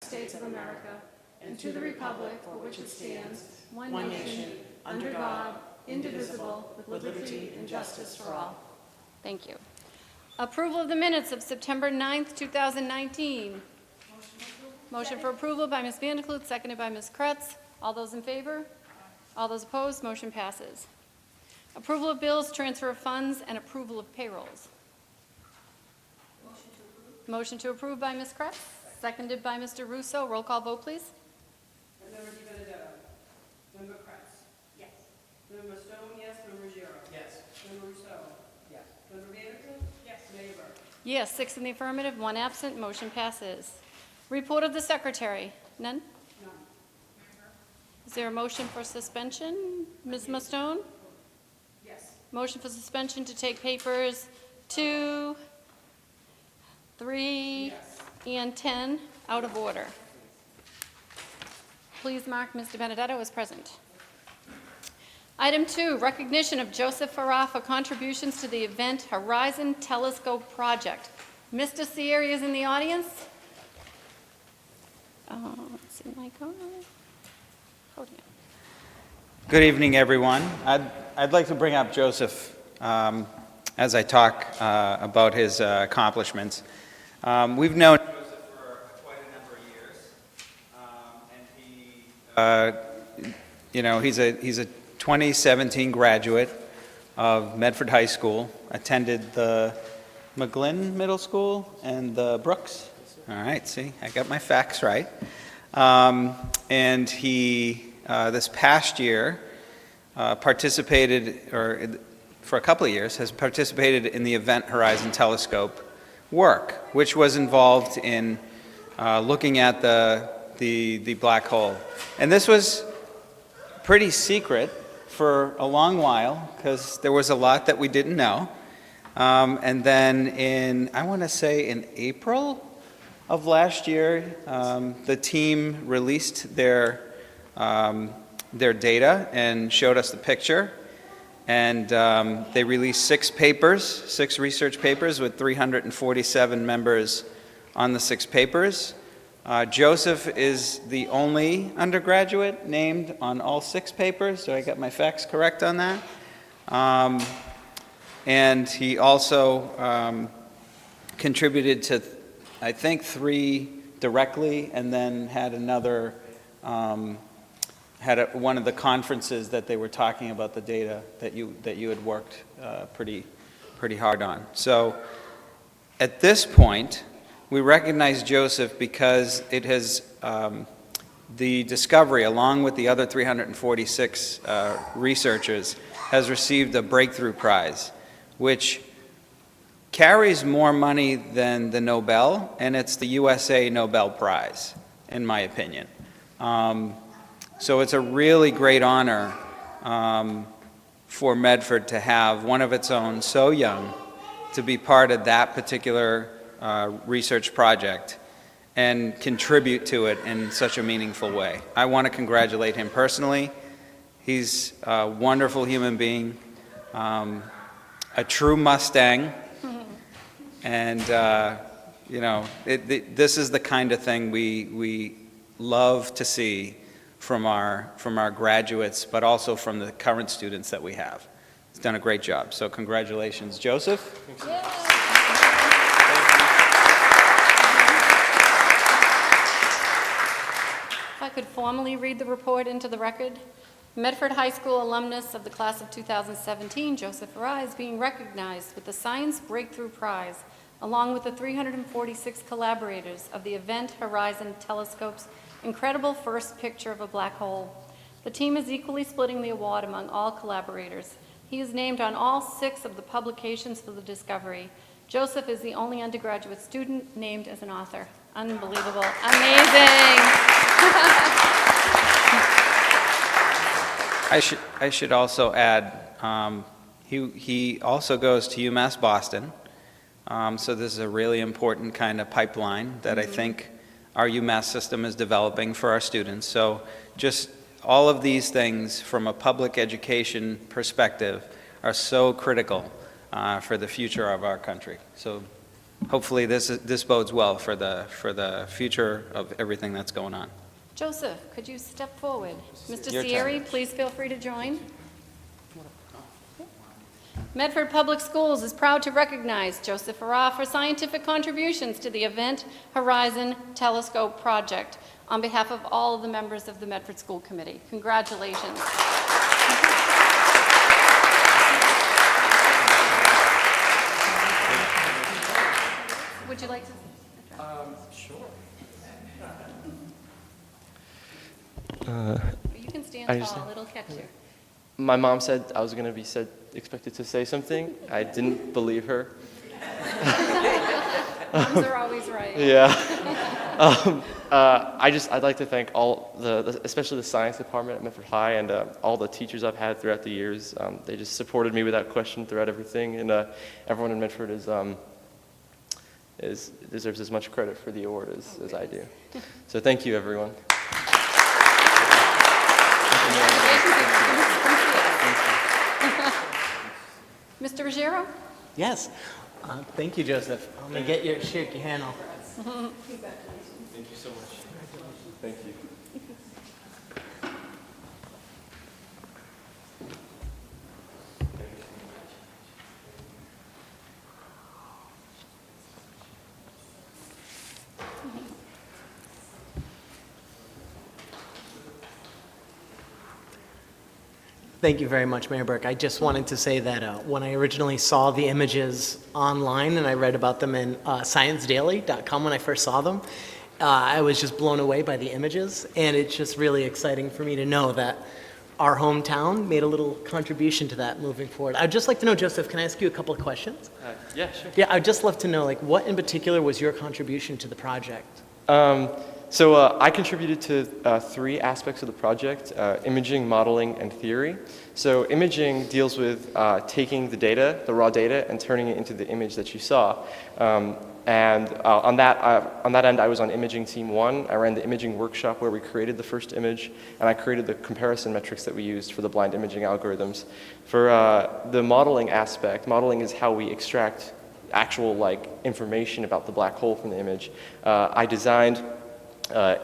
States of America, and to the republic for which it stands, one nation, under God, indivisible, with liberty and justice for all. Thank you. Approval of the minutes of September 9th, 2019. Motion for approval by Ms. Vandekloot, seconded by Ms. Kretz. All those in favor? All those opposed? Motion passes. Approval of bills, transfer of funds, and approval of payrolls. Motion to approve by Ms. Kretz, seconded by Mr. Russo. Roll call vote, please. Member Di Benedetto. Member Kretz. Yes. Member Stone, yes. Member Giro. Yes. Member Russo. Yes. Member Vandekloot. Yes. Mayor Burke. Yes, 6 in the affirmative, 1 absent. Motion passes. Report of the secretary. None? None. Is there a motion for suspension? Ms. Mustone? Yes. Motion for suspension to take papers 2, 3, Yes. and 10 out of order. Please mark Mr. Benedetto as present. Item 2, recognition of Joseph Farah for contributions to the Event Horizon Telescope Project. Mr. Sierra is in the audience. Let's see, Mike. Good evening, everyone. I'd like to bring up Joseph as I talk about his accomplishments. We've known Joseph for quite a number of years, and he's a 2017 graduate of Medford High School, attended the McGlynn Middle School and the Brooks. All right, see, I got my facts right. And he, this past year, participated, or for a couple of years, has participated in the Event Horizon Telescope work, which was involved in looking at the black hole. And this was pretty secret for a long while, because there was a lot that we didn't know. And then I want to say in April of last year, the team released their data and showed us the picture. And they released 6 research papers with 347 members on the 6 papers. Joseph is the only undergraduate named on all 6 papers. So I got my facts correct on that. And he also contributed to, I think, 3 directly, and then had another, one of the conferences that they were talking about the data that you had worked pretty hard on. So at this point, we recognize Joseph because it has, the discovery, along with the other 346 researchers, has received a breakthrough prize, which carries more money than the Nobel, and it's the USA Nobel Prize, in my opinion. So it's a really great honor for Medford to have one of its own so young to be part of that particular research project and contribute to it in such a meaningful way. I want to congratulate him personally. He's a wonderful human being, a true Mustang, and this is the kind of thing we love to see from our graduates, but also from the current students that we have. He's done a great job. So congratulations, Joseph. If I could formally read the report into the record. Medford High School alumnus of the class of 2017, Joseph Farah, is being recognized with the Science Breakthrough Prize, along with the 346 collaborators of the Event Horizon Telescope's incredible first picture of a black hole. The team is equally splitting the award among all collaborators. He is named on all 6 of the publications for the discovery. Joseph is the only undergraduate student named as an author. Unbelievable. Amazing. I should also add, he also goes to UMass Boston, so this is a really important kind of pipeline that I think our UMass system is developing for our students. So just all of these things from a public education perspective are so critical for the future of our country. So hopefully this bodes well for the future of everything that's going on. Joseph, could you step forward? Mr. Your turn. Sierra, please feel free to join. Medford Public Schools is proud to recognize Joseph Farah for scientific contributions to the Event Horizon Telescope Project on behalf of all of the members of the Medford School Committee. Congratulations. Would you like to? Sure. You can I stand understand. tall, it'll catch you. My mom said I was going to be expected to say something. I didn't believe her. Moms are always right. Yeah. I'd like to thank especially the science department at Medford High and all the teachers I've had throughout the years. They just supported me without question throughout everything, and everyone in Medford deserves as much credit for the award as I do. So thank you, everyone. Mr. Ruggiero? Yes. Thank you, Joseph. I'm going to shake your hand off. Thank you so much. Thank you. Thank you very much, Mayor Burke. I just wanted to say that when I originally saw the images online and I read about them in ScienceDaily.com when I first saw them, I was just blown away by the images, and it's just really exciting for me to know that our hometown made a little contribution to that moving forward. I'd just like to know, Joseph, can I ask you a couple of questions? Yeah, sure. Yeah, I'd just love to know, like, what in particular was your contribution to the project? So I contributed to 3 aspects of the project, imaging, modeling, and theory. So imaging deals with taking the data, the raw data, and turning it into the image that you saw. And on that end, I was on imaging team 1. I ran the imaging workshop where we created the first image, and I created the comparison metrics that we used for the blind imaging algorithms. For the modeling aspect, modeling is how we extract actual information about the black hole from the image. I designed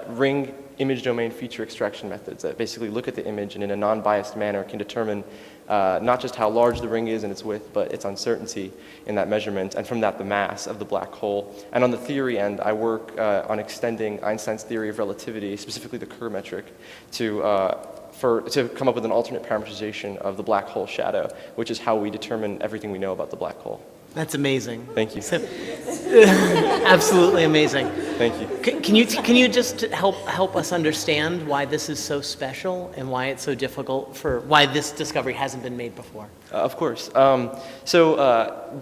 ring image domain feature extraction methods that basically look at the image and in a non-biased manner can determine not just how large the ring is and its width, but its uncertainty in that measurement, and from that the mass of the black hole. And on the theory end, I work on extending Einstein's theory of relativity, specifically the Kerr metric, to come up with an alternate parameterization of the black hole shadow, which is how we determine everything we know about the black hole. That's amazing. Thank you. Absolutely amazing. Thank you. Can you just help us understand why this is so special and why it's so difficult why this discovery hasn't been made before? Of course.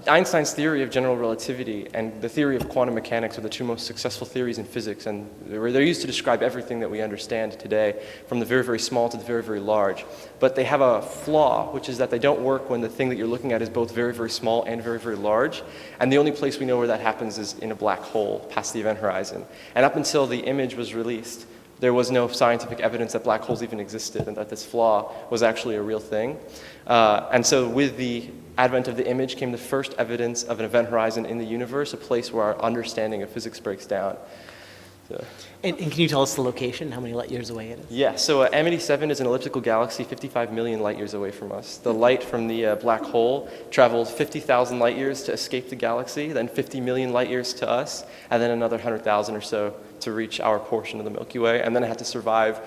Einstein's theory of general relativity and the theory of quantum mechanics are the 2 most successful theories in physics, and they're used to describe everything that we understand today, from the very, very small to the very, very large. But they have a flaw, which is that they don't work when the thing that you're looking at is both very, very small and very, very large. And the only place we know where that happens is in a black hole past the event horizon. And up until the image was released, there was no scientific evidence that black holes even existed and that this flaw was actually a real thing. And so with the advent of the image came the first evidence of an event horizon in the universe, a place where our understanding of physics breaks down. So. And can you tell us the location, how many light years away it is? Yeah, so M87 is an elliptical galaxy 55 million light years away from us. The light from the black hole traveled 50,000 light years to escape the galaxy, then 50 million light years to us, and then another 100,000 or so to reach our portion of the Milky Way, and then it had to survive,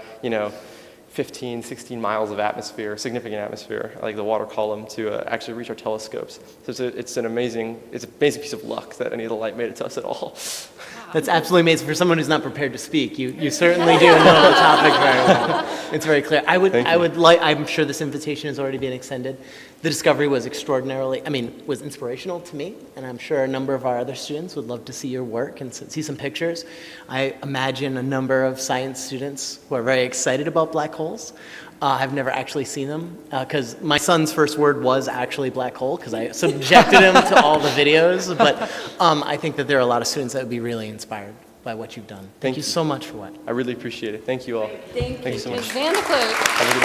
15, 16 miles of atmosphere, significant atmosphere, like the water column, to actually reach our telescopes. So it's an amazing piece of luck that any of the light made it to us at all. That's absolutely amazing. For someone who's not prepared to speak, you certainly do know the topic very well. It's very clear. I'm sure this invitation has already been extended. The discovery was was inspirational to me, and I'm sure a number of our other students would love to see your work and see some pictures. I imagine a number of science students who are very excited about black holes. I've never actually seen them because my son's first word was actually black hole because I subjected him to all the videos. But I think that there are a lot of students that would be really inspired by what you've done. Thank you so much for what. I really appreciate it. Thank you all. Thank you so much. Ms. Vanderklut. Have a good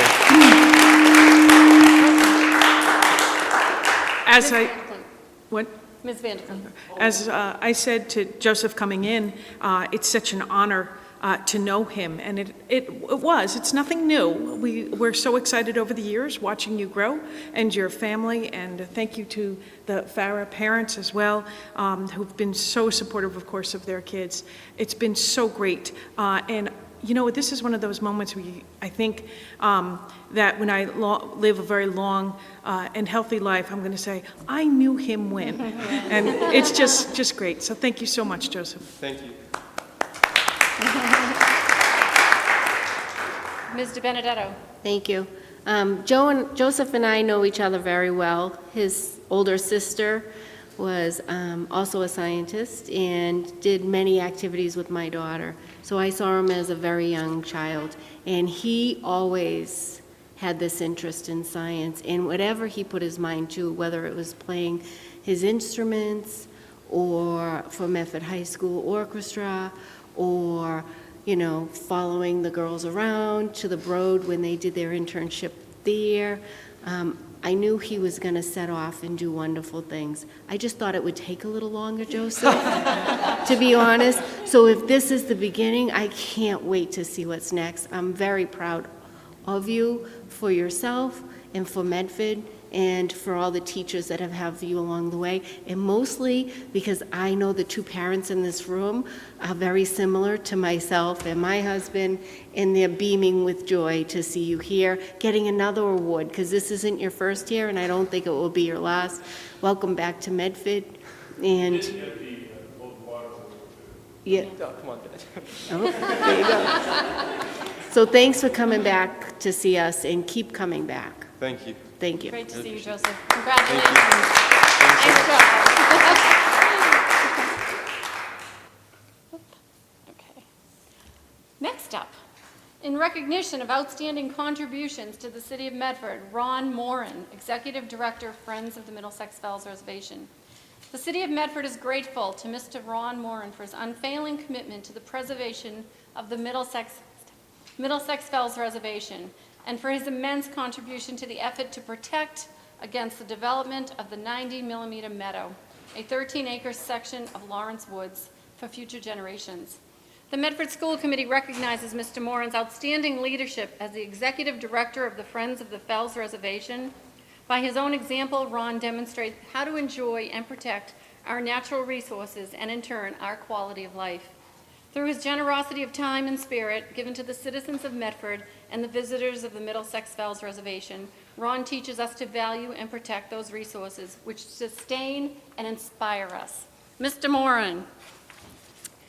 day. What? Ms. Vanderkamp. As I said to Joseph coming in, it's such an honor to know him, and it's nothing new. We're so excited over the years watching you grow and your family, and thank you to the Farah parents as well, who've been so supportive, of course, of their kids. It's been so great, and you know, this is one of those moments where I think that when I live a very long and healthy life, I'm going to say, I knew him when. And it's just great. So thank you so much, Joseph. Thank you. Ms. DiBenedetto. Thank you. Joseph and I know each other very well. His older sister was also a scientist and did many activities with my daughter. So I saw him as a very young child, and he always had this interest in science, and whatever he put his mind to, whether it was playing his instruments or for Medford High School Orchestra, or following the girls around to the Broad when they did their internship there. I knew he was going to set off and do wonderful things. I just thought it would take a little longer, Joseph, to be honest. So if this is the beginning, I can't wait to see what's next. I'm very proud of you, for yourself, and for Medford, and for all the teachers that have helped you along the way, and mostly because I know the two parents in this room are very similar to myself and my husband, and they're beaming with joy to see you here, getting another award, because this isn't your first year, and I don't think it will be your last. Welcome back to Medford, and... Yeah. Oh, come on, Dad. Oh, there you go. So thanks for coming back to see us, and keep coming back. Thank you. Thank you. Great to see you, Joseph. Congratulations. Nice job. Okay. Next up, in recognition of outstanding contributions to the City of Medford, Ron Moran, Executive Director, Friends of the Middlesex Fells Reservation. The City of Medford is grateful to Mr. Ron Moran for his unfailing commitment to the preservation of the Middlesex Fells Reservation, and for his immense contribution to the effort to protect against the development of the 90-millimeter meadow, a 13-acre section of Lawrence Woods, for future generations. The Medford School Committee recognizes Mr. Moran's outstanding leadership as the Executive Director of the Friends of the Fells Reservation. By his own example, Ron demonstrates how to enjoy and protect our natural resources and, in turn, our quality of life. Through his generosity of time and spirit given to the citizens of Medford and the visitors of the Middlesex Fells Reservation, Ron teaches us to value and protect those resources which sustain and inspire us. Mr. Moran,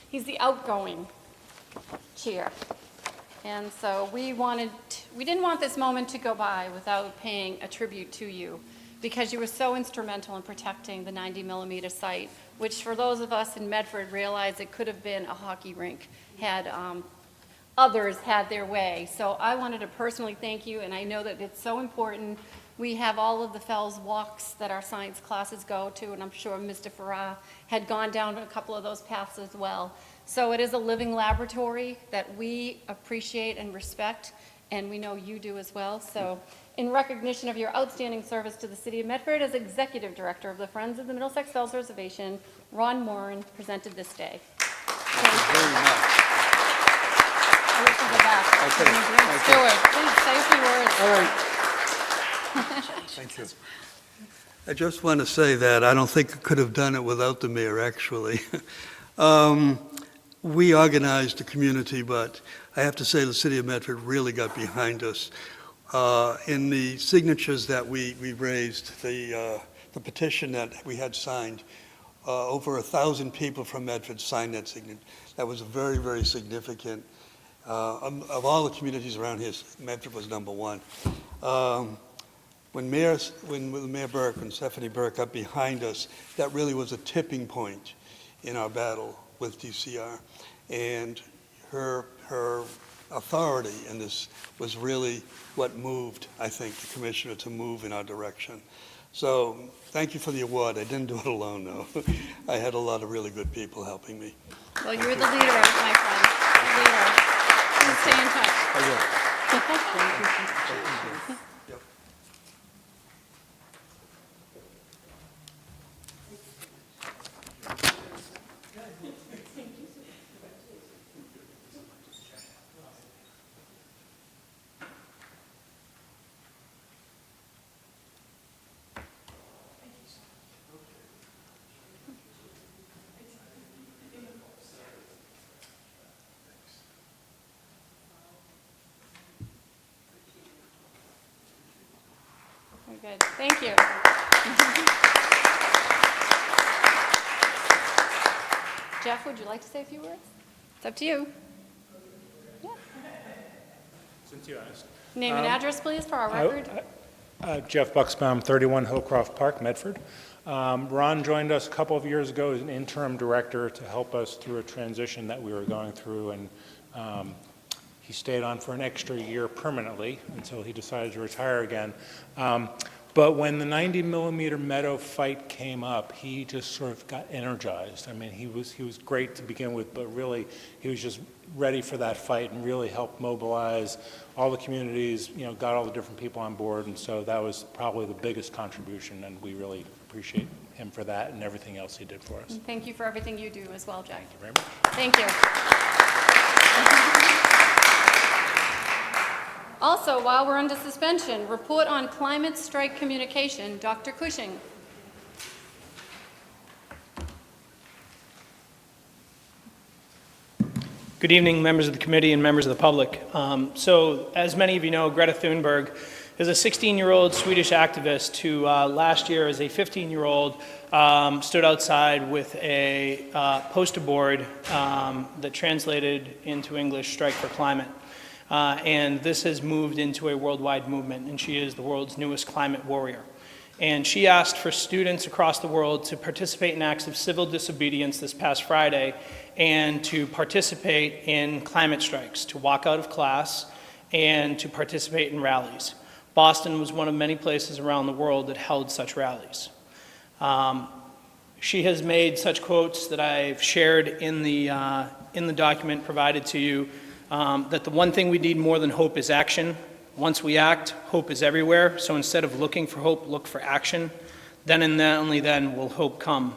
he's the outgoing chair. And so we didn't want this moment to go by without paying a tribute to you, because you were so instrumental in protecting the 90-millimeter site, which for those of us in Medford realize it could have been a hockey rink had others had their way. So I wanted to personally thank you, and I know that it's so important. We have all of the Fells walks that our science classes go to, and I'm sure Mr. Farah had gone down a couple of those paths as well. So it is a living laboratory that we appreciate and respect, and we know you do as well. So in recognition of your outstanding service to the City of Medford as Executive Director of the Friends of the Middlesex Fells Reservation, Ron Moran presented this day. Thank you very much. I wish you the best. Okay. Stuart, please say a few words. All right. Thank you. I just want to say that I don't think I could have done it without the mayor, actually. We organized the community, but I have to say the city of Medford really got behind us. In the signatures that we raised, the petition that we had signed, over 1,000 people from Medford signed that signature. That was very, very significant. Of all the communities around here, Medford was number one. When Mayor Burke and Stephanie Burke got behind us, that really was a tipping point in our battle with DCR. And her authority in this was really what moved, I think, the commissioner to move in our direction. So thank you for the award. I didn't do it alone, though. I had a lot of really good people helping me. Well, you're the leader, my friend. The leader. Please stay in touch. Very good. Thank you. Jeff, would you like to say a few words? It's up to you. Yeah. Since you asked. Name and address, please, for our record. Jeff Buxbaum, 31 Hillcroft Park, Medford. Ron joined us a couple of years ago as an interim director to help us through a transition that we were going through, and he stayed on for an extra year permanently until he decided to retire again. But when the 90-millimeter Meadow fight came up, he just sort of got energized. I mean, he was great to begin with, but really he was just ready for that fight and really helped mobilize all the communities, you know, got all the different people on board, and so that was probably the biggest contribution, and we really appreciate him for that and everything else he did for us. And thank you for everything you do as well, Jack. Thank you very much. Thank you. Also, while we're under suspension, report on climate strike communication. Dr. Cushing. Good evening, members of the committee and members of the public. So, as many of you know, Greta Thunberg is a 16-year-old Swedish activist who last year, as a 15-year-old, stood outside with a poster board that translated into English, Strike for Climate. And this has moved into a worldwide movement, and she is the world's newest climate warrior. And she asked for students across the world to participate in acts of civil disobedience this past Friday and to participate in climate strikes, to walk out of class and to participate in rallies. Boston was one of many places around the world that held such rallies. She has made such quotes that I've shared in the document provided to you, that the one thing we need more than hope is action. Once we act, hope is everywhere. So instead of looking for hope, look for action. Then and then, only then will hope come.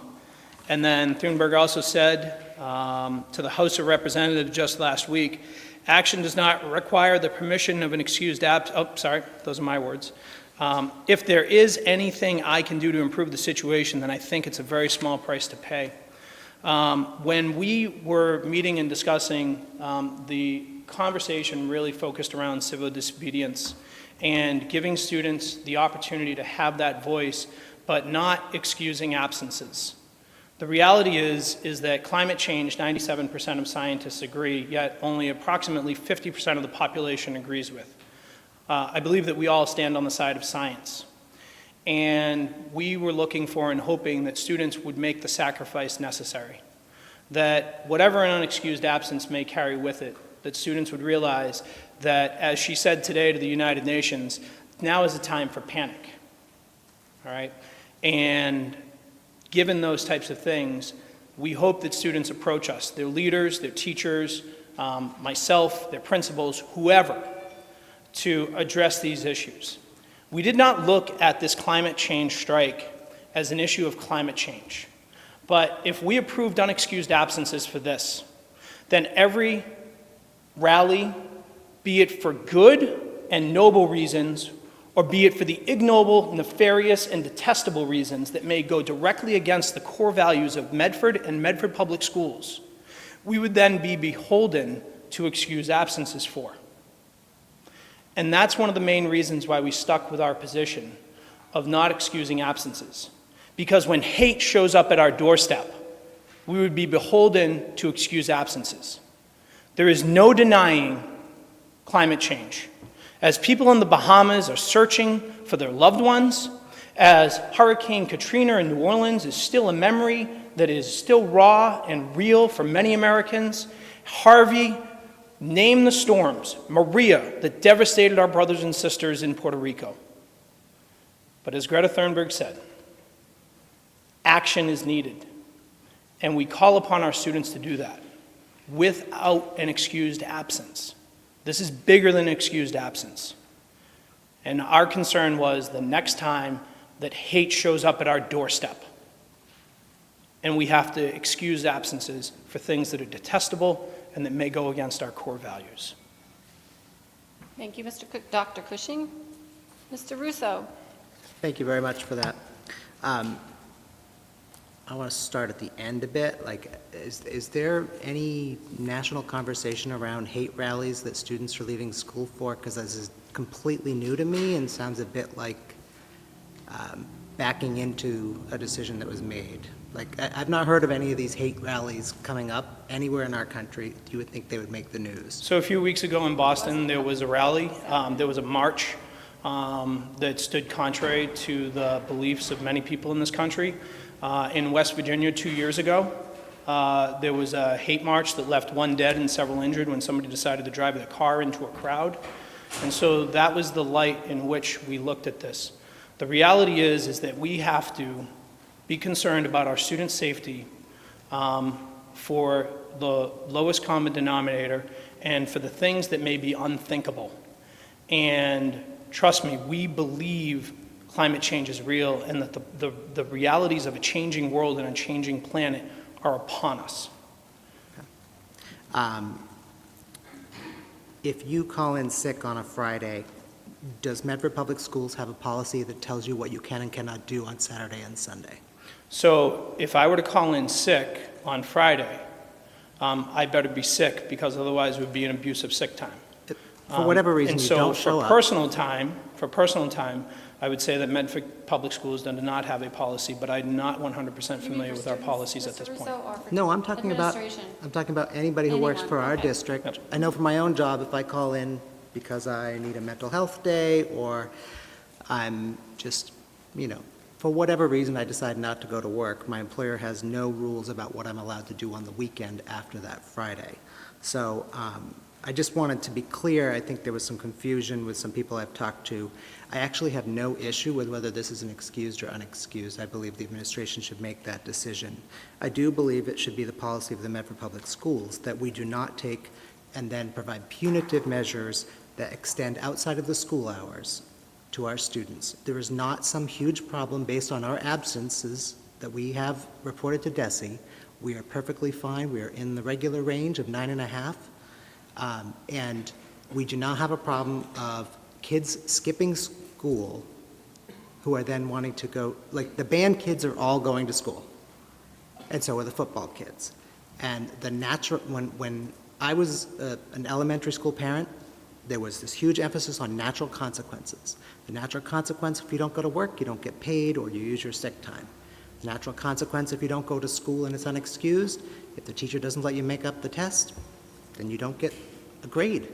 And then Thunberg also said to the House of Representatives just last week, action does not require the permission of an excused those are my words. If there is anything I can do to improve the situation, then I think it's a very small price to pay. When we were meeting and discussing, the conversation really focused around civil disobedience and giving students the opportunity to have that voice, but not excusing absences. The reality is that climate change, 97% of scientists agree, yet only approximately 50% of the population agrees with. I believe that we all stand on the side of science. And we were looking for and hoping that students would make the sacrifice necessary. That whatever an unexcused absence may carry with it, that students would realize that, as she said today to the United Nations, now is the time for panic. All right? And given those types of things, we hope that students approach us, their leaders, their teachers, myself, their principals, whoever, to address these issues. We did not look at this climate change strike as an issue of climate change. But if we approved unexcused absences for this, then every rally, be it for good and noble reasons, or be it for the ignoble, nefarious, and detestable reasons that may go directly against the core values of Medford and Medford Public Schools, we would then be beholden to excuse absences for. And that's one of the main reasons why we stuck with our position of not excusing absences. Because when hate shows up at our doorstep, we would be beholden to excuse absences. There is no denying climate change. As people in the Bahamas are searching for their loved ones, as Hurricane Katrina in New Orleans is still a memory that is still raw and real for many Americans, Harvey, name the storms, Maria, that devastated our brothers and sisters in Puerto Rico. But as Greta Thunberg said, action is needed, and we call upon our students to do that without an excused absence. This is bigger than an excused absence. And our concern was the next time that hate shows up at our doorstep, and we have to excuse absences for things that are detestable and that may go against our core values. Thank you, Dr. Cushing. Mr. Russo. Thank you very much for that. I want to start at the end a bit. Like, is there any national conversation around hate rallies that students are leaving school for? Because this is completely new to me and sounds a bit like backing into a decision that was made. Like, I've not heard of any of these hate rallies coming up anywhere in our country. You would think they would make the news. So a few weeks ago in Boston, there was a rally, there was a march that stood contrary to the beliefs of many people in this country. In West Virginia 2 years ago, there was a hate march that left one dead and several injured when somebody decided to drive their car into a crowd. And so that was the light in which we looked at this. The reality is that we have to be concerned about our students' safety for the lowest common denominator and for the things that may be unthinkable. And trust me, we believe climate change is real and that the realities of a changing world and a changing planet are upon us. If you call in sick on a Friday, does Medford Public Schools have a policy that tells you what you can and cannot do on Saturday and Sunday? So if I were to call in sick on Friday, I better be sick because otherwise it would be an abuse of sick time. For whatever reason, you don't show up. For personal time, I would say that Medford Public Schools do not have a policy, but I'm not 100% familiar with our policies at this point. No, I'm talking about anybody who works for our district. Yep. I know for my own job, if I call in because I need a mental health day or I'm just, for whatever reason I decide not to go to work, my employer has no rules about what I'm allowed to do on the weekend after that Friday. So I just wanted to be clear. I think there was some confusion with some people I've talked to. I actually have no issue with whether this is an excused or unexcused. I believe the administration should make that decision. I do believe it should be the policy of the Medford Public Schools that we do not take and then provide punitive measures that extend outside of the school hours to our students. There is not some huge problem based on our absences that we have reported to DESE. We are perfectly fine. We are in the regular range of 9.5. And we do not have a problem of kids skipping school who are then wanting to go, like the band kids are all going to school, and so are the football kids. And the natural, when I was an elementary school parent, there was this huge emphasis on natural consequences. The natural consequence, if you don't go to work, you don't get paid or you use your sick time. The natural consequence, if you don't go to school and it's unexcused, if the teacher doesn't let you make up the test, then you don't get a grade.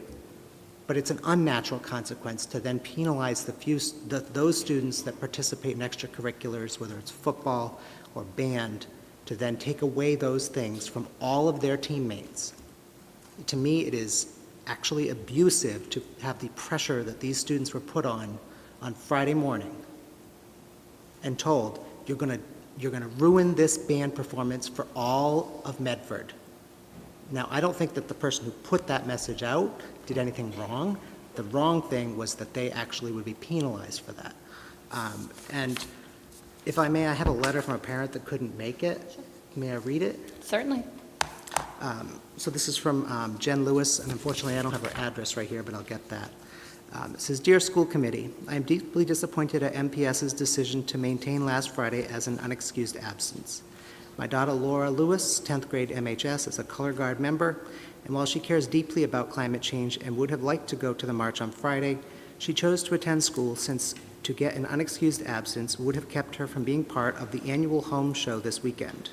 But it's an unnatural consequence to then penalize those students that participate in extracurriculars, whether it's football or band, to then take away those things from all of their teammates. To me, it is actually abusive to have the pressure that these students were put on Friday morning and told, you're going to ruin this band performance for all of Medford. Now, I don't think that the person who put that message out did anything wrong. The wrong thing was that they actually would be penalized for that. And if I may, I have a letter from a parent that couldn't make it. Sure. May I read it? Certainly. So this is from Jen Lewis, and unfortunately I don't have her address right here, but I'll get that. It says, Dear School Committee, I am deeply disappointed at MPS's decision to maintain last Friday as an unexcused absence. My daughter Laura Lewis, 10th grade MHS, is a color guard member, and while she cares deeply about climate change and would have liked to go to the march on Friday, she chose to attend school since to get an unexcused absence would have kept her from being part of the annual home show this weekend.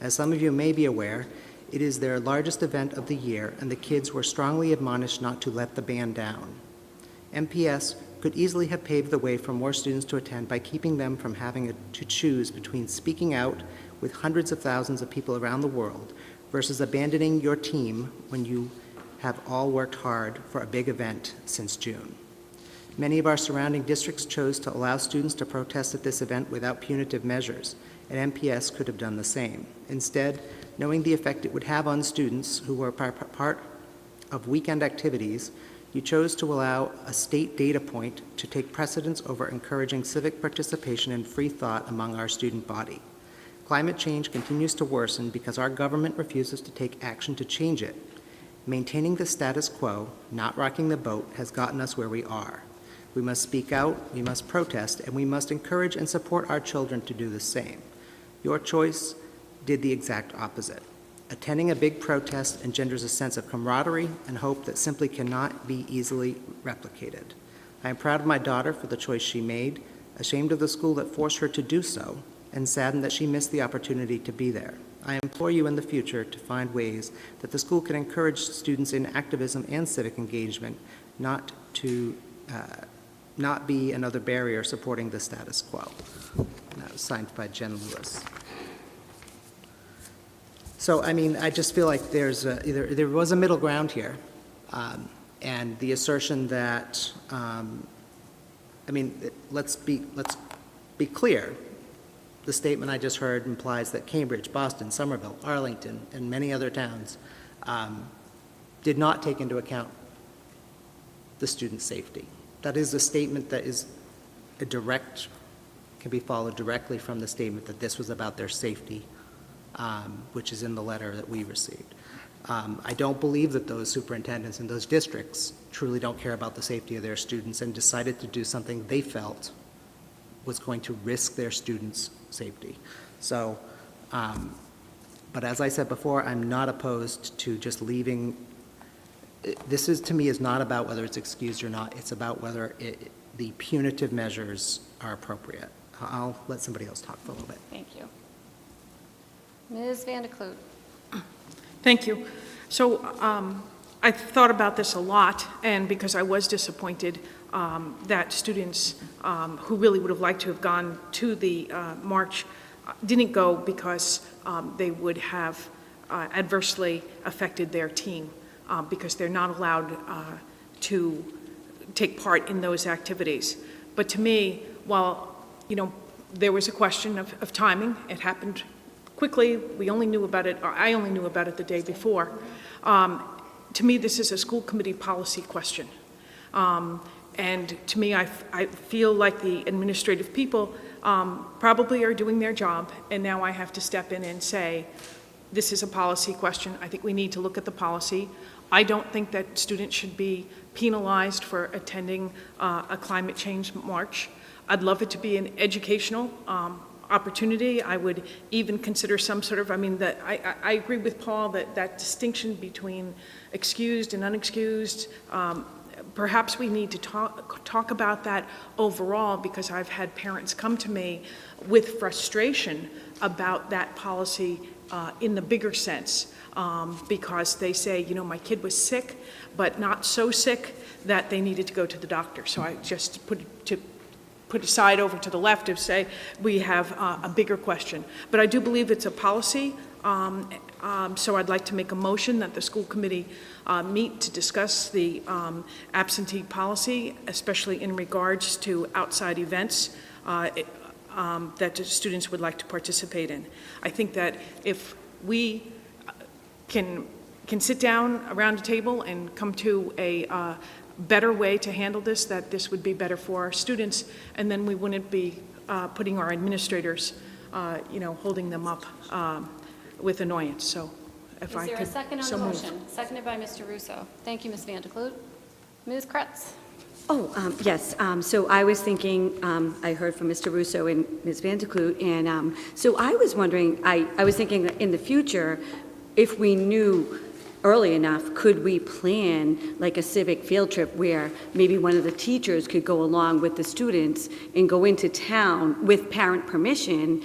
As some of you may be aware, it is their largest event of the year, and the kids were strongly admonished not to let the band down. MPS could easily have paved the way for more students to attend by keeping them from having to choose between speaking out with hundreds of thousands of people around the world versus abandoning your team when you have all worked hard for a big event since June. Many of our surrounding districts chose to allow students to protest at this event without punitive measures, and MPS could have done the same. Instead, knowing the effect it would have on students who were part of weekend activities, you chose to allow a state data point to take precedence over encouraging civic participation and free thought among our student body. Climate change continues to worsen because our government refuses to take action to change it. Maintaining the status quo, not rocking the boat, has gotten us where we are. We must speak out, we must protest, and we must encourage and support our children to do the same. Your choice did the exact opposite. Attending a big protest engenders a sense of camaraderie and hope that simply cannot be easily replicated. I am proud of my daughter for the choice she made, ashamed of the school that forced her to do so, and saddened that she missed the opportunity to be there. I implore you in the future to find ways that the school can encourage students in activism and civic engagement, not be another barrier supporting the status quo. And that was signed by Jen Lewis. So, I mean, I just feel like there was a middle ground here, and the assertion that, let's be clear. The statement I just heard implies that Cambridge, Boston, Somerville, Arlington, and many other towns did not take into account the student safety. That is a statement that is can be followed directly from the statement that this was about their safety, which is in the letter that we received. I don't believe that those superintendents in those districts truly don't care about the safety of their students and decided to do something they felt was going to risk their students' safety. So, but as I said before, I'm not opposed to just leaving. This is, to me, is not about whether it's excused or not. It's about whether the punitive measures are appropriate. I'll let somebody else talk for a little bit. Thank you. Ms. Van de Kloot. Thank you. So I thought about this a lot, and because I was disappointed that students who really would have liked to have gone to the march didn't go because they would have adversely affected their team because they're not allowed to take part in those activities. But to me, while, there was a question of timing, it happened quickly, we only knew about it, or I only knew about it the day before. To me, this is a school committee policy question. And to me, I feel like the administrative people probably are doing their job, and now I have to step in and say, this is a policy question. I think we need to look at the policy. I don't think that students should be penalized for attending a climate change march. I'd love it to be an educational opportunity. I would even consider some sort of, I agree with Paul that distinction between excused and unexcused, perhaps we need to talk about that overall, because I've had parents come to me with frustration about that policy in the bigger sense, because they say, my kid was sick, but not so sick that they needed to go to the doctor. So I just put aside over to the left to say we have a bigger question. But I do believe it's a policy, so I'd like to make a motion that the school committee meet to discuss the absentee policy, especially in regards to outside events that the students would like to participate in. I think that if we can sit down around a table and come to a better way to handle this, that this would be better for our students, and then we wouldn't be putting our administrators, holding them up with annoyance. So if I could. Is there a second on the motion? Seconded by Mr. Russo. Thank you, Ms. Van de Kloot. Ms. Kretz. Yes. So I was thinking, I heard from Mr. Russo and Ms. Van de Kloot, and so I was wondering, I was thinking that in the future, if we knew early enough, could we plan like a civic field trip where maybe one of the teachers could go along with the students and go into town with parent permission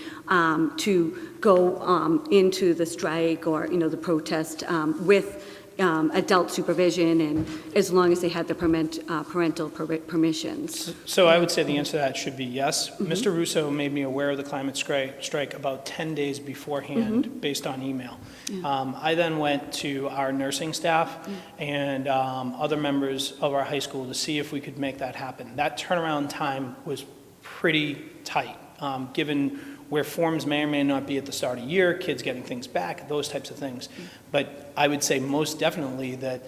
to go into the strike or, the protest with adult supervision, and as long as they had the parental permissions? So I would say the answer to that should be yes. Mr. Russo made me aware of the climate strike about 10 days beforehand based on email. I then went to our nursing staff and other members of our high school to see if we could make that happen. That turnaround time was pretty tight, given where forms may or may not be at the start of the year, kids getting things back, those types of things. But I would say most definitely that,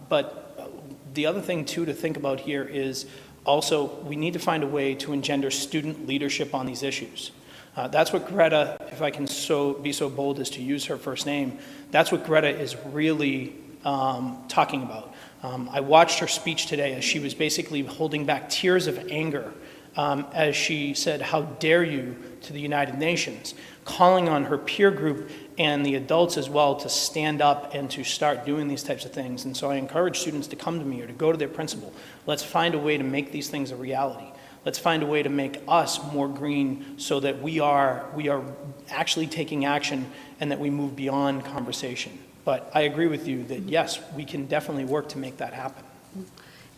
but the other thing too to think about here is also we need to find a way to engender student leadership on these issues. That's what Greta, if I can be so bold as to use her first name, that's what Greta is really talking about. I watched her speech today as she was basically holding back tears of anger as she said, "How dare you," to the United Nations, calling on her peer group and the adults as well to stand up and to start doing these types of things. And so I encourage students to come to me or to go to their principal. Let's find a way to make these things a reality. Let's find a way to make us more green so that we are actually taking action and that we move beyond conversation. But I agree with you that, yes, we can definitely work to make that happen.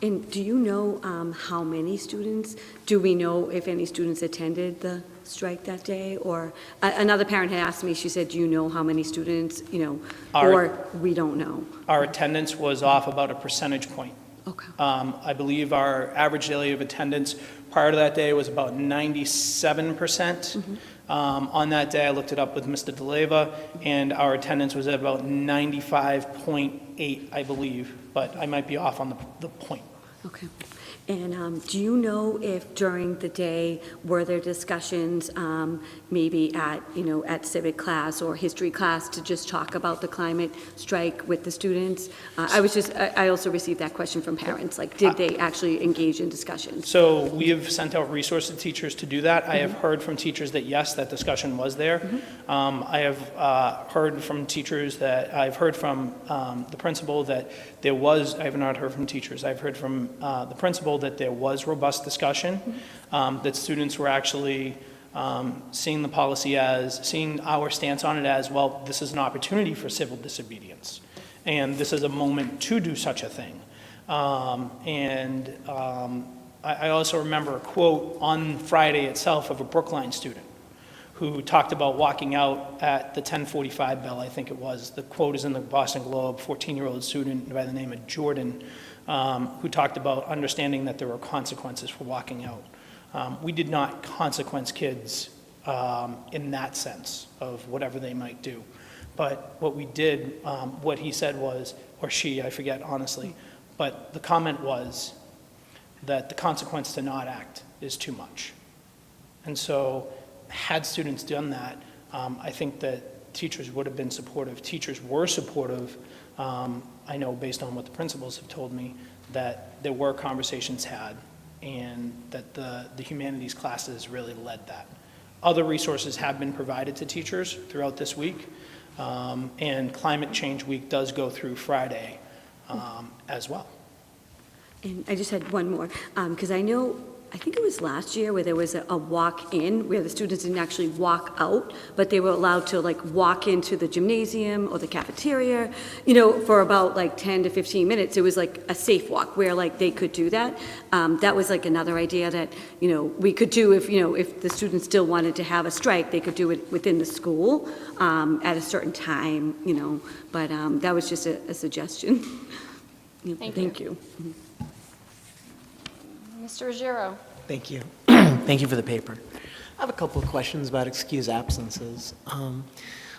And do you know how many students, do we know if any students attended the strike that day? Or another parent had asked me, she said, do you know how many students, or we don't know? Our attendance was off about a percentage point. Okay. I believe our average daily of attendance prior to that day was about 97%. On that day, I looked it up with Mr. DeLeva, and our attendance was at about 95.8, I believe, but I might be off on the point. Okay. And do you know if during the day, were there discussions maybe at civic class or history class to just talk about the climate strike with the students? I also received that question from parents, like did they actually engage in discussions? So we have sent out resources to teachers to do that. I have heard from teachers that yes, that discussion was there. I have heard from teachers that, I've heard from the principal that there was, I have not heard from teachers, I've heard from the principal that there was robust discussion, that students were actually seeing the policy as, seeing our stance on it as, well, this is an opportunity for civil disobedience, and this is a moment to do such a thing. I also remember a quote on Friday itself of a Brookline student who talked about walking out at the 10:45 bell, I think it was. The quote is in the Boston Globe, 14-year-old student by the name of Jordan, who talked about understanding that there were consequences for walking out. We did not consequence kids in that sense of whatever they might do. But what we did, what he said was, or she, I forget honestly, but the comment was that the consequence to not act is too much. And so had students done that, I think that teachers would have been supportive. Teachers were supportive. I know based on what the principals have told me that there were conversations had and that the humanities classes really led that. Other resources have been provided to teachers throughout this week, and Climate Change Week does go through Friday as well. And I just had one more, because I think it was last year where there was a walk-in where the students didn't actually walk out, but they were allowed to walk into the gymnasium or the cafeteria, for about 10 to 15 minutes. It was like a safe walk where they could do that. That was another idea that, we could do if the students still wanted to have a strike, they could do it within the school at a certain time, but that was just a suggestion. Thank you. Mr. Ruggiero. Thank you. Thank you for the paper. I have a couple of questions about excused absences.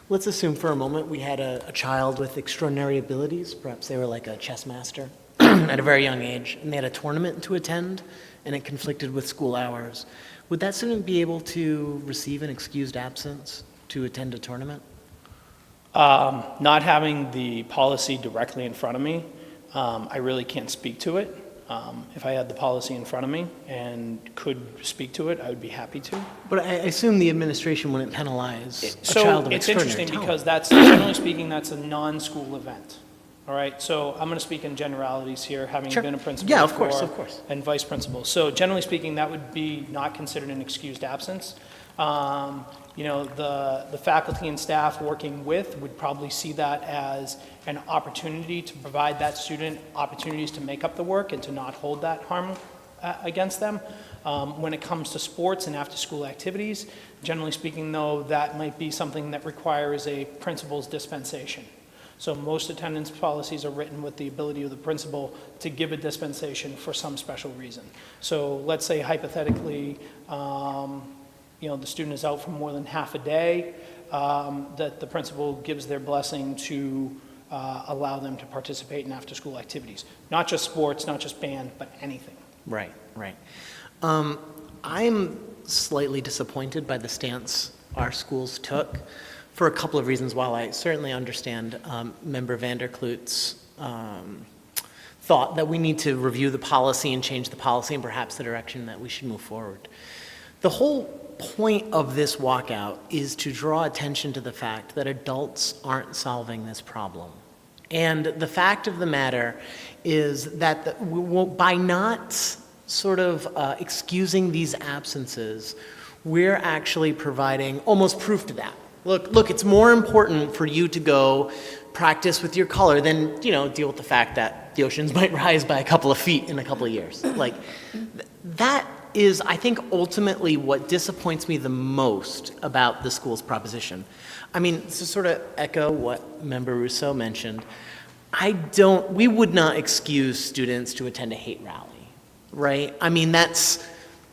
Let's assume for a moment we had a child with extraordinary abilities. Perhaps they were like a chess master at a very young age, and they had a tournament to attend, and it conflicted with school hours. Would that student be able to receive an excused absence to attend a tournament? Not having the policy directly in front of me, I really can't speak to it. If I had the policy in front of me and could speak to it, I would be happy to. But I assume the administration wouldn't penalize a child of it's extraordinary interesting talent. because that's, generally speaking, that's a non-school event. All right, so I'm going to speak in generalities here, having Sure. been a principal Yeah, of before course. and vice principal. So generally speaking, that would be not considered an excused absence. The faculty and staff working with would probably see that as an opportunity to provide that student opportunities to make up the work and to not hold that harm against them. When it comes to sports and after-school activities, generally speaking, though, that might be something that requires a principal's dispensation. So most attendance policies are written with the ability of the principal to give a dispensation for some special reason. So let's say hypothetically, the student is out for more than half a day, that the principal gives their blessing to allow them to participate in after-school activities. Not just sports, not just band, but anything. Right. I'm slightly disappointed by the stance our schools took for a couple of reasons. While I certainly understand Member Vanderkloot's thought that we need to review the policy and change the policy and perhaps the direction that we should move forward. The whole point of this walkout is to draw attention to the fact that adults aren't solving this problem. And the fact of the matter is that by not sort of excusing these absences, we're actually providing almost proof to that. Look, it's more important for you to go practice with your color than, deal with the fact that the oceans might rise by a couple of feet in a couple of years. That is, I think, ultimately what disappoints me the most about the school's proposition. I mean, to sort of echo what Member Russo mentioned, we would not excuse students to attend a hate rally, right? I mean, no,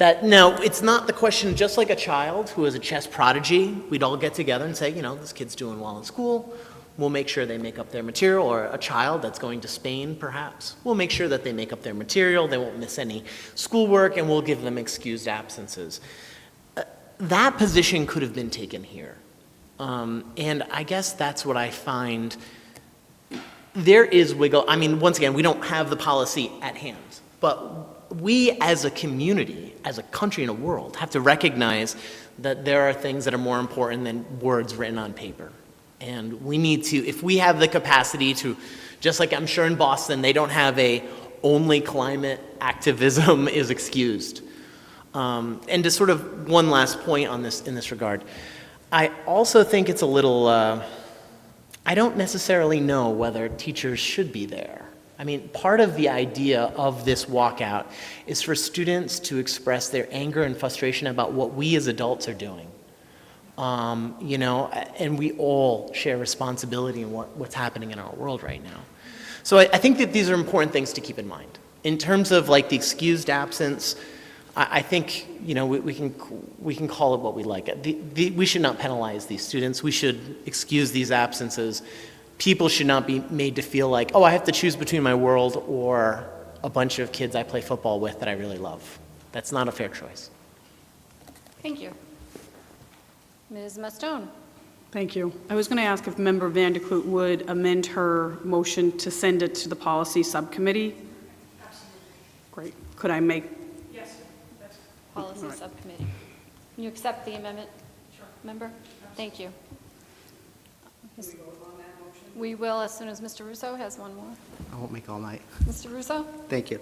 it's not the question, just like a child who is a chess prodigy, we'd all get together and say, this kid's doing well in school, we'll make sure they make up their material, or a child that's going to Spain, perhaps, we'll make sure that they make up their material, they won't miss any schoolwork, and we'll give them excused absences. That position could have been taken here. And I guess that's what I find. There is wiggle. I mean, once again, we don't have the policy at hand, but we as a community, as a country and a world, have to recognize that there are things that are more important than words written on paper. And we need to, if we have the capacity to, just like I'm sure in Boston, they don't have a only climate activism is excused. And to sort of one last point on this, in this regard, I also think it's a little, I don't necessarily know whether teachers should be there. I mean, part of the idea of this walkout is for students to express their anger and frustration about what we as adults are doing. And we all share responsibility in what's happening in our world right now. So I think that these are important things to keep in mind. In terms of the excused absence, I think, we can call it what we like. We should not penalize these students. We should excuse these absences. People should not be made to feel like, I have to choose between my world or a bunch of kids I play football with that I really love. That's not a fair choice. Thank you. Ms. Mastone. Thank you. I was going to ask if Member Vanderklut would amend her motion to send it to the policy subcommittee. Absolutely. Great. Could I make? Yes. Policy Subcommittee. Can you accept the amendment, Member? Thank you. Can we vote on that motion? We will as soon as Mr. Russo has one more. I won't make all night. Mr. Russo? Thank you.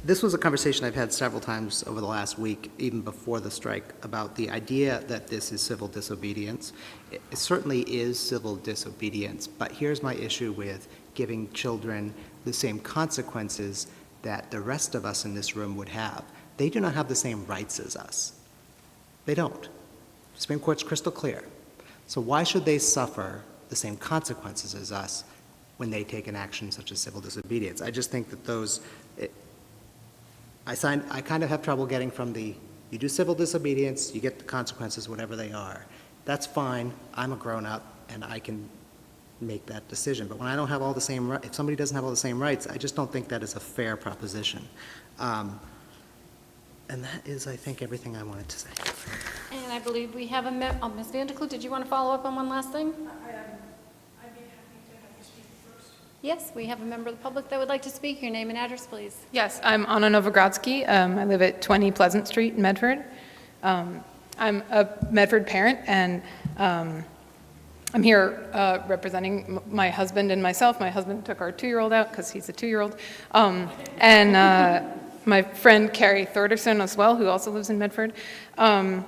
This was a conversation I've had several times over the last week, even before the strike, about the idea that this is civil disobedience. It certainly is civil disobedience, but here's my issue with giving children the same consequences that the rest of us in this room would have. They do not have the same rights as us. They don't. The Supreme Court's crystal clear. So why should they suffer the same consequences as us when they take an action such as civil disobedience? I just think that I kind of have trouble getting from you do civil disobedience, you get the consequences, whatever they are. That's fine. I'm a grown-up, and I can make that decision. But when I don't have all the same if somebody doesn't have all the same rights, I just don't think that is a fair proposition. And that is, I think, everything I wanted to say. And I believe we have Ms. Vanderklut, did you want to follow up on one last thing? I'd be happy to have you speak first. Yes, we have a member of the public that would like to speak. Your name and address, please. Yes, I'm Anna Novogradsky. I live at 20 Pleasant Street in Medford. I'm a Medford parent, and I'm here representing my husband and myself. My husband took our 2-year-old out because he's a 2-year-old. And my friend Carrie Thorderson as well, who also lives in Medford. I'm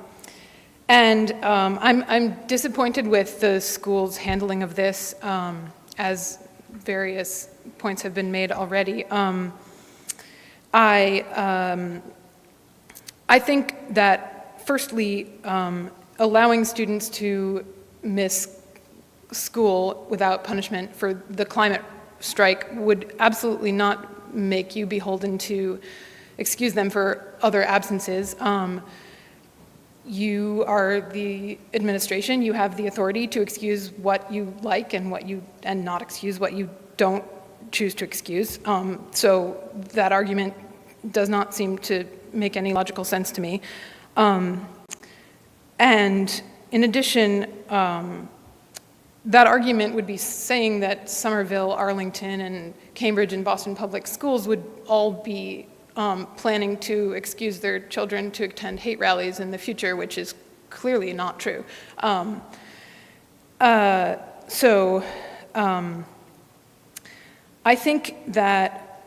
disappointed with the school's handling of this, as various points have been made already. I think that, firstly, allowing students to miss school without punishment for the climate strike would absolutely not make you beholden to excuse them for other absences. You are the administration. You have the authority to excuse what you like and not excuse what you don't choose to excuse. So that argument does not seem to make any logical sense to me. And in addition, that argument would be saying that Somerville, Arlington, and Cambridge and Boston Public Schools would all be planning to excuse their children to attend hate rallies in the future, which is clearly not true. I think that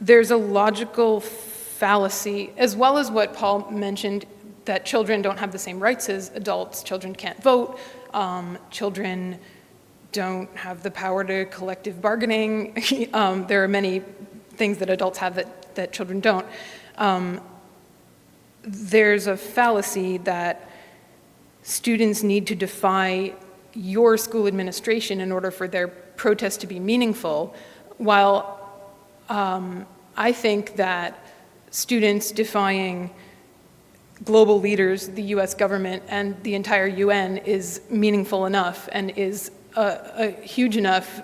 there's a logical fallacy, as well as what Paul mentioned, that children don't have the same rights as adults. Children can't vote. Children don't have the power to collective bargaining. There are many things that adults have that children don't. There's a fallacy that students need to defy your school administration in order for their protest to be meaningful, while I think that students defying global leaders, the US government, and the entire UN is meaningful enough and is a huge enough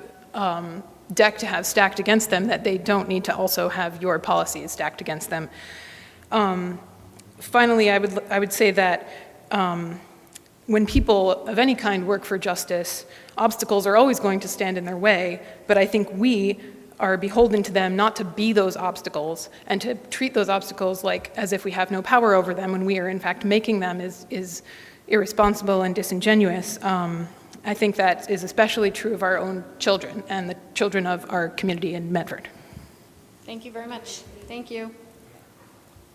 deck to have stacked against them that they don't need to also have your policies stacked against them. Finally, I would say that when people of any kind work for justice, obstacles are always going to stand in their way, but I think we are beholden to them not to be those obstacles and to treat those obstacles like as if we have no power over them when we are in fact making them is irresponsible and disingenuous. I think that is especially true of our own children and the children of our community in Medford. Thank you very much. Thank you.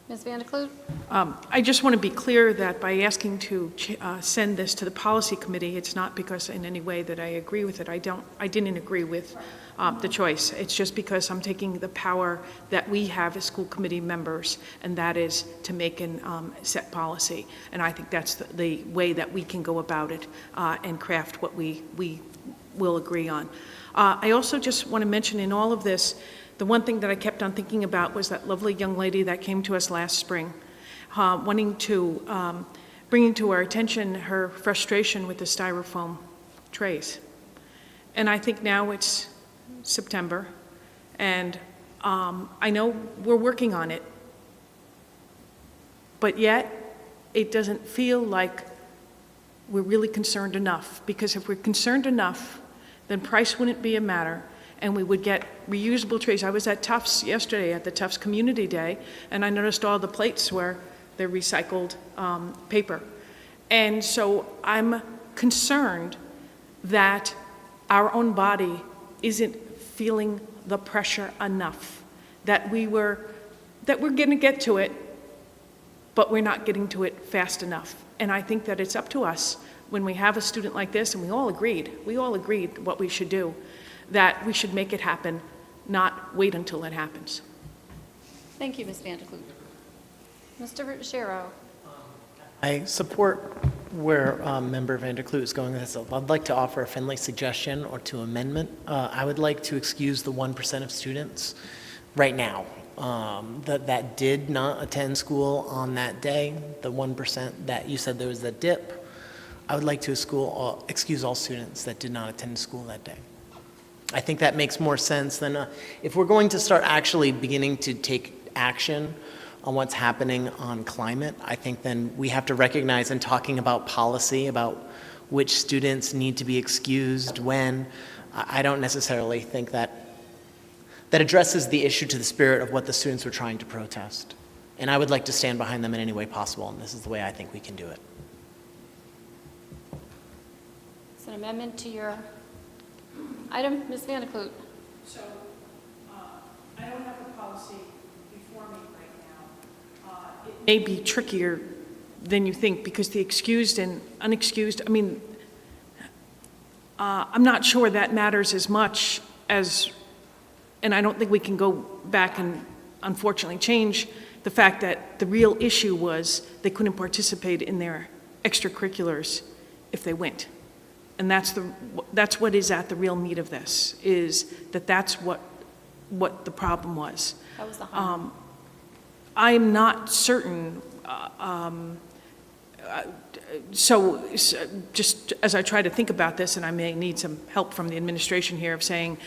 Ms. Van der Kloot? I just want to be clear that by asking to send this to the policy committee, it's not because in any way that I agree with it. I didn't agree with the choice. It's just because I'm taking the power that we have as school committee members, and that is to make and set policy. And I think that's the way that we can go about it and craft what we will agree on. I also just want to mention in all of this, the one thing that I kept on thinking about was that lovely young lady that came to us last spring, wanting to, bringing to our attention her frustration with the styrofoam trays. And I think now it's September, and I know we're working on it, but yet it doesn't feel like we're really concerned enough, because if we're concerned enough, then price wouldn't be a matter, and we would get reusable trays. I was at Tufts yesterday at the Tufts Community Day, and I noticed all the plates were they're recycled paper. And so I'm concerned that our own body isn't feeling the pressure enough, that we're going to get to it, but we're not getting to it fast enough. And I think that it's up to us when we have a student like this, and we all agreed what we should do, that we should make it happen, not wait until it happens. Thank you, Ms. Van der Kloot. Mr. Ruchero? I support where Member Van der Kloot is going with this. I'd like to offer a friendly suggestion or to amendment. I would like to excuse the 1% of students right now that did not attend school on that day, the 1% that you said there was a dip. I would like to excuse all students that did not attend school that day. I think that makes more sense than if we're going to start actually beginning to take action on what's happening on climate. I think then we have to recognize in talking about policy, about which students need to be excused when. I don't necessarily think that addresses the issue to the spirit of what the students were trying to protest. And I would like to stand behind them in any way possible, and this is the way I think we can do it. It's an amendment to your item, Ms. Van der Kloot. So I don't have the policy before me right now. It may be trickier than you think, because the excused and unexcused, I mean, I'm not sure that matters as much as, and I don't think we can go back and unfortunately change the fact that the real issue was they couldn't participate in their extracurriculars if they went. And that's what is at the real meat of this, is that's what the problem was. That was the harm. I'm not certain, so just as I try to think about this, and I may need some help from the administration here of saying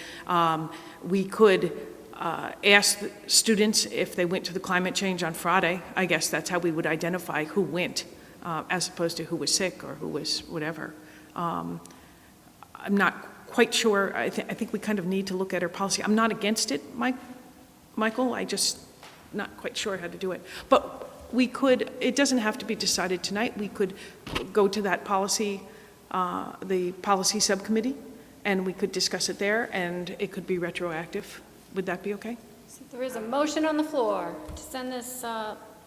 we could ask the students if they went to the climate change on Friday. I guess that's how we would identify who went, as opposed to who was sick or who was whatever. I'm not quite sure. I think we kind of need to look at our policy. I'm not against it, Michael. I just not quite sure how to do it. But we could, it doesn't have to be decided tonight. We could go to that policy, the policy subcommittee, and we could discuss it there, and it could be retroactive. Would that be okay? So there is a motion on the floor to send this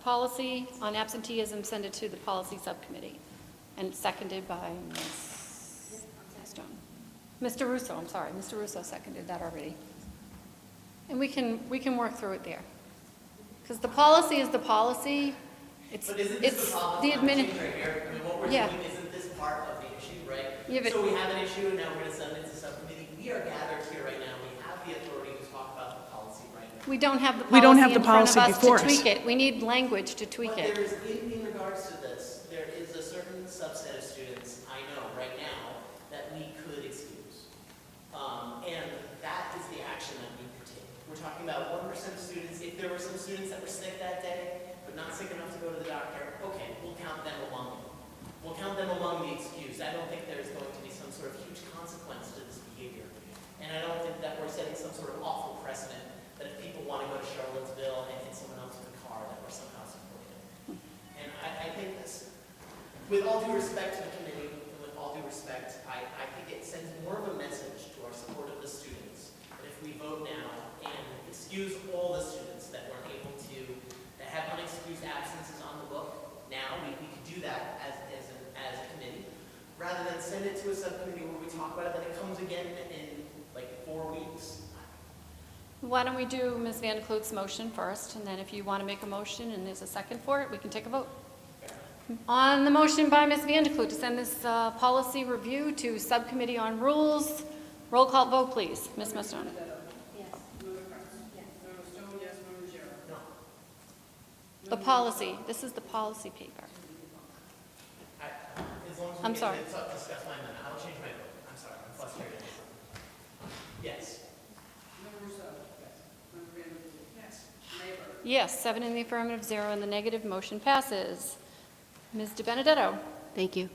policy on absenteeism, send it to the policy subcommittee, and it's seconded by Ms. Stone. Mr. Russo, I'm sorry, Mr. Russo seconded that already. And we can work through it there. Because the policy is the policy. It's But isn't this the problem? the admin. Right here? I mean, what we're Yeah. doing, isn't this part of the issue, right? Yeah, but- So we have an issue, and now we're gonna send it to subcommittee. We are gathered here right now. We have the authority to talk about the policy right now. We don't have the We don't have policy the in front of policy us before to us. tweak it. We need language to tweak But it. there is, in regards to this, there is a certain subset of students, I know right now, that we could excuse. And that is the action that we could take. We're talking about 1% of students. If there were some students that were sick that day, but not sick enough to go to the doctor, okay, we'll count them among them. We'll count them among the excused. I don't think there's going to be some sort of huge consequence to this behavior. And I don't think that we're setting some sort of awful precedent that if people want to go to Charlottesville and hit someone else with a car, that we're somehow supporting it. And I think this, with all due respect to the committee, and with all due respect, I think it sends more of a message to our support of the students that if we vote now and excuse all the students that weren't able to, that have unexcused absences on the book, now we could do that as a committee, rather than send it to a subcommittee where we talk about it, then it comes again in like 4 weeks. Why don't we do Ms. Van de Kloot's motion first, and then if you want to make a motion and there's a second for it, we can take a vote. On the motion by Ms. Van de Kloot to send this policy review to Subcommittee on Rules, roll call vote, please. Ms. Mastone. Member Kretz? Yes. Member Stone, yes. Member Ruggiero? No. The policy, this is the policy paper. As long as we I'm can sorry. discuss my amendment, I'll change my vote. I'm sorry, I'm frustrated. Yes. Member Russo? Yes. Member Van der Kloot? Yes. Mayor Burke? Yes, 7 in the affirmative, 0 in the negative, motion passes. Ms. De Benedetto. Thank you.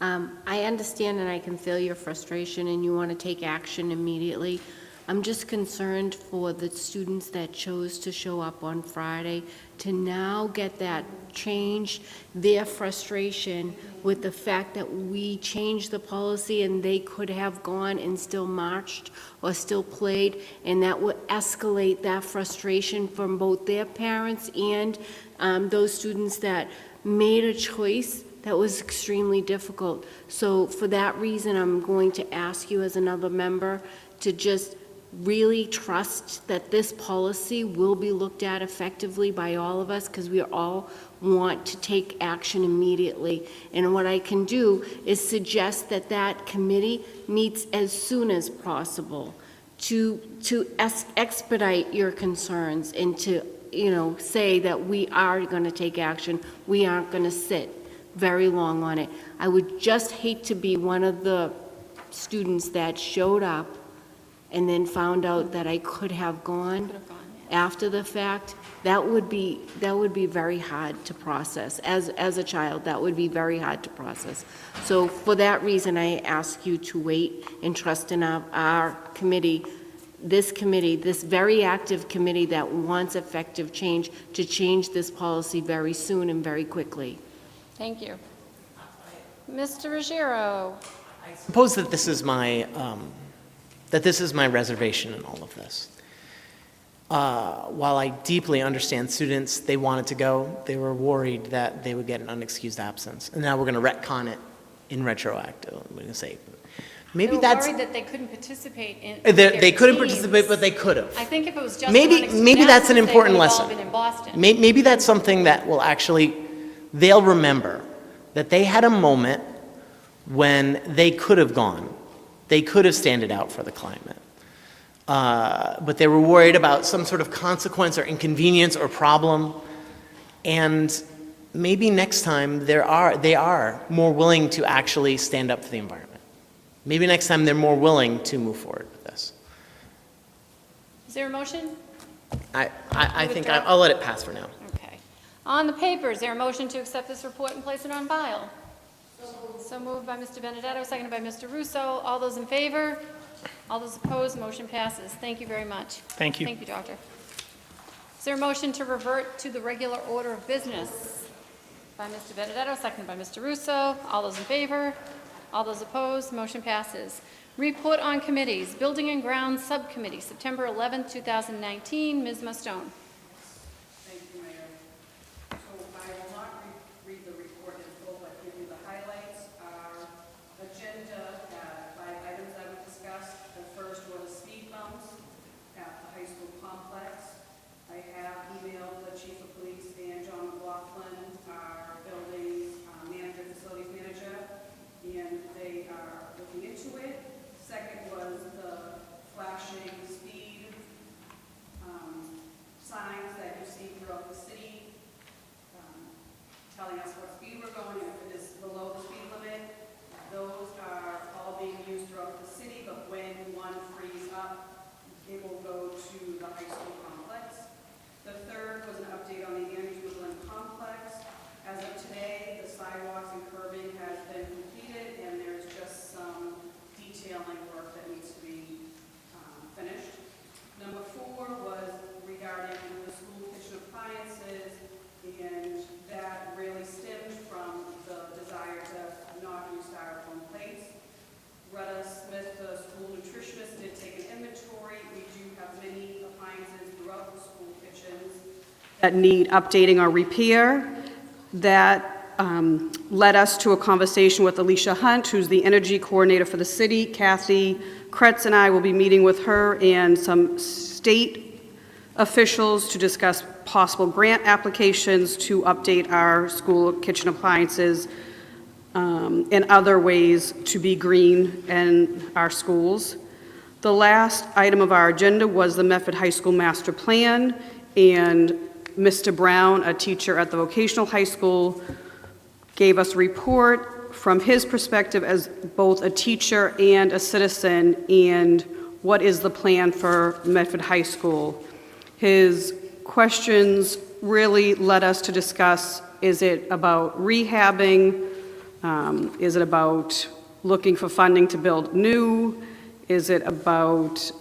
I understand and I can feel your frustration and you want to take action immediately. I'm just concerned for the students that chose to show up on Friday to now get that change, their frustration with the fact that we changed the policy and they could have gone and still marched or still played, and that would escalate that frustration from both their parents and those students that made a choice that was extremely difficult. So for that reason, I'm going to ask you as another member to just really trust that this policy will be looked at effectively by all of us, because we all want to take action immediately. And what I can do is suggest that that committee meets as soon as possible to expedite your concerns and to, say that we are going to take action. We aren't going to sit very long on it. I would just hate to be one of the students that showed up and then found out that I could have gone after the fact. That would be very hard to process. As a child, that would be very hard to process. So for that reason, I ask you to wait and trust in our committee, this very active committee that wants effective change, to change this policy very soon and very quickly. Thank you. Mr. Ruggiero. I suppose that this is my reservation in all of this. While I deeply understand students, they wanted to go, they were worried that they would get an unexcused absence. And now we're going to retcon it in retroactive. We're going to say, maybe They were that's... worried that they couldn't participate in. They couldn't teams. participate, but they could have. I think if it was just. Maybe that's an important They would have lesson. all been in Boston. Maybe that's something that will actually, they'll remember, that they had a moment when they could have gone. They could have standed out for the climate. But they were worried about some sort of consequence or inconvenience or problem. And maybe next time they are more willing to actually stand up for the environment. Maybe next time they're more willing to move forward with this. Is there a motion? I think I'll let it pass for now. Okay. On the paper, is there a motion to accept this report and place it on file? So moved by Mr. Benedetto, seconded by Mr. Russo. All those in favor? All those opposed? Motion passes. Thank you very much. Thank you. Thank you, Doctor. Is there a motion to revert to the regular order of business? By Mr. Benedetto, seconded by Mr. Russo. All those in favor? All those opposed? Motion passes. Report on committees. Building and Grounds Subcommittee, September 11th, 2019. Ms. Mustone. Thank you, Mayor. So I will not read the report in full, but give you the highlights. Our agenda had 5 items that we discussed. The first was speed bumps at the high school complex. I have emailed the chief of police and John McLaughlin, our building manager, facilities manager, and they are looking into it. Second was the flashing speed signs that you see throughout the city, telling us what speed we're going, and if it is below the speed limit. Those are all being used throughout the city, but when one frees up, it will go to the high school complex. The third was an update on the Andrews Woodland complex. As of today, the sidewalks and curbing has been completed, and there's just some detailing work that needs to be finished. Number 4 was regarding the school kitchen appliances, and that really stemmed from the desire to not use styrofoam plates. Retta Smith, the school nutritionist, did take an inventory. We do have many appliances throughout the school kitchens that need updating or repair. That led us to a conversation with Alicia Hunt, who's the energy coordinator for the city. Kathy Kretz and I will be meeting with her and some state officials to discuss possible grant applications to update our school kitchen appliances and other ways to be green in our schools. The last item of our agenda was the Medford High School Master Plan, and Mr. Brown, a teacher at the vocational high school, gave us a report from his perspective as both a teacher and a citizen, and what is the plan for Medford High School. His questions really led us to discuss, is it about rehabbing? Is it about looking for funding to build new? Is it about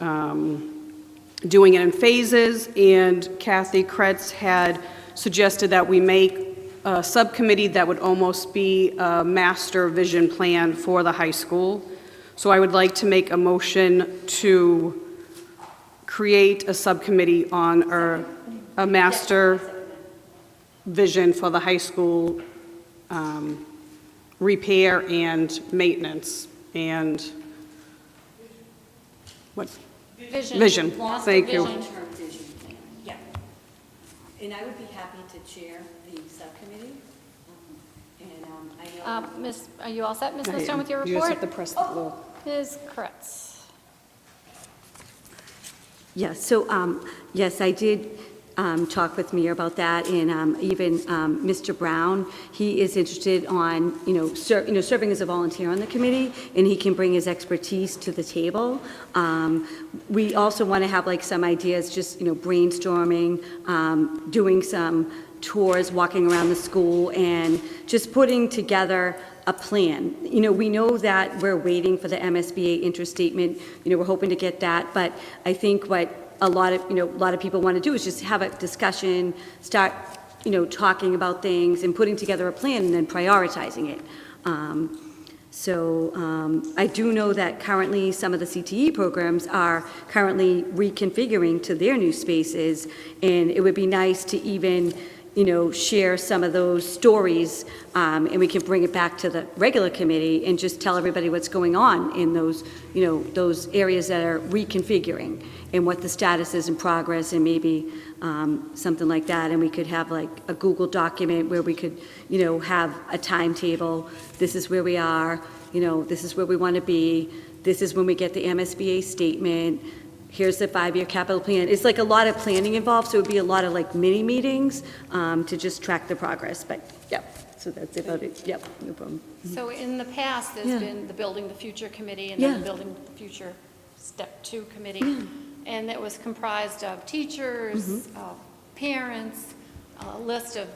doing it in phases? And Kathy Kretz had suggested that we make a subcommittee that would almost be a master vision plan for the high school. So I would like to make a motion to create a subcommittee on a master vision for the high school repair and maintenance and what? Vision. Master Thank you. vision. Long-term vision plan, yeah. And I would be happy to chair the subcommittee. And I know. Miss, are you all set, Ms. I Mustone, am. with your You report? just have to press the little. Ms. Kretz. Yes, so, yes, I did talk with Mia about that, and even Mr. Brown, he is interested on, serving as a volunteer on the committee, and he can bring his expertise to the table. We also want to have like some ideas, just, brainstorming, doing some tours, walking around the school, and just putting together a plan. We know that we're waiting for the MSBA interest statement. We're hoping to get that, but I think what a lot of people want to do is just have a discussion, start, talking about things and putting together a plan and then prioritizing it. I do know that currently some of the CTE programs are currently reconfiguring to their new spaces, and it would be nice to even share some of those stories, and we can bring it back to the regular committee and just tell everybody what's going on in those, those areas that are reconfiguring and what the status is in progress, and maybe something like that. And we could have like a Google document where we could, have a timetable. This is where we are, this is where we want to be. This is when we get the MSBA statement. Here's the 5-year capital plan. It's like a lot of planning involved, so it would be a lot of like mini meetings to just track the progress. But so that's about it. Yep, no problem. So in the past, there's been the Building the Future Committee and then the Building the Future Step 2 Committee. And that was comprised of teachers, parents, a list of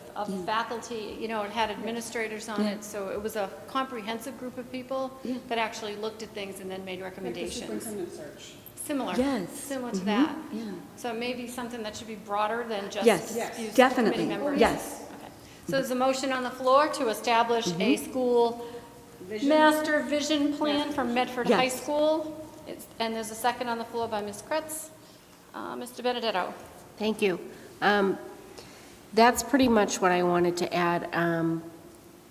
faculty, it had administrators on it. So it was a comprehensive group of people that actually looked at things and then made recommendations. Superintendent search. Similar. Yes. Similar to that. So maybe something that should be broader than just Yes, a few definitely. committee members. Yes. Okay. So there's a motion on the floor to establish a school Master Vision Plan for Medford High Yes. School. And there's a second on the floor by Ms. Kretz. Mr. Benedetto. Thank you. That's pretty much what I wanted to add.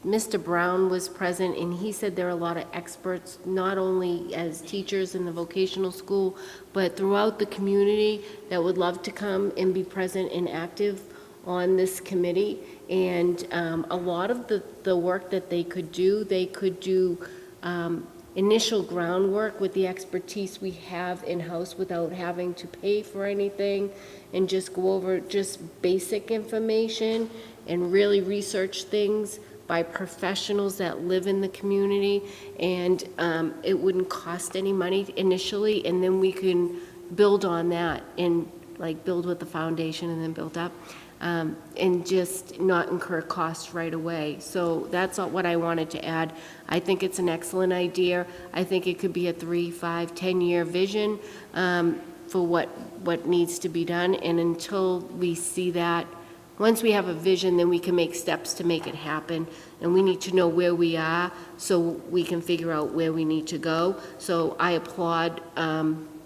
Mr. Brown was present, and he said there are a lot of experts, not only as teachers in the vocational school, but throughout the community that would love to come and be present and active on this committee. And a lot of the work that they could do initial groundwork with the expertise we have in-house without having to pay for anything, and just go over just basic information and really research things by professionals that live in the community. And it wouldn't cost any money initially, and then we can build on that and like build with the foundation and then build up. And just not incur costs right away. So that's what I wanted to add. I think it's an excellent idea. I think it could be a 3, 5, 10-year vision for what needs to be done. And until we see that, once we have a vision, then we can make steps to make it happen. And we need to know where we are so we can figure out where we need to go. So I applaud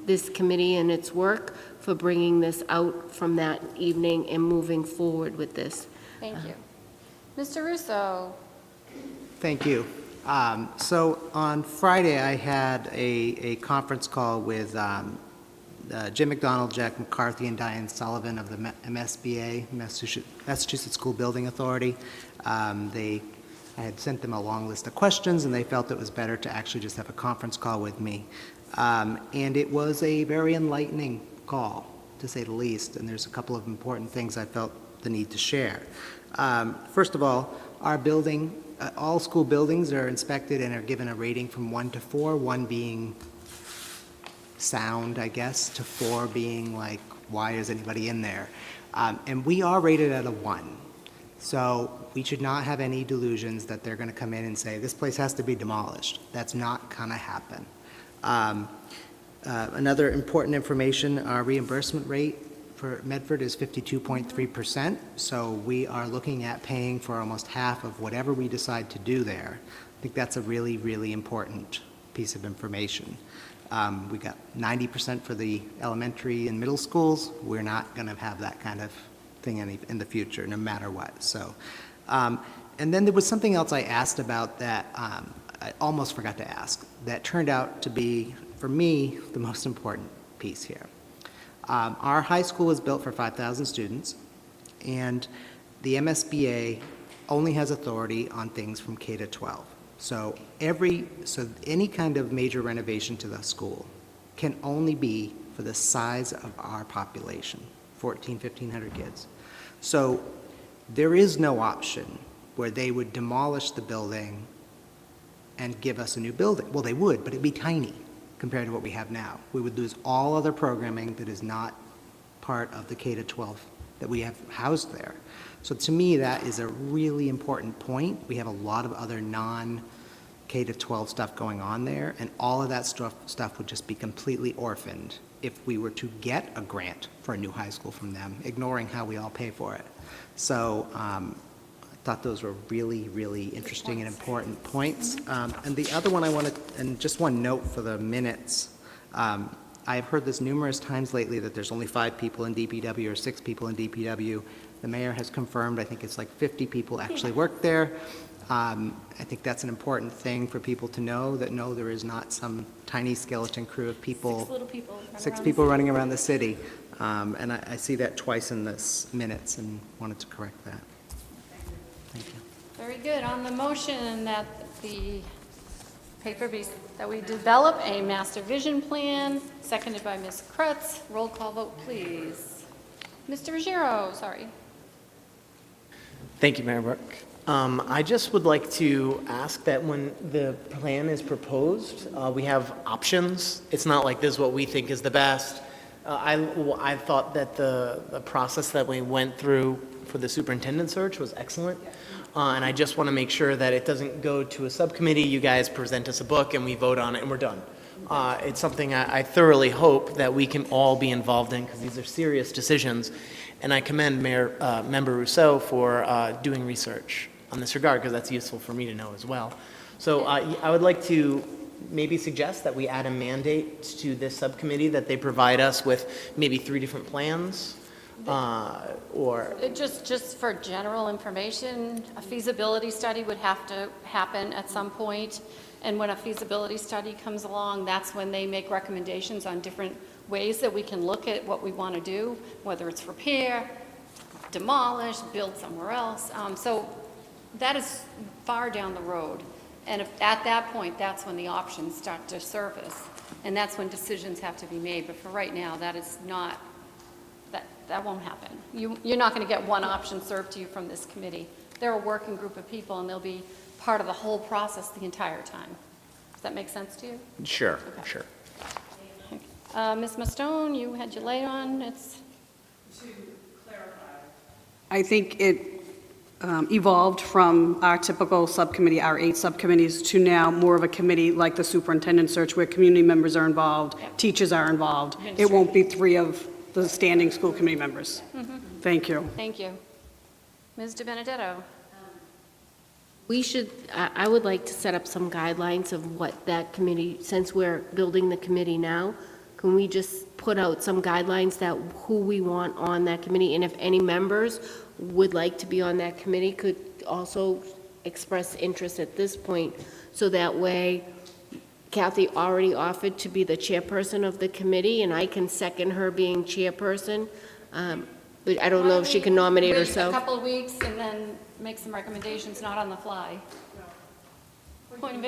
this committee and its work for bringing this out from that evening and moving forward with this. Thank you. Mr. Russo. Thank you. So on Friday, I had a conference call with Jim McDonald, Jack McCarthy, and Diane Sullivan of the MSBA, Massachusetts School Building Authority. I had sent them a long list of questions, and they felt it was better to actually just have a conference call with me. And it was a very enlightening call, to say the least, and there's a couple of important things I felt the need to share. First of all, our building, all school buildings are inspected and are given a rating from 1 to 4, 1 being sound, I guess, to 4 being like, why is anybody in there? And we are rated at a 1. So we should not have any delusions that they're going to come in and say, this place has to be demolished. That's not going to happen. Another important information, our reimbursement rate for Medford is 52.3%, so we are looking at paying for almost half of whatever we decide to do there. I think that's a really, really important piece of information. We got 90% for the elementary and middle schools. We're not going to have that kind of thing in the future, no matter what. So, and then there was something else I asked about that I almost forgot to ask, that turned out to be, for me, the most important piece here. Our high school is built for 5,000 students, and the MSBA only has authority on things from K to 12. So any kind of major renovation to the school can only be for the size of our population, 1,500 kids. So there is no option where they would demolish the building and give us a new building. Well, they would, but it'd be tiny compared to what we have now. We would lose all other programming that is not part of the K to 12 that we have housed there. So to me, that is a really important point. We have a lot of other non-K to 12 stuff going on there, and all of that stuff would just be completely orphaned if we were to get a grant for a new high school from them, ignoring how we all pay for it. So I thought those were really, really interesting and important points. And the other one I wanted, and just one note for the minutes, I've heard this numerous times lately that there's only 5 people in DPW or 6 people in DPW. The mayor has confirmed, I think it's like 50 people actually work there. I think that's an important thing for people to know, that no, there is not some tiny skeleton crew of people. 6 little people. 6 people running around the city. And I see that twice in this minutes and wanted to correct that. Thank you. Very good. On the motion that the paper be, that we develop a master vision plan, seconded by Ms. Kretz. Roll call vote, please. Mr. Ruggiero, sorry. Thank you, Mayor Burke. I just would like to ask that when the plan is proposed, we have options. It's not like this is what we think is the best. I thought that the process that we went through for the superintendent search was excellent. And I just want to make sure that it doesn't go to a subcommittee, you guys present us a book and we vote on it and we're done. It's something I thoroughly hope that we can all be involved in, because these are serious decisions. And I commend Member Rousseau for doing research on this regard, because that's useful for me to know as well. So I would like to maybe suggest that we add a mandate to this subcommittee that they provide us with maybe 3 different plans, or Just for general information, a feasibility study would have to happen at some point, and when a feasibility study comes along, that's when they make recommendations on different ways that we can look at what we want to do, whether it's repair, demolish, build somewhere else. So that is far down the road. And if, at that point, that's when the options start to surface. And that's when decisions have to be made. But for right now, that is not, that won't happen. You're not going to get one option served to you from this committee. They're a working group of people, and they'll be part of the whole process the entire time. Does that make sense to you? sure, Okay. sure. Ms. Mastone, you had your light on. It's I think it evolved from our typical subcommittee, our 8 subcommittees, to now more of a committee like the superintendent search where community members are involved, teachers are involved. It won't be 3 of the standing school committee members. Thank you. Thank you. Ms. De Benedetto? We should, I would like to set up some guidelines of what that committee, since we're building the committee now, can we just put out some guidelines that who we want on that committee? And if any members would like to be on that committee, could also express interest at this point. So that way, Kathy already offered to be the chairperson of the committee, and I can second her being chairperson. But I don't know if she can nominate Wait herself. a couple of weeks and then make some recommendations, not on the fly. Point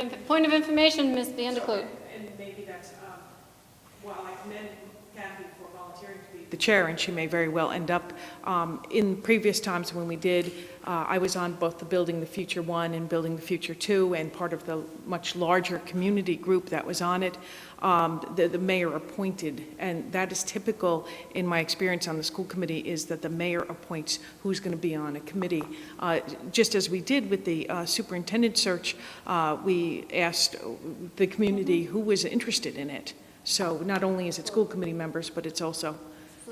of information, Ms. Vandekloot. And maybe that's, while I commend Kathy for volunteering to be the chair, and she may very well end up, in previous times when we did, I was on both the Building the Future 1 and Building the Future 2, and part of the much larger community group that was on it, the mayor appointed, and that is typical in my experience on the school committee, is that the mayor appoints who's going to be on a committee. Just as we did with the superintendent search, we asked the community who was interested in it. So not only is it school committee members, but it's also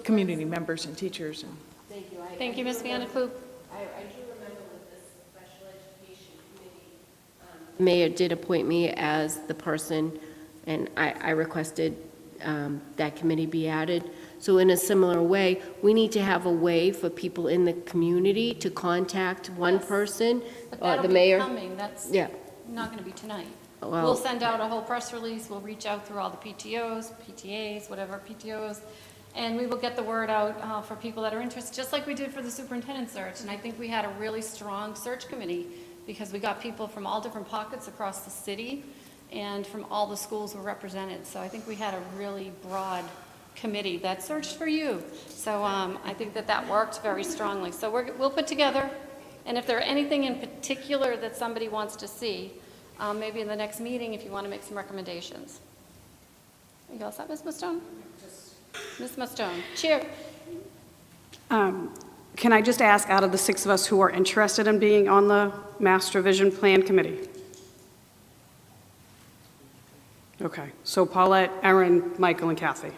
community members and teachers. And Thank you. Thank you, Ms. Vandekloot. I do remember with this special education committee, the mayor did appoint me as the person, and I requested that committee be added. So in a similar way, we need to have a way for people in the community to contact one person, But the that'll be mayor. coming. That's Yeah. not going to be tonight. Well- We'll send out a whole press release. We'll reach out through all the PTOs, PTAs, whatever PTOs, and we will get the word out for people that are interested, just like we did for the superintendent search. And I think we had a really strong search committee because we got people from all different pockets across the city and from all the schools were represented. So I think we had a really broad committee that searched for you. So I think that worked very strongly. So we'll put together, and if there's anything in particular that somebody wants to see, maybe in the next meeting, if you want to make some recommendations. You all set, Ms. Mastone? Ms. Mastone, Chair. Can I just ask, out of the 6 of us who are interested in being on the Master Vision Plan Committee? Okay, so Paulette, Erin, Michael, and Kathy.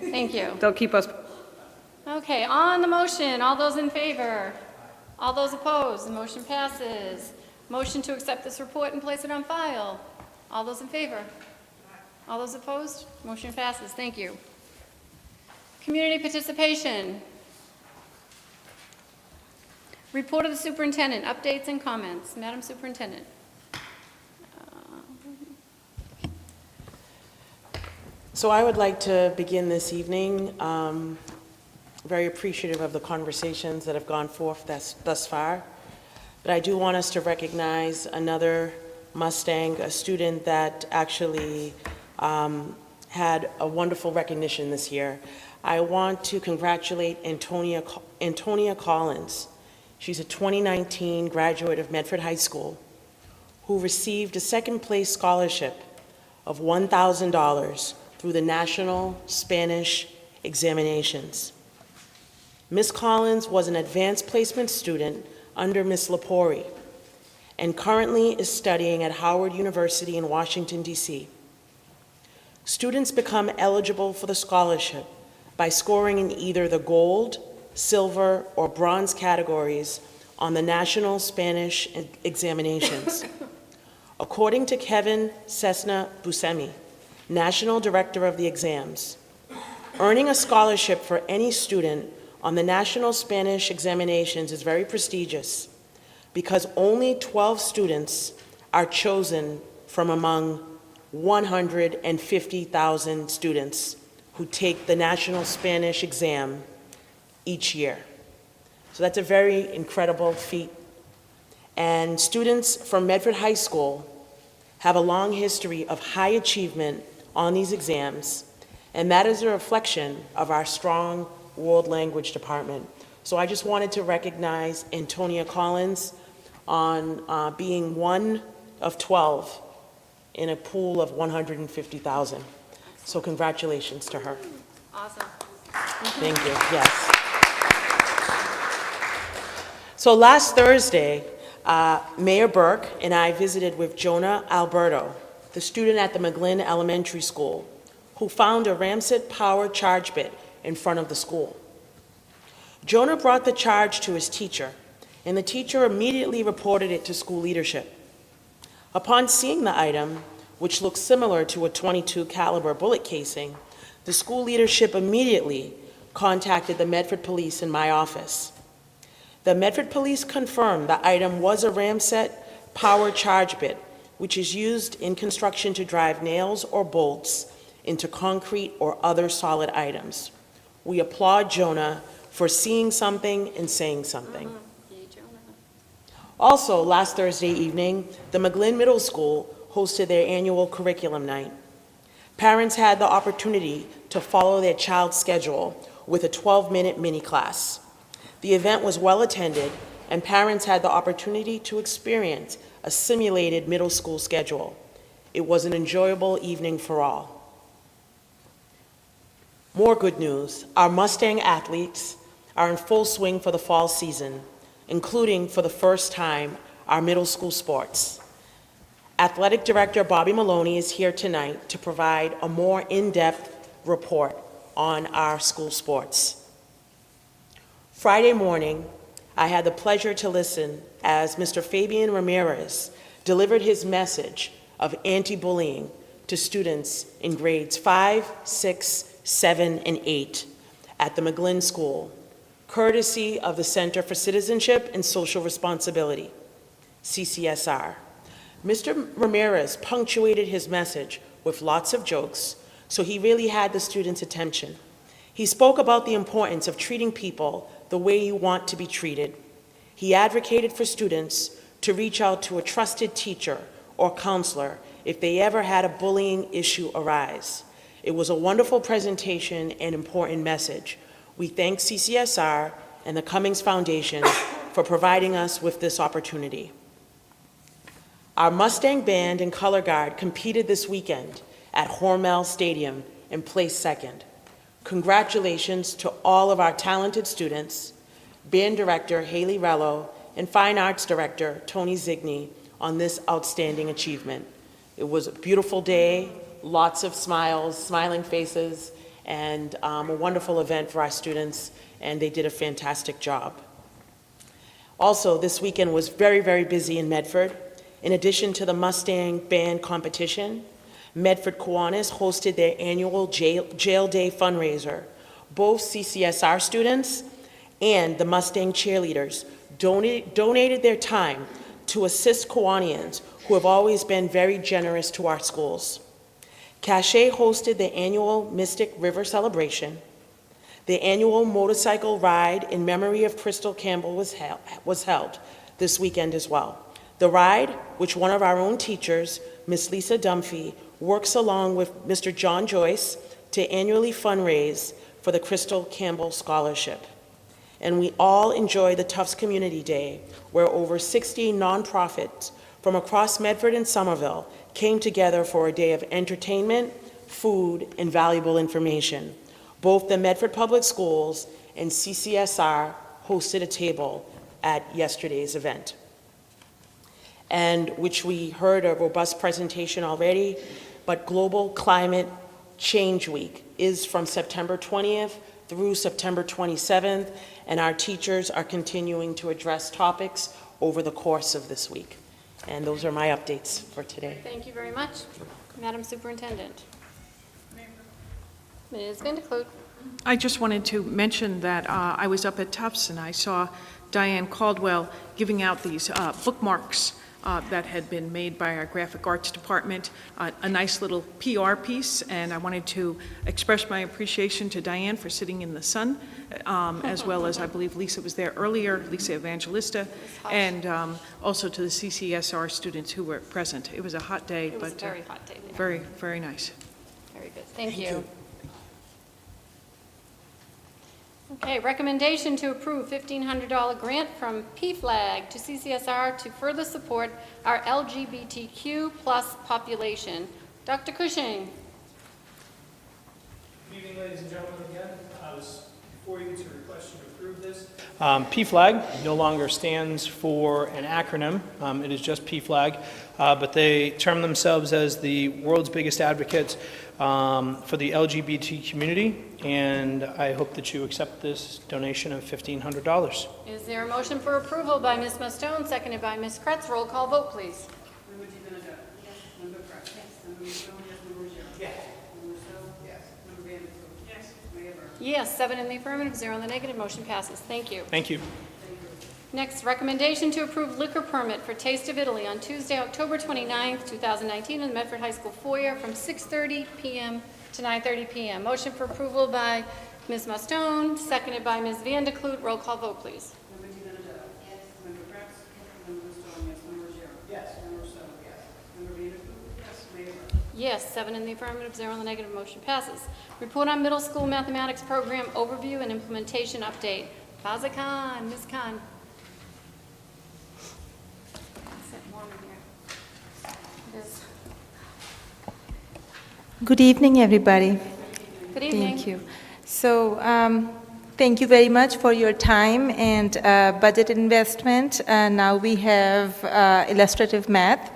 Thank you. They'll keep us. Okay, on the motion, all those in favor? All those opposed? The motion passes. Motion to accept this report and place it on file. All those in favor? All those opposed? Motion passes. Thank you. Community participation. Report of the superintendent, updates and comments. Madam Superintendent. So I would like to begin this evening, very appreciative of the conversations that have gone forth thus far. But I do want us to recognize another Mustang, a student that actually had a wonderful recognition this year. I want to congratulate Antonia Collins. She's a 2019 graduate of Medford High School who received a second-place scholarship of $1,000 through the National Spanish Examinations. Ms. Collins was an advanced placement student under Ms. Lepori and currently is studying at Howard University in Washington, D.C. Students become eligible for the scholarship by scoring in either the gold, silver, or bronze categories on the National Spanish Examinations. According to Kevin Cessna Buscemi, National Director of the Exams, earning a scholarship for any student on the National Spanish Examinations is very prestigious because only 12 students are chosen from among 150,000 students who take the National Spanish exam each year. So that's a very incredible feat. And students from Medford High School have a long history of high achievement on these exams, and that is a reflection of our strong world language department. So I just wanted to recognize Antonia Collins on being one of 12 in a pool of 150,000. So congratulations to her. Awesome. Thank you, yes. So last Thursday, Mayor Burke and I visited with Jonah Alberto, the student at the McGlynn Elementary School, who found a Ramset power charge bit in front of the school. Jonah brought the charge to his teacher, and the teacher immediately reported it to school leadership. Upon seeing the item, which looks similar to a .22 caliber bullet casing, the school leadership immediately contacted the Medford Police in my office. The Medford Police confirmed the item was a Ramset power charge bit, which is used in construction to drive nails or bolts into concrete or other solid items. We applaud Jonah for seeing something and saying something. Yay, Jonah. Also, last Thursday evening, the McGlynn Middle School hosted their annual curriculum night. Parents had the opportunity to follow their child's schedule with a 12-minute mini class. The event was well attended, and parents had the opportunity to experience a simulated middle school schedule. It was an enjoyable evening for all. More good news, our Mustang athletes are in full swing for the fall season, including for the first time, our middle school sports. Athletic Director Bobby Maloney is here tonight to provide a more in-depth report on our school sports. Friday morning, I had the pleasure to listen as Mr. Fabian Ramirez delivered his message of anti-bullying to students in grades 5, 6, 7, and 8 at the McGlynn School, courtesy of the Center for Citizenship and Social Responsibility, CCSR. Mr. Ramirez punctuated his message with lots of jokes, so he really had the students' attention. He spoke about the importance of treating people the way you want to be treated. He advocated for students to reach out to a trusted teacher or counselor if they ever had a bullying issue arise. It was a wonderful presentation and important message. We thank CCSR and the Cummings Foundation for providing us with this opportunity. Our Mustang Band and Color Guard competed this weekend at Hormel Stadium and placed second. Congratulations to all of our talented students, Band Director Haley Rello, and Fine Arts Director Tony Zigny on this outstanding achievement. It was a beautiful day, lots of smiles, smiling faces, and a wonderful event for our students, and they did a fantastic job. Also, this weekend was very, very busy in Medford. In addition to the Mustang Band competition, Medford Kiwanis hosted their annual Jail Day fundraiser. Both CCSR students and the Mustang cheerleaders donated their time to assist Kiwanians who have always been very generous to our schools. Cache hosted the annual Mystic River celebration. The annual motorcycle ride in memory of Crystal Campbell was held this weekend as well. The ride, which one of our own teachers, Miss Lisa Dunphy, works along with Mr. John Joyce to annually fundraise for the Crystal Campbell Scholarship. And we all enjoy the Tufts Community Day, where over 60 nonprofits from across Medford and Somerville came together for a day of entertainment, food, and valuable information. Both the Medford Public Schools and CCSR hosted a table at yesterday's event, and which we heard a robust presentation already, but Global Climate Change Week is from September 20th through September 27th, and our teachers are continuing to address topics over the course of this week. And those are my updates for today. Thank you very much. Madam Superintendent. Ms. Vanderkloot. I just wanted to mention that I was up at Tufts and I saw Diane Caldwell giving out these bookmarks that had been made by our graphic arts department, a nice little PR piece, and I wanted to express my appreciation to Diane for sitting in the sun, as well as I believe Lisa was there earlier, Lisa Evangelista, and also to the CCSR students who were present. It was a hot day, It was but a very hot day. There. very, very nice. Very good. Thank you. Okay, recommendation to approve $1,500 grant from PFLAG to CCSR to further support our LGBTQ plus population. Dr. Cushing. Good evening, ladies and gentlemen, again. I was before you to request you to approve this. PFLAG no longer stands for an acronym. It is just PFLAG, but they term themselves as the world's biggest advocates for the LGBT community, and I hope that you accept this donation of $1,500. Is there a motion for approval by Ms. Mustone, seconded by Ms. Kretz? Roll call vote, please. Member DiBenedetto? Yes. Member Kretz? Yes. Member Mustone? Yes. Member Ruggiero? Yes. Member Rousseau? Yes. Member Vanderkloot? Yes. Mayor Burke? Yes, 7 in the affirmative, 0 in the negative, motion passes. Thank you. Thank you. Next, recommendation to approve liquor permit for Taste of Italy on Tuesday, October 29th, 2019 in the Medford High School foyer from 6:30 p.m. to 9:30 p.m. Motion for approval by Ms. Mustone, seconded by Ms. Vanderkloot. Roll call vote, please. Member DiBenedetto? Yes. Member Kretz? Member Mustone? Yes. Member Ruggiero? Yes. Member Rousseau? Yes. Member Vanderkloot? Yes. Mayor Burke? Yes, 7 in the affirmative, 0 in the negative, motion passes. Report on middle school mathematics program overview and implementation update. Faza Khan, Ms. Khan. Good evening, everybody. Good evening. Thank you. So, thank you very much for your time and budget investment. Now we have illustrative math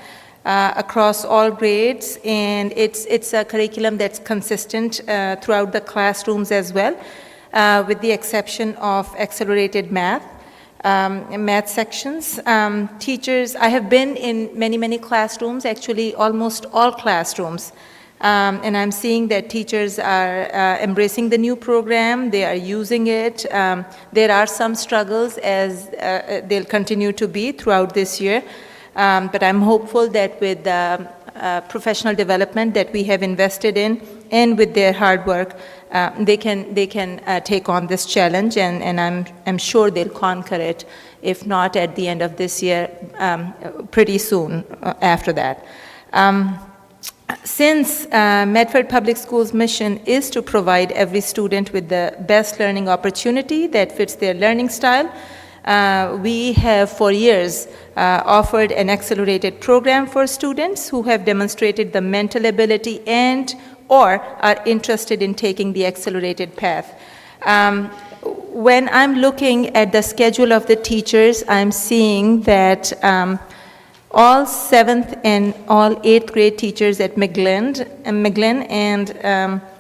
across all grades, and it's a curriculum that's consistent throughout the classrooms as well, with the exception of accelerated math. Math sections. Teachers, I have been in many classrooms, actually almost all classrooms, and I'm seeing that teachers are embracing the new program, they are using it. There are some struggles, as they'll continue to be throughout this year, but I'm hopeful that with the professional development that we have invested in and with their hard work, they can take on this challenge, and I'm sure they'll conquer it, if not at the end of this year, pretty soon after that. Since Medford Public Schools' mission is to provide every student with the best learning opportunity that fits their learning style, we have for years offered an accelerated program for students who have demonstrated the mental ability and or are interested in taking the accelerated path. When I'm looking at the schedule of the teachers, I'm seeing that all 7th and all 8th grade teachers at McGlynn and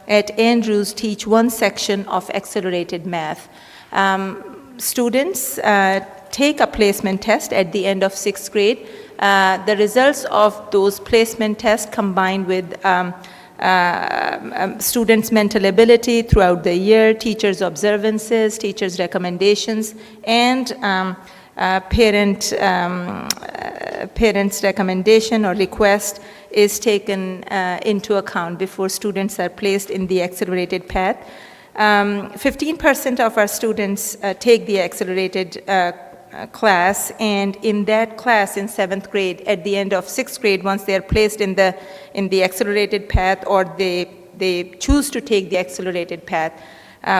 at Andrews teach one section of accelerated math. Students take a placement test at the end of 6th grade. The results of those placement tests combined with students' mental ability throughout the year, teachers' observances, teachers' recommendations, and parents' recommendation or request is taken into account before students are placed in the accelerated path. 15% of our students take the accelerated class, and in that class in 7th grade, at the end of 6th grade, once they are placed in the accelerated path, or they choose to take the accelerated path,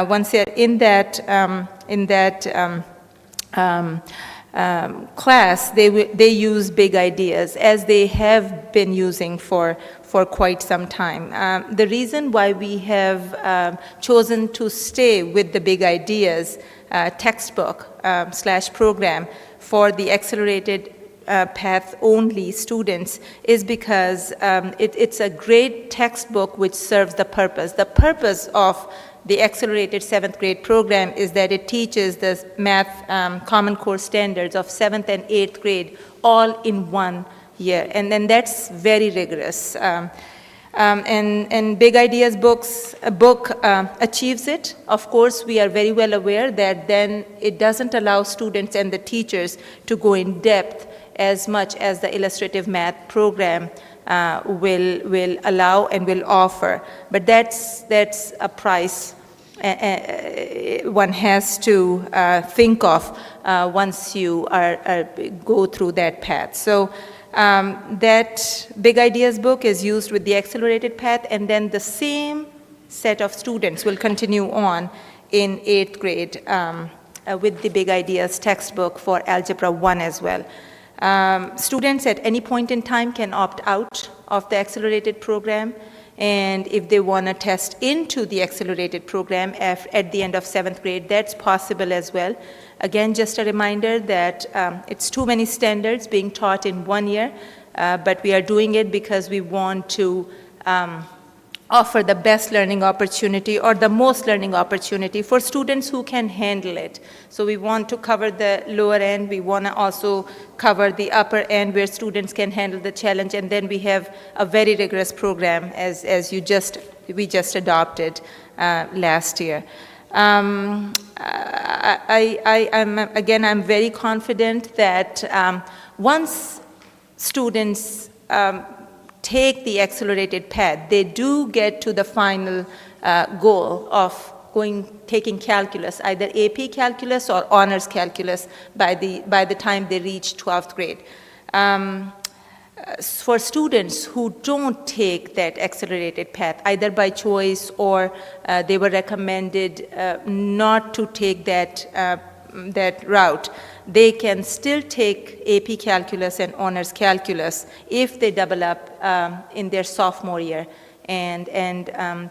once they are in that class, they use big ideas, as they have been using for quite some time. The reason why we have chosen to stay with the big ideas textbook / program for the accelerated path only students is because it's a great textbook which serves the purpose. The purpose of the accelerated 7th grade program is that it teaches the math Common Core standards of 7th and 8th grade all in 1 year. And then that's very rigorous. And Big Ideas book achieves it. Of course, we are very well aware that then it doesn't allow students and the teachers to go in depth as much as the illustrative math program will allow and will offer. But that's a price one has to think of once you go through that path. So that Big Ideas book is used with the accelerated path, and then the same set of students will continue on in 8th grade with the Big Ideas textbook for Algebra 1 as well. Students at any point in time can opt out of the accelerated program, and if they want to test into the accelerated program at the end of 7th grade, that's possible as well. Again, just a reminder that it's too many standards being taught in 1 year, but we are doing it because we want to offer the best learning opportunity or the most learning opportunity for students who can handle it. So we want to cover the lower end. We want to also cover the upper end where students can handle the challenge. And then we have a very rigorous program as we just adopted last year. I'm very confident that once students take the accelerated path, they do get to the final goal of taking calculus, either AP calculus or honors calculus by the time they reach 12th grade. For students who don't take that accelerated path, either by choice or they were recommended not to take that route, they can still take AP Calculus and Honors Calculus if they double up in their sophomore year. And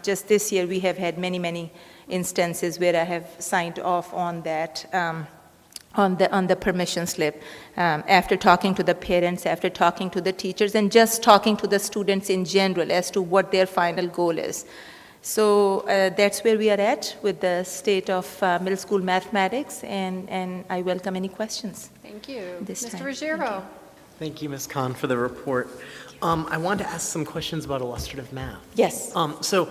just this year, we have had many instances where I have signed off on that, on the permission slip, after talking to the parents, after talking to the teachers, and just talking to the students in general as to what their final goal is. So that's where we are at with the state of middle school mathematics, and I welcome any questions. Thank you. This Mr. time. Ruggiero. Thank you, Ms. Khan, for the report. I wanted to ask some questions about illustrative math. Yes. So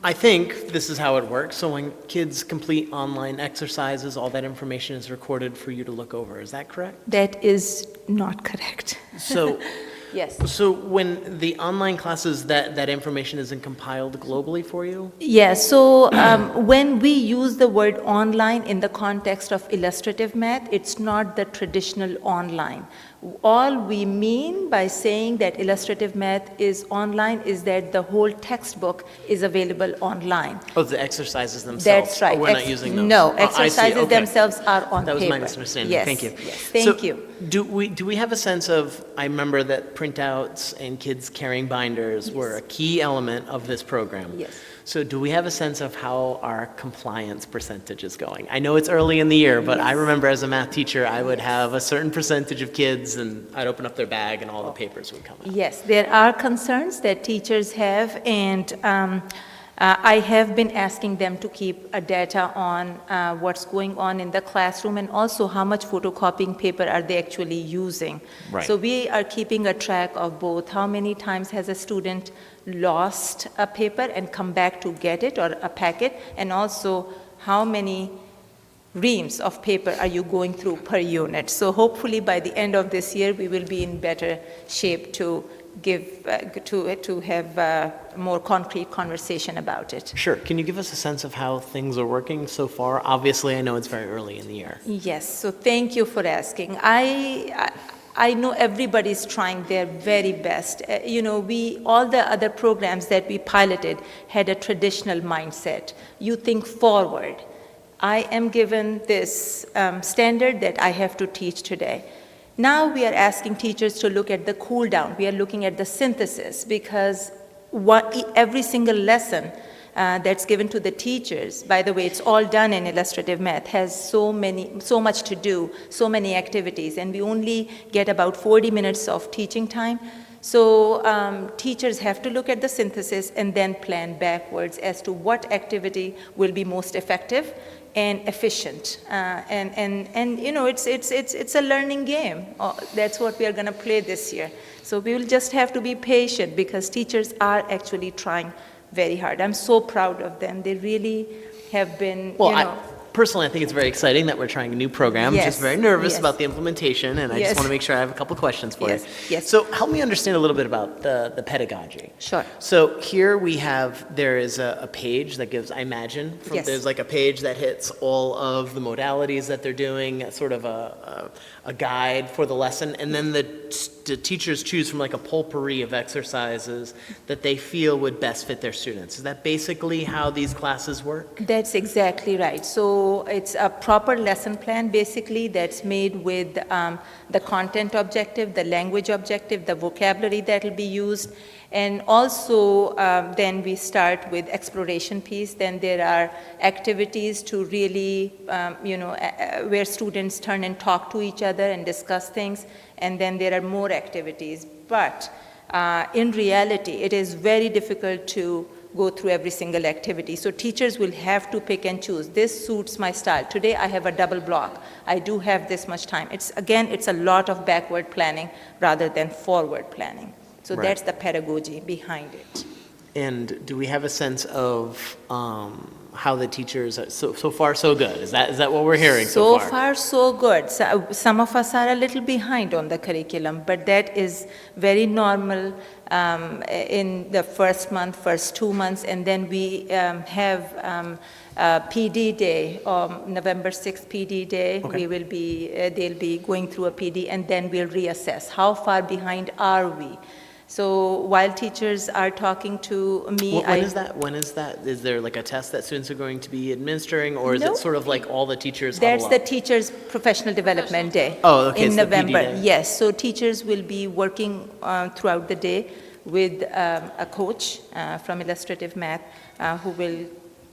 I think this is how it works. So when kids complete online exercises, all that information is recorded for you to look over. Is that correct? That is not correct. So, yes. So when the online classes, that information isn't compiled globally for you? Yes, so when we use the word online in the context of illustrative math, it's not the traditional online. All we mean by saying that illustrative math is online is that the whole textbook is available online. Oh, the exercises themselves? That's right. Oh, we're not using those? No, Oh, I see. exercises Okay. themselves are on paper. That was my misunderstanding. Yes, Thank you. yes, thank you. Do we have a sense of, I remember that printouts and kids carrying binders were a key element of this program. Yes. So do we have a sense of how our compliance percentage is going? I know it's early in the year, but I remember as a math teacher, I would have a certain percentage of kids and I'd open up their bag and all the papers would come out. Yes, there are concerns that teachers have, and I have been asking them to keep a data on what's going on in the classroom and also how much photocopying paper are they actually using. Right. So we are keeping a track of both. How many times has a student lost a paper and come back to get it or a packet, and also how many reams of paper are you going through per unit. So hopefully by the end of this year, we will be in better shape to to have a more concrete conversation about it. Sure. Can you give us a sense of how things are working so far? Obviously, I know it's very early in the year. Yes, so thank you for asking. I know everybody's trying their very best. All the other programs that we piloted had a traditional mindset. You think forward. I am given this standard that I have to teach today. Now we are asking teachers to look at the cool down. We are looking at the synthesis, because every single lesson that's given to the teachers, by the way, it's all done in illustrative math, has so much to do, so many activities, and we only get about 40 minutes of teaching time. So teachers have to look at the synthesis and then plan backwards as to what activity will be most effective and efficient. And you know, it's a learning game. That's what we are going to play this year. So we will just have to be patient because teachers are actually trying very hard. I'm so proud of them. They really have been, Personally, I think it's very exciting that we're trying a new program. I'm just very nervous about the implementation, and I just want to make sure I have a couple questions for you. Yes. So help me understand a little bit about the pedagogy. Sure. So here there is a page that gives, I imagine, there's like a page that hits all of the modalities that they're doing, sort of a guide for the lesson, and then the teachers choose from like a potpourri of exercises that they feel would best fit their students. Is that basically how these classes work? That's exactly right. So it's a proper lesson plan, basically, that's made with the content objective, the language objective, the vocabulary that will be used, and also then we start with exploration piece. Then there are activities to really, where students turn and talk to each other and discuss things, and then there are more activities. But in reality, it is very difficult to go through every single activity. So teachers will have to pick and choose. This suits my style. Today I have a double block. I do have this much time. It's a lot of backward planning rather than forward planning. So that's the pedagogy behind it. And do we have a sense of how the teachers, so far so good? Is that what we're hearing so far? So far so good. So, some of us are a little behind on the curriculum, but that is very normal in the first month, first 2 months, and then we have PD day, November 6th PD day. We will be, they'll be going through a PD, and then we'll reassess. How far behind are we? So while teachers are talking to me, When is that? Is there like a test that students are going to be administering, or is it sort of like all the teachers huddle That's up? the teachers' professional development day. Oh, okay, in so the PD November. day. Yes, so teachers will be working throughout the day with a coach from Illustrative Math who will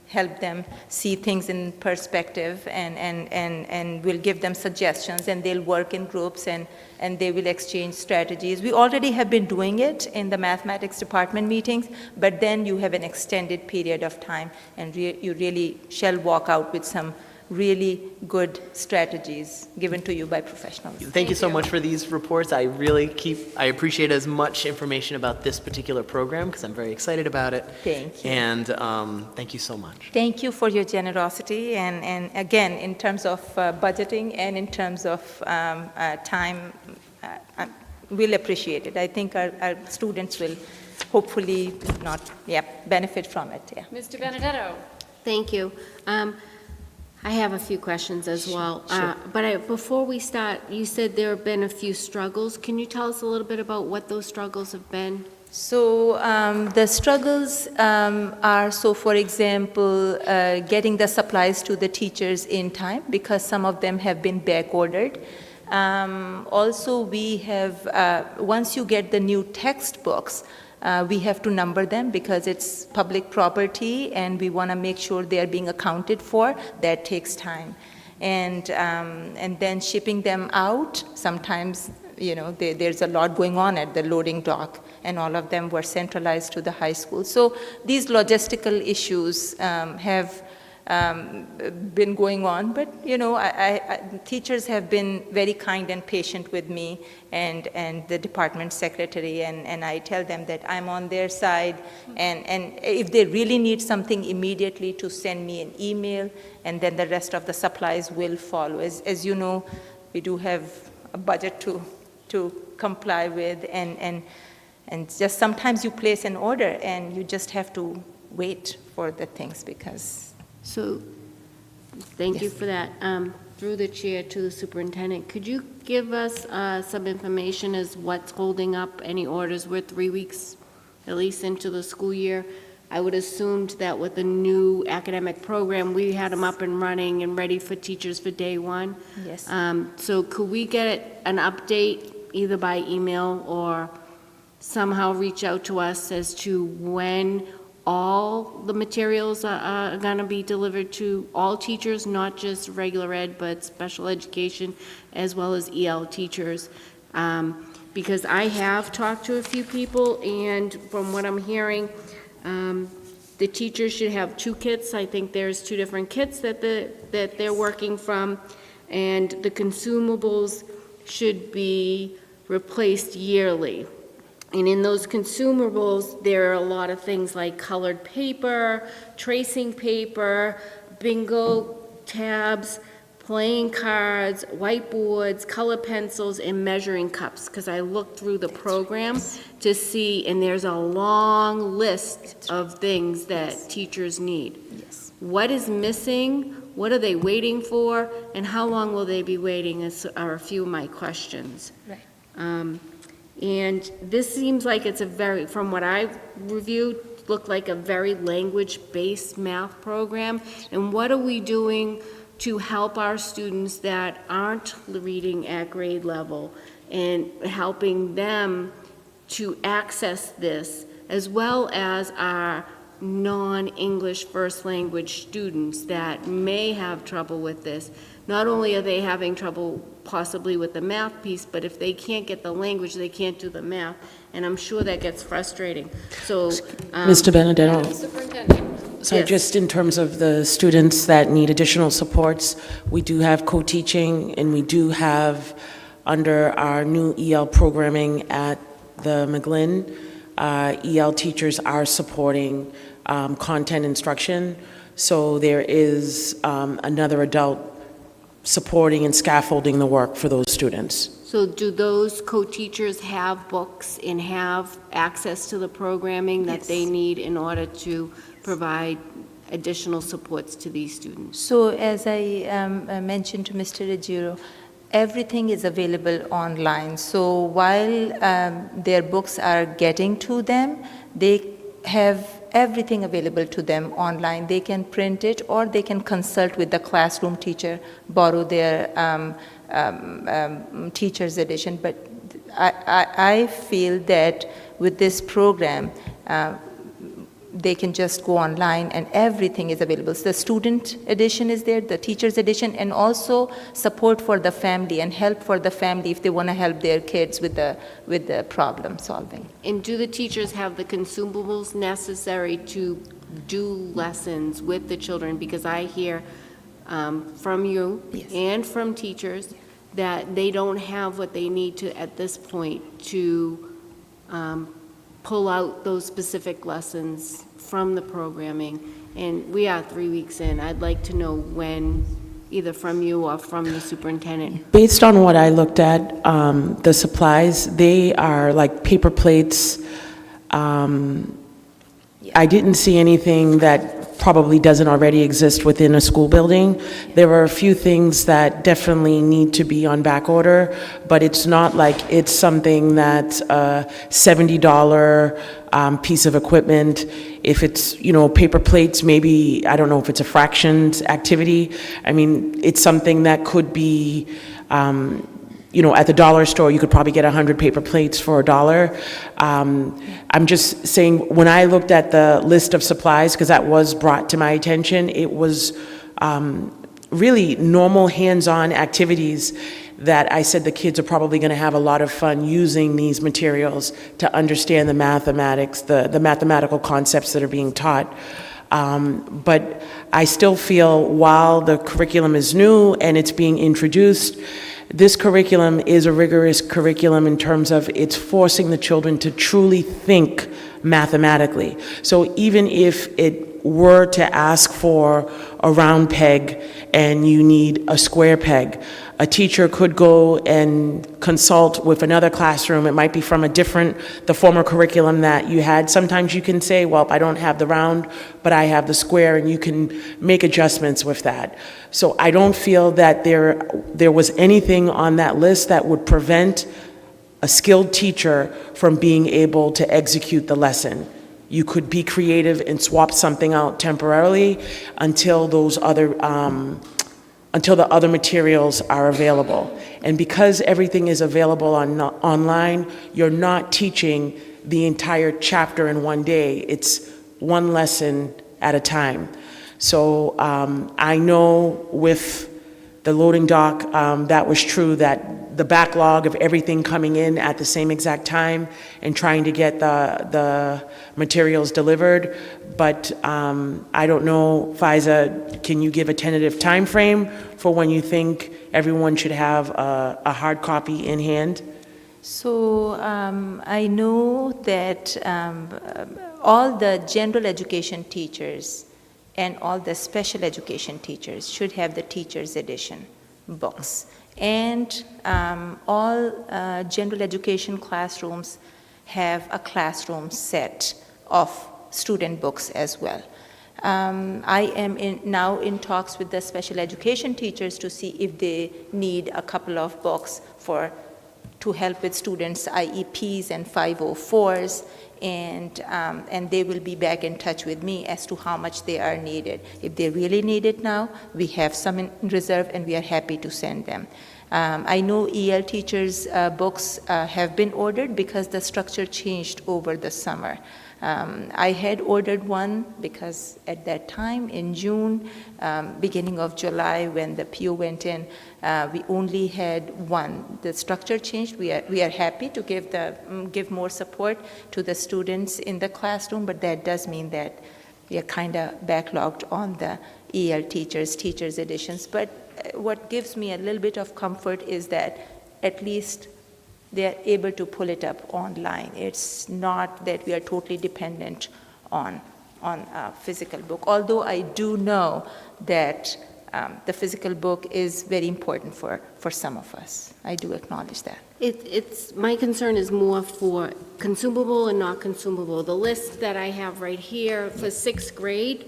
help them see things in perspective and will give them suggestions, and they'll work in groups and they will exchange strategies. We already have been doing it in the mathematics department meetings, but then you have an extended period of time, and you really shall walk out with some really good strategies given to you by professionals. Thank you so much for these reports. I appreciate as much information about this particular program because I'm very excited about it. Thank you. And thank you so much. Thank you for your generosity, and again, in terms of budgeting and in terms of time, we'll appreciate it. I think our students will hopefully benefit from it. Yeah. Mr. Benedetto. Thank you. I have a few questions as well. Sure. But before we start, you said there have been a few struggles. Can you tell us a little bit about what those struggles have been? So the struggles are, for example, getting the supplies to the teachers in time, because some of them have been back ordered. Also, we have, once you get the new textbooks, we have to number them because it's public property and we want to make sure they are being accounted for. That takes time. And then shipping them out, sometimes, there's a lot going on at the loading dock, and all of them were centralized to the high school. So these logistical issues have been going on, but teachers have been very kind and patient with me and the department secretary, and I tell them that I'm on their side, and if they really need something immediately, to send me an email, and then the rest of the supplies will follow. As you know, we do have a budget to comply with, and just sometimes you place an order and you just have to wait for the things because. So, thank you for that. Through the chair to the superintendent, could you give us some information as what's holding up any orders? We're 3 weeks, at least, into the school year. I would assume that with the new academic program, we had them up and running and ready for teachers for day one. Yes. So could we get an update either by email or somehow reach out to us as to when all the materials are going to be delivered to all teachers, not just regular ed, but special education, as well as EL teachers? because I have talked to a few people, and from what I'm hearing, the teachers should have 2 kits. I think there's 2 different kits that they're working from, and the consumables should be replaced yearly. And in those consumables, there are a lot of things like colored paper, tracing paper, bingo tabs, playing cards, whiteboards, color pencils, and measuring cups, because I looked through the program to see, and there's a long list of things that teachers need. What is missing? What are they waiting for? And how long will they be waiting are a few of my questions. Right. And this seems like it's from what I reviewed, looked like a very language-based math program. And what are we doing to help our students that aren't reading at grade level and helping them to access this, as well as our non-English first language students that may have trouble with this? Not only are they having trouble possibly with the math piece, but if they can't get the language, they can't do the math, and I'm sure that gets frustrating. So, Mr. Benedetto, Superintendent. so Yes. just in terms of the students that need additional supports, we do have co-teaching, and we do have, under our new EL programming at the McGlynn, EL teachers are supporting content instruction. So there is another adult supporting and scaffolding the work for those students. So do those co-teachers have books and have access to the programming that they need in order to provide additional supports to these students? So as I mentioned to Mr. Ruggiero, everything is available online. So while their books are getting to them, they have everything available to them online. They can print it, or they can consult with the classroom teacher, borrow their teacher's edition. But I feel that with this program, they can just go online and everything is available. So the student edition is there, the teacher's edition, and also support for the family and help for the family if they want to help their kids with the problem solving. And do the teachers have the consumables necessary to do lessons with the children? Because I hear from you and from teachers that they don't have what they need to, at this point, to pull out those specific lessons from the programming. And we are 3 weeks in. I'd like to know when, either from you or from the superintendent. Based on what I looked at, the supplies, they are like paper plates. I didn't see anything that probably doesn't already exist within a school building. There are a few things that definitely need to be on back order, but it's not like it's something that's a $70 piece of equipment. If it's, paper plates, maybe, I don't know if it's a fractions activity. I mean, it's something that could be, at the dollar store, you could probably get 100 paper plates for $1. I'm just saying, when I looked at the list of supplies, because that was brought to my attention, it was really normal hands-on activities that I said the kids are probably going to have a lot of fun using these materials to understand the mathematics, the mathematical concepts that are being taught. But I still feel, while the curriculum is new and it's being introduced, this curriculum is a rigorous curriculum in terms of it's forcing the children to truly think mathematically. So even if it were to ask for a round peg and you need a square peg, a teacher could go and consult with another classroom. It might be from the former curriculum that you had. Sometimes you can say, well, I don't have the round, but I have the square, and you can make adjustments with that. So I don't feel that there was anything on that list that would prevent a skilled teacher from being able to execute the lesson. You could be creative and swap something out temporarily until the other materials are available. And because everything is available online, you're not teaching the entire chapter in one day. It's one lesson at a time. So I know with the loading dock, that was true, that the backlog of everything coming in at the same exact time and trying to get the materials delivered. But I don't know, Faiza, can you give a tentative time frame for when you think everyone should have a hard copy in hand? So I know that all the general education teachers and all the special education teachers should have the teacher's edition books. And all general education classrooms have a classroom set of student books as well. I am now in talks with the special education teachers to see if they need a couple of books to help with students' IEPs and 504s, and they will be back in touch with me as to how much they are needed. If they really need it now, we have some in reserve, and we are happy to send them. I know EL teachers' books have been ordered because the structure changed over the summer. I had ordered one because at that time in June, beginning of July, when the PO went in, we only had one. The structure changed. We are happy to give more support to the students in the classroom, but that does mean that we are kind of backlogged on the EL teachers editions. But what gives me a little bit of comfort is that at least they're able to pull it up online. It's not that we are totally dependent on a physical book, although I do know that the physical book is very important for some of us. I do acknowledge that. My concern is more for consumable and not consumable. The list that I have right here for 6th grade,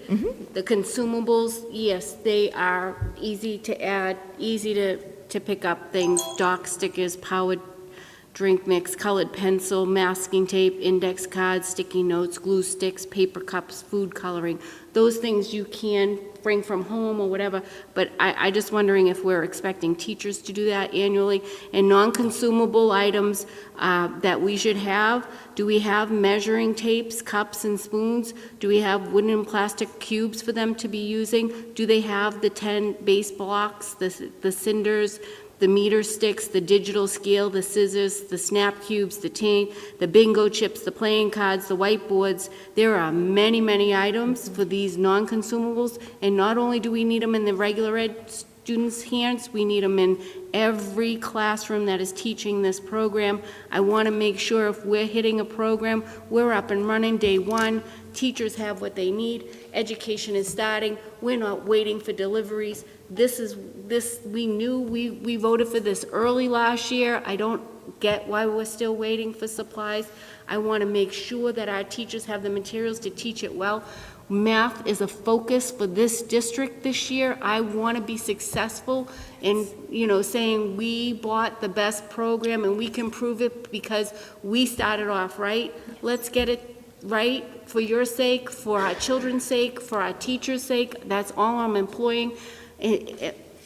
the consumables, yes, they are easy to add, easy to pick up things, dock stickers, powered drink mix, colored pencil, masking tape, index cards, sticky notes, glue sticks, paper cups, food coloring. Those things you can bring from home or whatever, but I just wondering if we're expecting teachers to do that annually. And non-consumable items that we should have, do we have measuring tapes, cups and spoons? Do we have wooden and plastic cubes for them to be using? Do they have the 10 base blocks, the cinders, the meter sticks, the digital scale, the scissors, the snap cubes, the tank, the bingo chips, the playing cards, the whiteboards? There are many, many items for these non-consumables, and not only do we need them in the regular ed students' hands, we need them in every classroom that is teaching this program. I want to make sure if we're hitting a program, we're up and running day one, teachers have what they need, education is starting, we're not waiting for deliveries. We voted for this early last year. I don't get why we're still waiting for supplies. I want to make sure that our teachers have the materials to teach it well. Math is a focus for this district this year. I want to be successful in, saying we bought the best program and we can prove it because we started off right. Let's get it right for your sake, for our children's sake, for our teachers' sake. That's all I'm employing.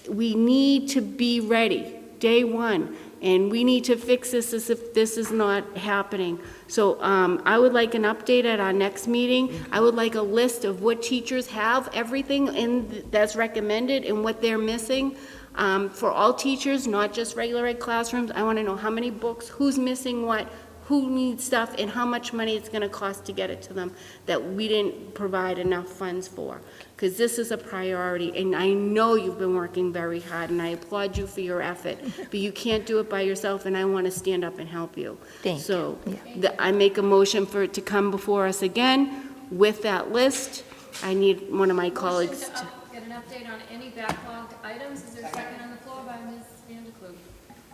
We need to be ready, day one, and we need to fix this as if this is not happening. So I would like an update at our next meeting. I would like a list of what teachers have, everything that's recommended and what they're missing. For all teachers, not just regular ed classrooms, I want to know how many books, who's missing what, who needs stuff, and how much money it's going to cost to get it to them that we didn't provide enough funds for. Because this is a priority, and I know you've been working very hard, and I applaud you for your effort, but you can't do it by yourself, and I want to stand up and help you. Thank So you. I make a motion for it to come before us again with that list. I need one of my colleagues Motion to get an update on any backlogged items. Is there a second on the floor by Ms. Vanderkluge?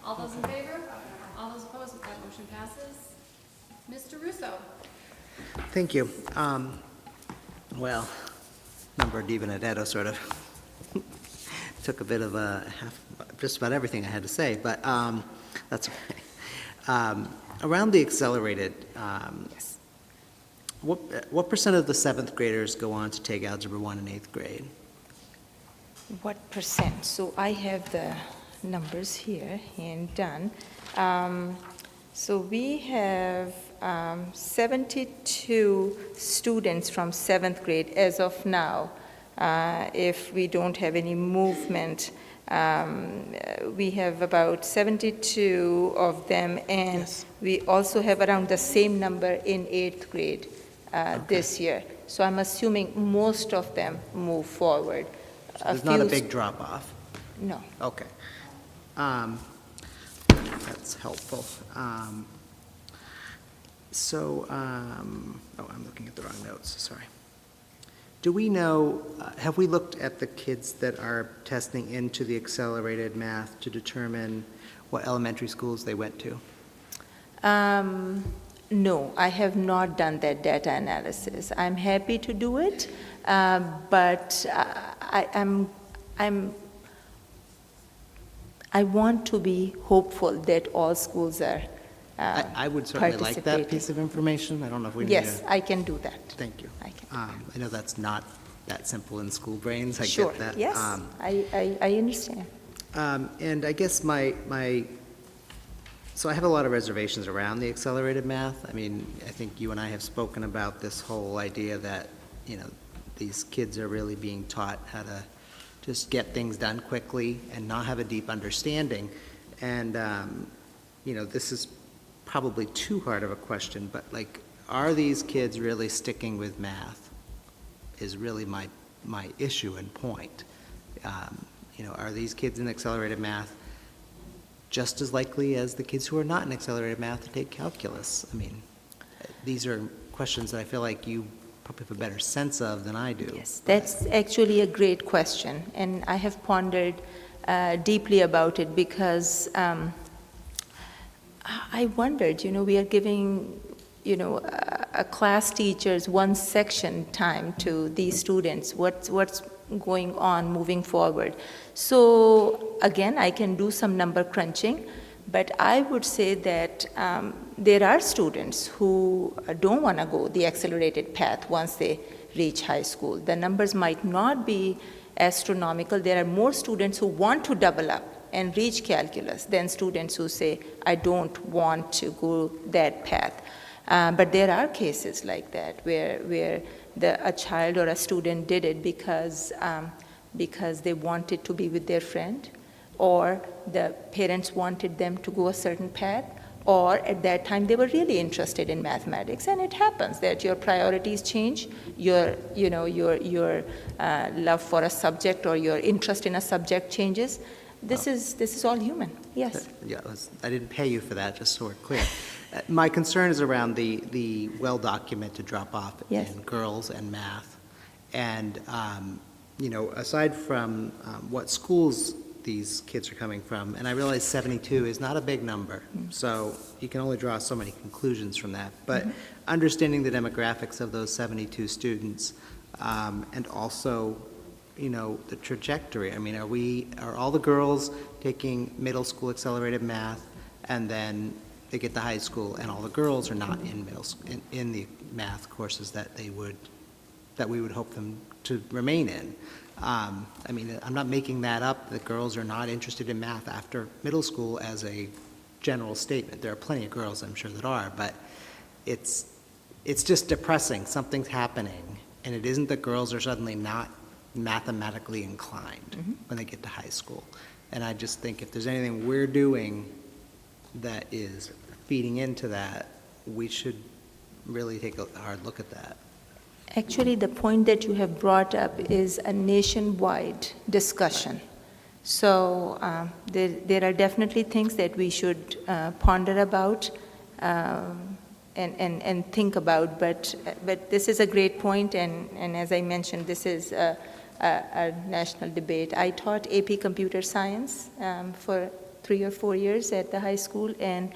All those in favor? All those opposed? That motion passes. Mr. Russo? Thank you. Well, Member Di Benedetto sort of took a bit of just about everything I had to say, but that's okay. Around the accelerated, what percent of the 7th graders go on to take Algebra 1 in 8th grade? What percent? So I have the numbers here and done. So we have 72 students from 7th grade as of now if we don't have any movement. We have about 72 of them, and we also have around the same number in 8th grade this year. So I'm assuming most of them move forward. So there's not a big drop-off? No. Okay. That's helpful. Oh, I'm looking at the wrong notes, sorry. Do we know, have we looked at the kids that are testing into the accelerated math to determine what elementary schools they went to? No, I have not done that data analysis. I'm happy to do it, but I want to be hopeful that all schools are I would certainly like that piece of information. I don't know if we need Yes, I can do that. Thank you. I can. I know that's not that simple in school brains. I Sure, get that. yes, I understand. And I guess so I have a lot of reservations around the accelerated math. I mean, I think you and I have spoken about this whole idea that, these kids are really being taught how to just get things done quickly and not have a deep understanding. And, this is probably too hard of a question, but are these kids really sticking with math is really my issue and point. Are these kids in accelerated math just as likely as the kids who are not in accelerated math to take calculus? I mean, these are questions that I feel like you probably have a better sense of than I do. Yes, that's actually a great question, and I have pondered deeply about it because I wondered, we are giving, a class teacher's one section time to these students. What's going on moving forward? So again, I can do some number crunching, but I would say that there are students who don't want to go the accelerated path once they reach high school. The numbers might not be astronomical. There are more students who want to double up and reach calculus than students who say, I don't want to go that path. But there are cases like that where a child or a student did it because they wanted to be with their friend, or the parents wanted them to go a certain path, or at that time they were really interested in mathematics. And it happens that your priorities change, your love for a subject or your interest in a subject changes. This is all human. Yes. Yeah, I didn't pay you for that, just so we're clear. My concern is around the well-documented drop-off in girls and math. And, aside from what schools these kids are coming from, and I realize 72 is not a big number, so you can only draw so many conclusions from that. But understanding the demographics of those 72 students, and also the trajectory. I mean, are all the girls taking middle school accelerated math, and then they get to high school, and all the girls are not in middle school, in the math courses that we would hope them to remain in? I mean, I'm not making that up. The girls are not interested in math after middle school as a general statement. There are plenty of girls, I'm sure, that are, but it's just depressing. Something's happening, and it isn't that girls are suddenly not mathematically inclined when they get to high school. And I just think if there's anything we're doing that is feeding into that, we should really take a hard look at that. Actually, the point that you have brought up is a nationwide discussion. So there are definitely things that we should ponder about and think about, but this is a great point, and as I mentioned, this is a national debate. I taught AP Computer Science for 3 or 4 years at the high school, and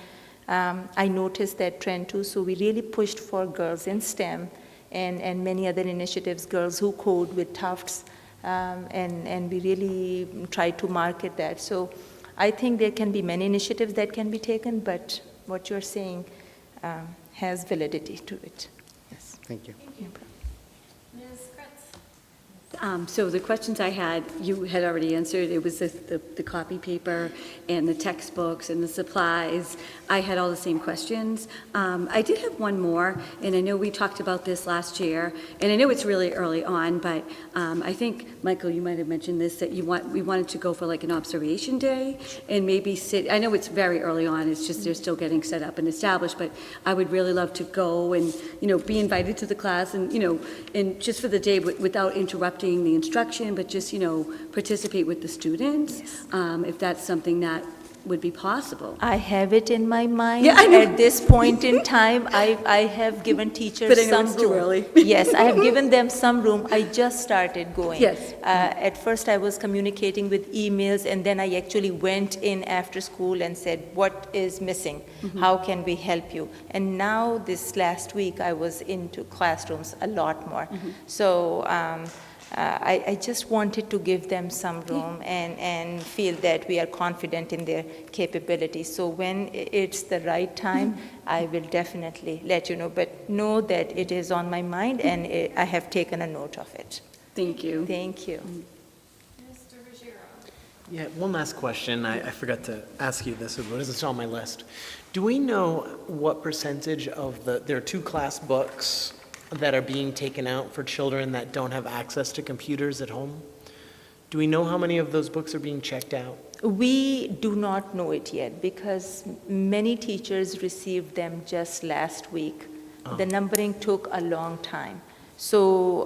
I noticed that trend too, so we really pushed for girls in STEM and many other initiatives, girls who code with Tufts, and we really tried to market that. So I think there can be many initiatives that can be taken, but what you're saying has validity to it. Yes. Thank you. Ms. Kretz? So the questions I had, you had already answered. It was the copy paper and the textbooks and the supplies. I had all the same questions. I did have one more, and I know we talked about this last year, and I know it's really early on, but I think, Michael, you might have mentioned this, that we wanted to go for like an observation day and maybe sit, I know it's very early on, it's just they're still getting set up and established, but I would really love to go and, be invited to the class and, and just for the day without interrupting the instruction, but just, participate with the students, if that's something that would be possible. I have it in my mind. Yeah, I know. At this point in time, I have given teachers But I know some it's room. too early. Yes, I have given them some room. I just started going. Yes. At first, I was communicating with emails, and then I actually went in after school and said, what is missing? How can we help you? And now, this last week, I was into classrooms a lot more. So, I just wanted to give them some room and feel that we are confident in their capabilities. So when it's the right time, I will definitely let you know. But know that it is on my mind, and I have taken a note of it. Thank you. Thank you. Mr. Ruggiero. Yeah, one last question. I forgot to ask you this, but it's on my list. Do we know what percentage of there are 2 class books that are being taken out for children that don't have access to computers at home? Do we know how many of those books are being checked out? We do not know it yet because many teachers received them just last week. The numbering took a long time. So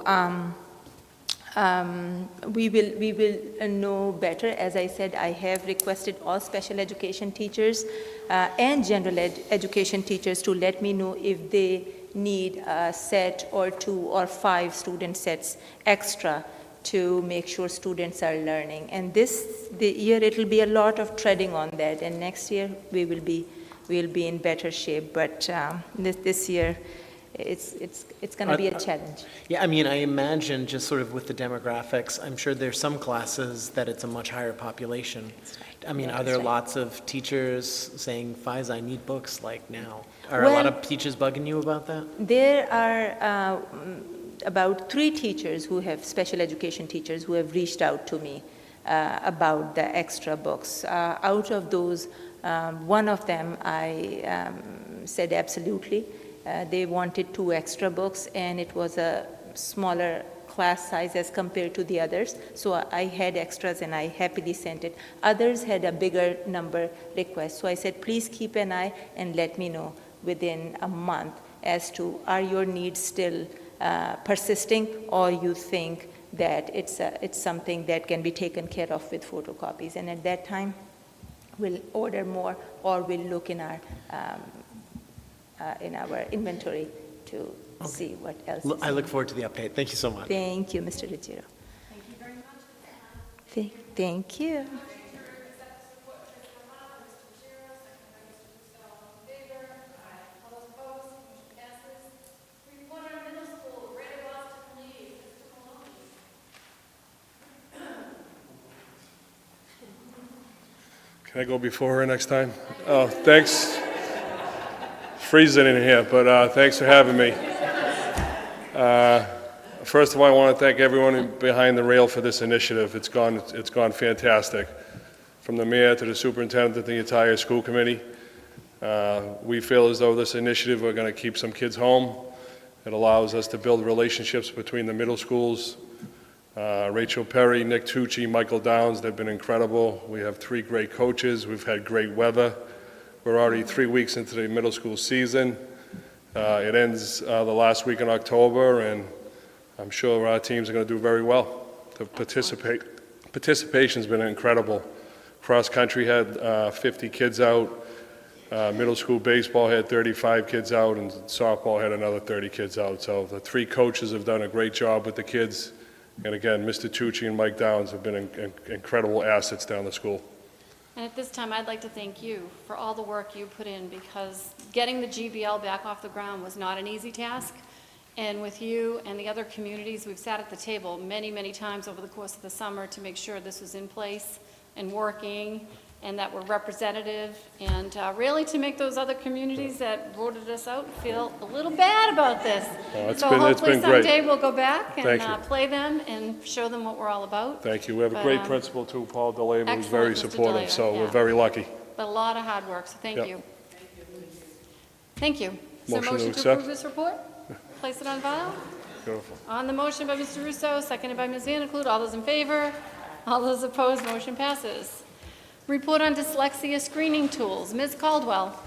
we will know better. As I said, I have requested all special education teachers and general education teachers to let me know if they need a set or 2 or 5 student sets extra to make sure students are learning. And the year it will be a lot of treading on that, and next year we will be in better shape. But this year it's going to be a challenge. Yeah, I mean, I imagine just sort of with the demographics, I'm sure there's some classes that it's a much higher population. I mean, are there lots of teachers saying, Fiz, I need books like now? Are a lot of teachers bugging you about that? There are about 3 teachers special education teachers who have reached out to me about the extra books. Out of those, one of them I said absolutely. They wanted 2 extra books, and it was a smaller class size as compared to the others. So I had extras and I happily sent it. Others had a bigger number request. So I said, please keep an eye and let me know within a month as to are your needs still persisting, or you think that it's something that can be taken care of with photocopies. And at that time, we'll order more, or we'll look in our inventory to see what else. I look forward to the update. Thank you so much. Thank you, Mr. Ruggiero. Thank you very much. Thank you. Can I go before her next time? Oh, thanks. Freezing in here, but thanks for having me. First of all, I want to thank everyone behind the rail for this initiative. It's gone fantastic. From the mayor to the superintendent to the entire school committee. We feel as though this initiative, we're going to keep some kids home. It allows us to build relationships between the middle schools. Rachel Perry, Nick Tucci, Michael Downs, they've been incredible. We have 3 great coaches. We've had great weather. We're already 3 weeks into the middle school season. It ends the last week in October, and I'm sure our teams are going to do very well. The participation's been incredible. Cross country had 50 kids out. Middle school baseball had 35 kids out, and softball had another 30 kids out. So the 3 coaches have done a great job with the kids. And again, Mr. Tucci and Mike Downs have been incredible assets down the school. And at this time, I'd like to thank you for all the work you put in, because getting the GBL back off the ground was not an easy task. And with you and the other communities, we've sat at the table many, many times over the course of the summer to make sure this was in place and working. and that we're representative, and really to make those other communities that voted us out feel a little bad about this. Oh, it's So been hopefully great. someday we'll go back and Thank you. play them and show them what we're all about. Thank you. We have a But, great principal too, Paul DeLeva, who's very excellent, Mr. supportive, DeLeva, so we're yeah. very lucky. But a lot of hard work, so thank Yep. you. Thank you. Is there a Motion to motion to accept? approve this report? Place it on file? Beautiful. On the motion by Mr. Russo, seconded by Ms. Vanderklut, all those in favor? All those opposed, motion passes. Report on dyslexia screening tools. Ms. Caldwell.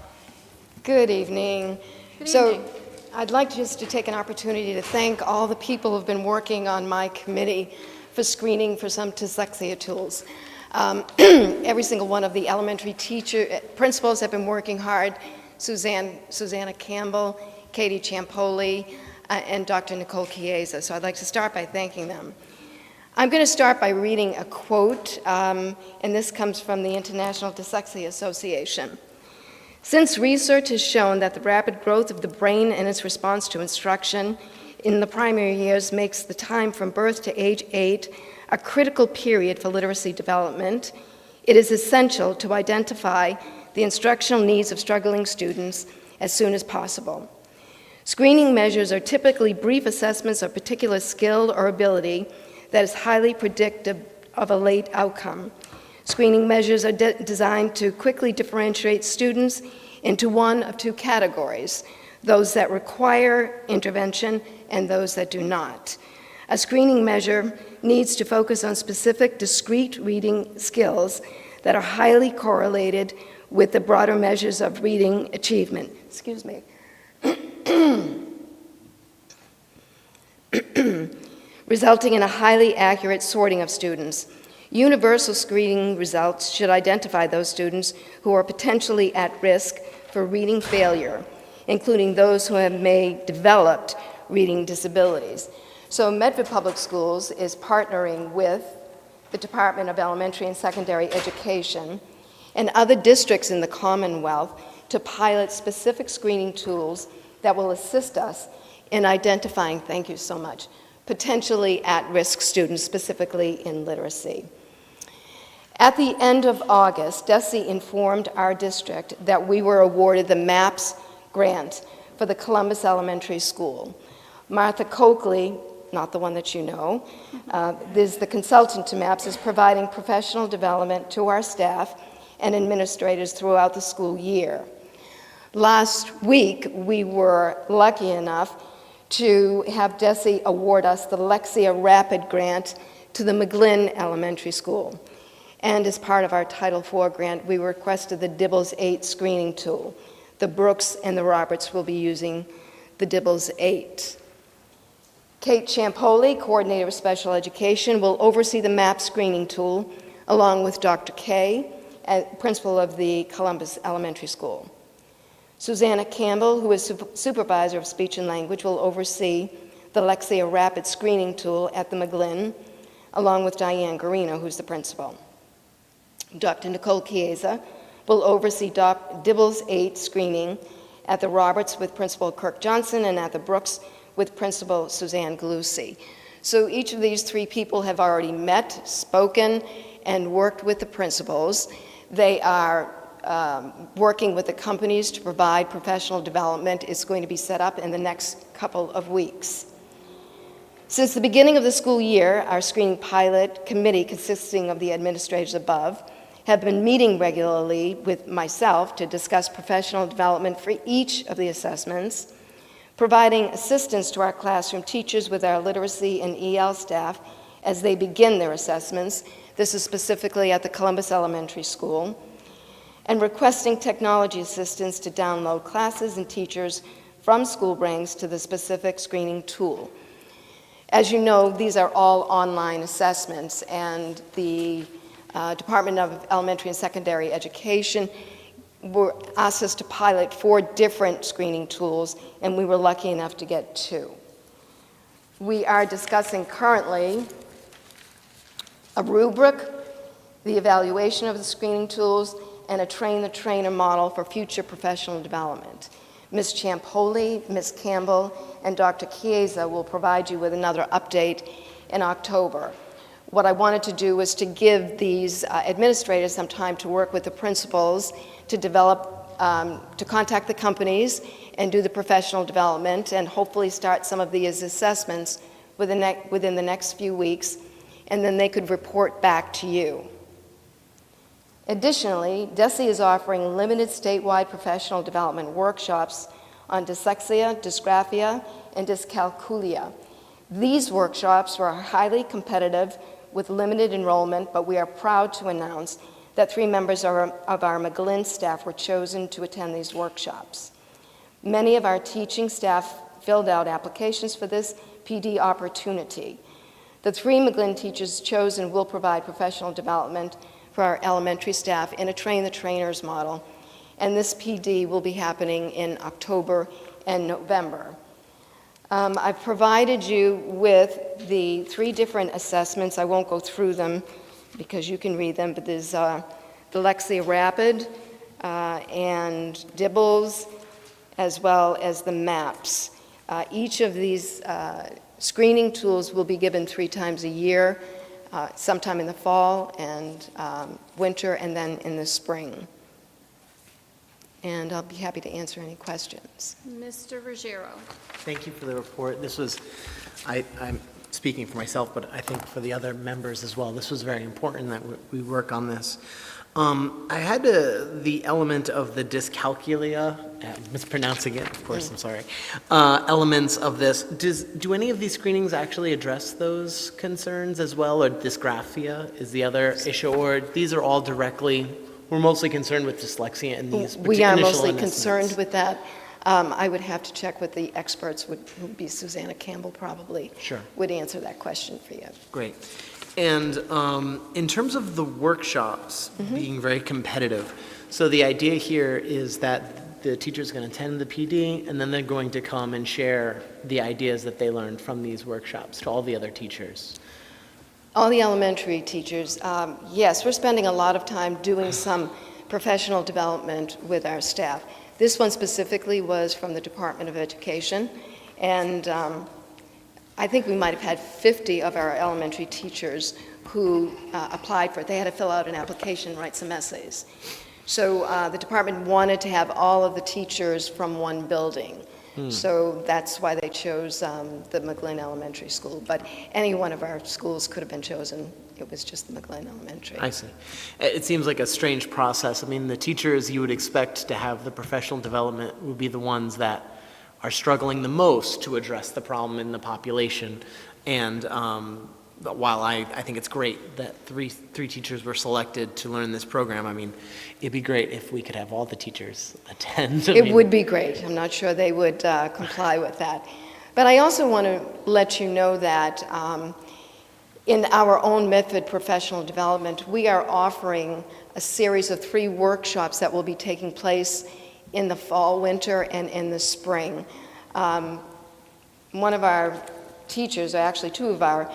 Good evening. Good So evening. I'd like just to take an opportunity to thank all the people who've been working on my committee for screening for some dyslexia tools. Every single one of the elementary principals have been working hard. Susanna Campbell, Katie Ciampoli, and Dr. Nicole Chiesa. So I'd like to start by thanking them. I'm going to start by reading a quote, and this comes from the International Dyslexia Association. Since research has shown that the rapid growth of the brain and its response to instruction in the primary years makes the time from birth to age 8 a critical period for literacy development, it is essential to identify the instructional needs of struggling students as soon as possible. Screening measures are typically brief assessments of particular skill or ability that is highly predictive of a late outcome. Screening measures are designed to quickly differentiate students into one of two categories, those that require intervention and those that do not. A screening measure needs to focus on specific discrete reading skills that are highly correlated with the broader measures of reading achievement. Excuse me. Resulting in a highly accurate sorting of students. Universal screening results should identify those students who are potentially at risk for reading failure, including those who may developed reading disabilities. So Medford Public Schools is partnering with the Department of Elementary and Secondary Education and other districts in the Commonwealth to pilot specific screening tools that will assist us in identifying, thank you so much, potentially at-risk students, specifically in literacy. At the end of August, DESE informed our district that we were awarded the MAPS grant for the Columbus Elementary School. Martha Coakley, not the one that you know, is the consultant to MAPS, is providing professional development to our staff and administrators throughout the school year. Last week, we were lucky enough to have DESE award us the Lexia Rapid Grant to the McGlynn Elementary School. And as part of our Title IV grant, we requested the DIBELS 8 screening tool. The Brooks and the Roberts will be using the DIBELS 8. Kate Ciampoli, Coordinator of Special Education, will oversee the MAP screening tool, along with Dr. Kay, Principal of the Columbus Elementary School. Susanna Campbell, who is Supervisor of Speech and Language, will oversee the Lexia Rapid Screening Tool at the McGlynn, along with Diane Garino, who's the principal. Dr. Nicole Chiesa will oversee DIBELS 8 screening at the Roberts with Principal Kirk Johnson and at the Brooks with Principal Suzanne Galusi. So each of these three people have already met, spoken, and worked with the principals. They are working with the companies to provide professional development. It's going to be set up in the next couple of weeks. Since the beginning of the school year, our screening pilot committee, consisting of the administrators above, have been meeting regularly with myself to discuss professional development for each of the assessments, providing assistance to our classroom teachers with our literacy and EL staff as they begin their assessments. This is specifically at the Columbus Elementary School, and requesting technology assistance to download classes and teachers from SchoolBrains to the specific screening tool. As you know, these are all online assessments, and the Department of Elementary and Secondary Education asked us to pilot 4 different screening tools, and we were lucky enough to get 2. We are discussing currently a rubric, the evaluation of the screening tools, and a train-the-trainer model for future professional development. Ms. Ciampoli, Ms. Campbell, and Dr. Chiesa will provide you with another update in October. what I wanted to do was to give these administrators some time to work with the principals to develop, to contact the companies and do the professional development and hopefully start some of these assessments within the next few weeks, and then they could report back to you. Additionally, DESE is offering limited statewide professional development workshops on dyslexia, dysgraphia, and dyscalculia. These workshops are highly competitive with limited enrollment, but we are proud to announce that 3 members of our McGlynn staff were chosen to attend these workshops. Many of our teaching staff filled out applications for this PD opportunity. The 3 McGlynn teachers chosen will provide professional development for our elementary staff in a train-the-trainers model, and this PD will be happening in October and November. I've provided you with the 3 different assessments. I won't go through them because you can read them, but there's Dyslexia Rapid and DIBBLES, as well as the MAPS. Each of these screening tools will be given 3 times a year, sometime in the fall and winter, and then in the spring. And I'll be happy to answer any questions. Mr. Ruggiero. Thank you for the report. This was, I'm speaking for myself, but I think for the other members as well, this was very important that we work on this. I had the element of the dyscalculia, mispronouncing it, of course, I'm sorry, elements of this. Do any of these screenings actually address those concerns as well, or dysgraphia is the other issue, or these are all directly, we're mostly concerned with dyslexia and these We are initial mostly assessments? concerned with that. I would have to check with the experts, would be Susanna Campbell probably. Sure. Would answer that question for you. Great. And in terms of the workshops being very competitive, so the idea here is that the teacher's going to attend the PD, and then they're going to come and share the ideas that they learned from these workshops to all the other teachers. All the elementary teachers, yes, we're spending a lot of time doing some professional development with our staff. This one specifically was from the Department of Education, and I think we might have had 50 of our elementary teachers who applied for it. They had to fill out an application, write some essays. So the department wanted to have all of the teachers from one building. So that's why they chose the McGlynn Elementary School. But any one of our schools could have been chosen. It was just the McGlynn Elementary. I see. It seems like a strange process. I mean, the teachers you would expect to have the professional development would be the ones that are struggling the most to address the problem in the population. And while I think it's great that three teachers were selected to learn this program, I mean, it'd be great if we could have all the teachers attend. It would be great. I'm not sure they would comply with that. But I also want to let you know that in our own Medford professional development, we are offering a series of 3 workshops that will be taking place in the fall, winter, and in the spring. One of our teachers, or actually 2 of our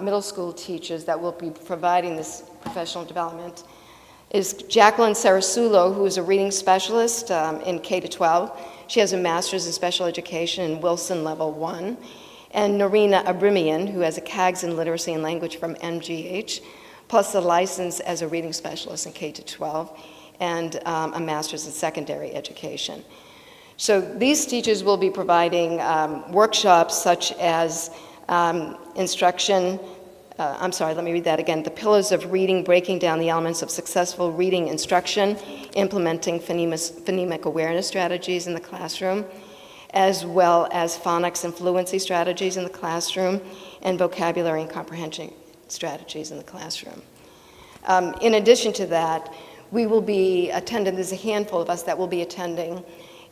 middle school teachers that will be providing this professional development is Jacqueline Sarasulo, who is a reading specialist in K-12. She has a master's in special education in Wilson Level 1. And Norina Abrimian, who has a CAGS in literacy and language from MGH, plus a license as a reading specialist in K-12, and a master's in secondary education. So these teachers will be providing workshops such as instruction, let me read that again, the pillars of reading, breaking down the elements of successful reading instruction, implementing phonemic awareness strategies in the classroom, as well as phonics and fluency strategies in the classroom, and vocabulary and comprehension strategies in the classroom. In addition to that, we will be attending, there's a handful of us that will be attending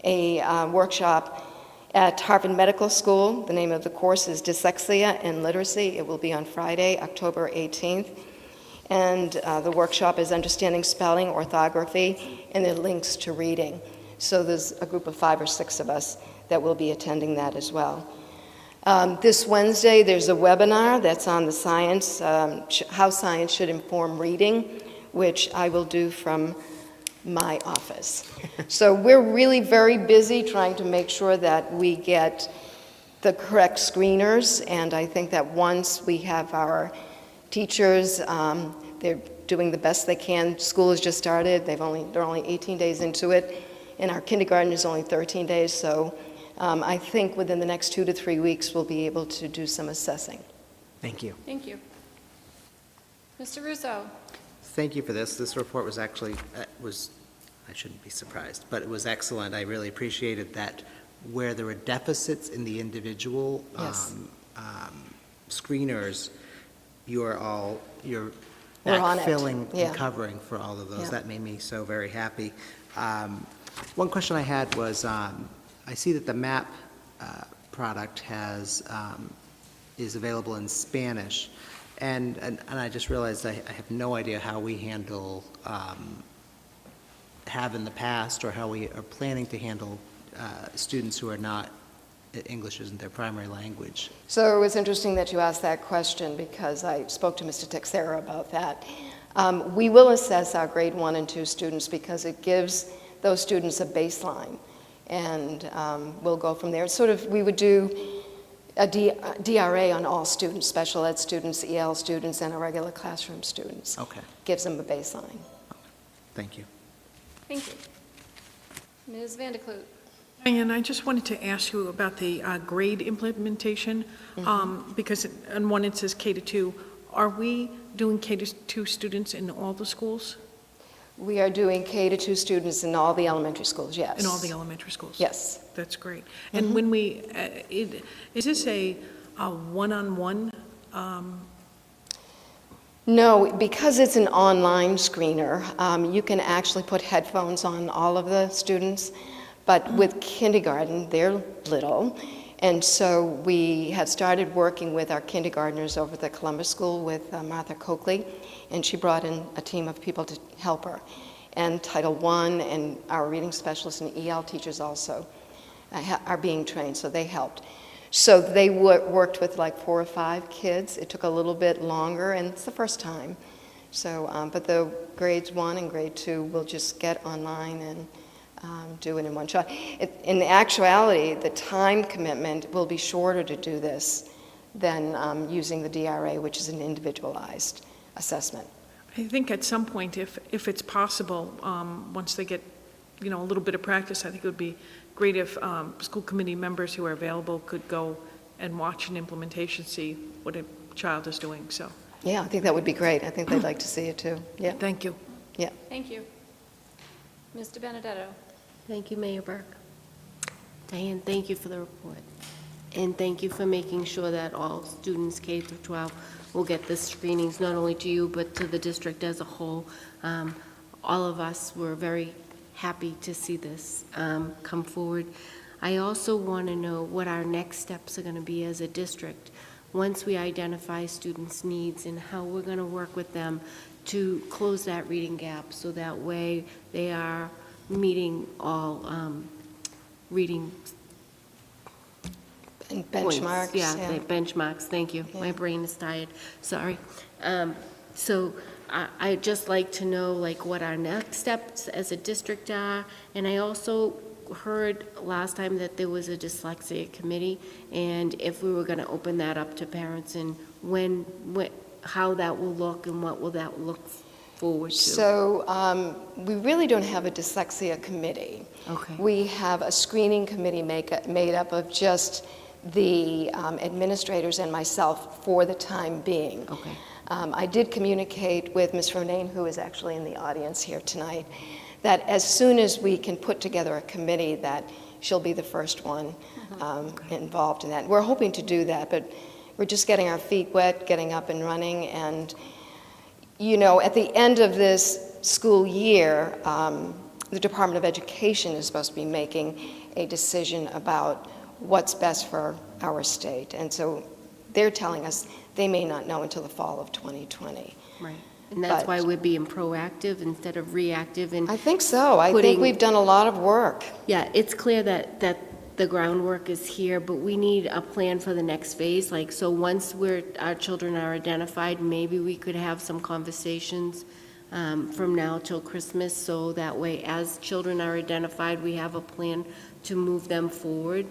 a workshop at Harvard Medical School. The name of the course is Dyslexia and Literacy. It will be on Friday, October 18th. And the workshop is Understanding Spelling, Orthography, and the links to reading. So there's a group of 5 or 6 of us that will be attending that as well. This Wednesday, there's a webinar that's on the science, how science should inform reading, which I will do from my office. So we're really very busy trying to make sure that we get the correct screeners, and I think that once we have our Teachers, they're doing the best they can. School has just started. They're only 18 days into it, and our kindergarten is only 13 days. So I think within the next 2 to 3 weeks, we'll be able to do some assessing. Thank you. Thank you. Mr. Russo? Thank you for this. This report was actually, I shouldn't be surprised, but it was excellent. I really appreciated that where there were deficits in the individual Yes. Screeners, you're We're on it. filling Yeah. and covering for all of those. Yeah. That made me so very happy. One question I had was, I see that the MAP product is available in Spanish, and I just realized I have no idea how we handle, have in the past, or how we are planning to handle students who are not, English isn't their primary language. So it was interesting that you asked that question because I spoke to Mr. Texera about that. We will assess our grade 1 and 2 students because it gives those students a baseline, and we'll go from there. Sort of, we would do a DRA on all students, special ed students, EL students, and our regular classroom students. Okay, Gives them a baseline. thank you. Thank you. Ms. Vandekloot? And I just wanted to ask you about the grade implementation, because on one it says K to 2. Are we doing K to 2 students in all the schools? We are doing K to 2 students in all the elementary schools, yes. In all the elementary schools? Yes. That's great. And when we, is this a one-on-one? No, because it's an online screener, you can actually put headphones on all of the students, but with kindergarten, they're little, and so we have started working with our kindergartners over at the Columbus School with Martha Coakley, and she brought in a team of people to help her. And Title I and our reading specialists and EL teachers also are being trained, so they helped. So they worked with like 4 or 5 kids. It took a little bit longer, and it's the first time. So, but the grades 1 and grade 2 will just get online and do it in one shot. In actuality, the time commitment will be shorter to do this than using the DRA, which is an individualized assessment. I think at some point, if it's possible, once they get, a little bit of practice, I think it would be great if school committee members who are available could go and watch an implementation, see what a child is doing, so. Yeah, I think that would be great. I think they'd like to see it too. Yeah. Thank you. Yeah. Thank you. Mr. Benedetto? Thank you, Mayor Burke. Diane, thank you for the report. And thank you for making sure that all students K through 12 will get the screenings, not only to you, but to the district as a whole. All of us were very happy to see this come forward. I also want to know what our next steps are going to be as a district once we identify students' needs and how we're going to work with them to close that reading gap so that way they are meeting all reading And points. benchmarks. Yeah, the benchmarks, thank you. Yeah. My brain is tired, sorry. So I'd just like to know what our next steps as a district are, and I also heard last time that there was a dyslexia committee, and if we were gonna open that up to parents, and how that will look, and what will that look forward to? So we really don't have a dyslexia committee. Okay. We have a screening committee made up of just the administrators and myself for the time being. Okay. I did communicate with Ms. Ronayne, who is actually in the audience here tonight, that as soon as we can put together a committee, that she'll be the first one involved in that. We're hoping to do that, but we're just getting our feet wet, getting up and running, and at the end of this school year, the Department of Education is supposed to be making a decision about what's best for our state. And so they're telling us they may not know until the fall of 2020. Right, and that's But- why we're being proactive instead of reactive, and I think so. I think we've done a lot of work. yeah, it's clear that the groundwork is here, but we need a plan for the next phase. So once our children are identified, maybe we could have some conversations from now till Christmas, so that way, as children are identified, we have a plan to move them forward.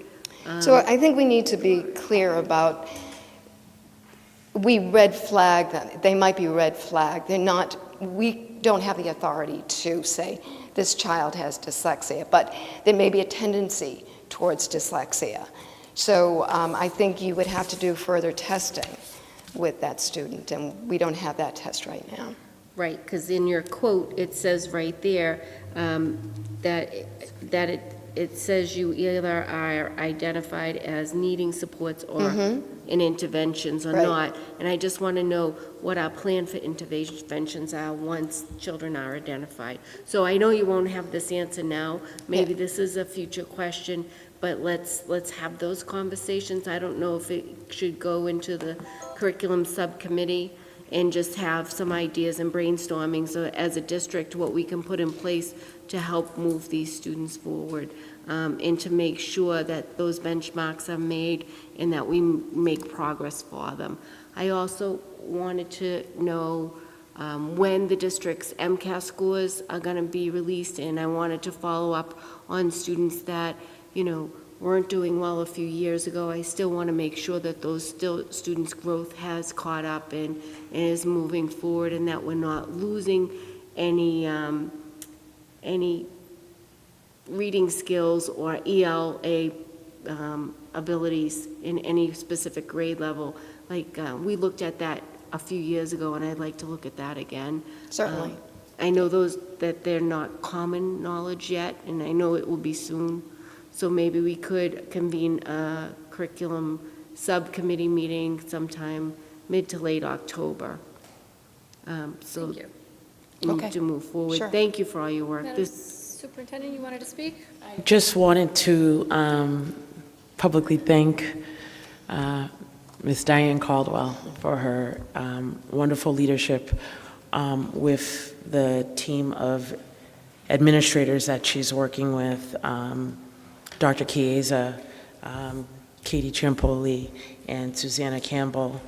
So I think we need to be clear about we red flag them. They might be red flagged. They're not, we don't have the authority to say this child has dyslexia, but there may be a tendency towards dyslexia. So I think you would have to do further testing with that student, and we don't have that test right now. Right, because in your quote, it says right there that it says you either are identified as needing supports or in interventions or Right. not. And I just want to know what our plan for interventions are once children are identified. So I know you won't have this answer now. Maybe this is a future question, but let's have those conversations. I don't know if it should go into the curriculum subcommittee and just have some ideas and brainstorming, so as a district, what we can put in place to help move these students forward, and to make sure that those benchmarks are made and that we make progress for them. I also wanted to know when the district's MCAS scores are going to be released, and I wanted to follow up on students that, weren't doing well a few years ago. I still want to make sure that those students' growth has caught up and is moving forward, and that we're not losing any reading skills or ELA abilities in any specific grade level. Like we looked at that a few years ago, and I'd like to look at that again. Certainly. I know that they're not common knowledge yet, and I know it will be soon. So maybe we could convene a curriculum subcommittee meeting sometime mid to late October. So Thank you. we need Okay. to move forward. Sure. Thank you for all your work. Madam Superintendent, you wanted to speak? Just wanted to publicly thank Ms. Diane Caldwell for her wonderful leadership with the team of administrators that she's working with, Dr. Chiesa, Katie Ciampoli, and Susanna Campbell.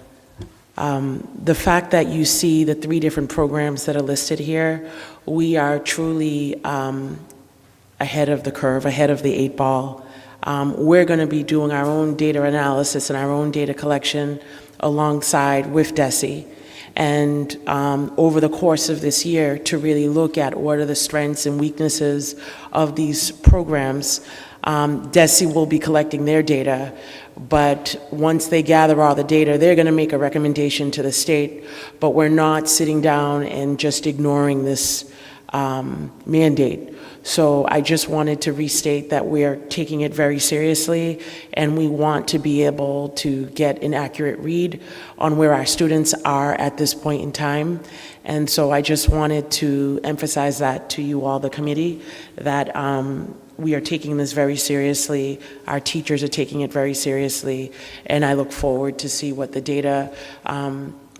The fact that you see the 3 different programs that are listed here, we are truly ahead of the curve, ahead of the 8 ball. We're going to be doing our own data analysis and our own data collection alongside with DESE. And over the course of this year, to really look at what are the strengths and weaknesses of these programs. DESE will be collecting their data, but once they gather all the data, they're going to make a recommendation to the state, but we're not sitting down and just ignoring this mandate. So I just wanted to restate that we are taking it very seriously, and we want to be able to get an accurate read on where our students are at this point in time. And so I just wanted to emphasize that to you all, the committee, that we are taking this very seriously. Our teachers are taking it very seriously, and I look forward to see what the data,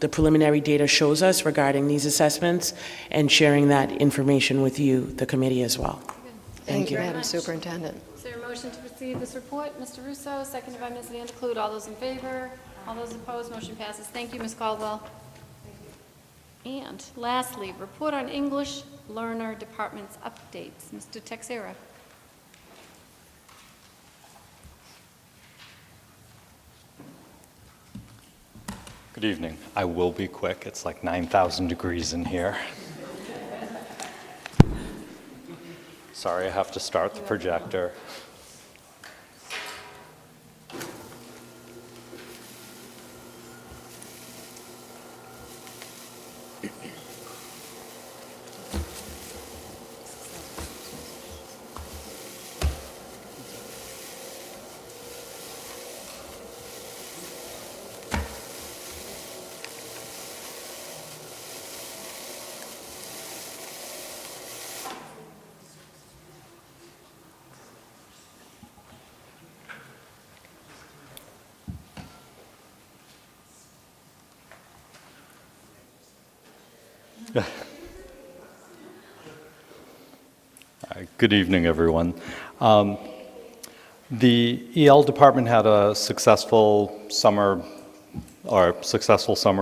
the preliminary data shows us regarding these assessments, and sharing that information with you, the committee, as well. Thank you, very Madam much. Superintendent. Is there a motion to receive this report? Mr. Russo, seconded by Ms. Van de Clute. All those in favor? All those opposed? Motion passes. Thank you, Ms. Caldwell. And lastly, report on English learner department's updates. Mr. Texera. Good evening. I will be quick. It's like 9,000 degrees in here. Sorry, I have to start the projector. Good evening, everyone. The EL department had a successful summer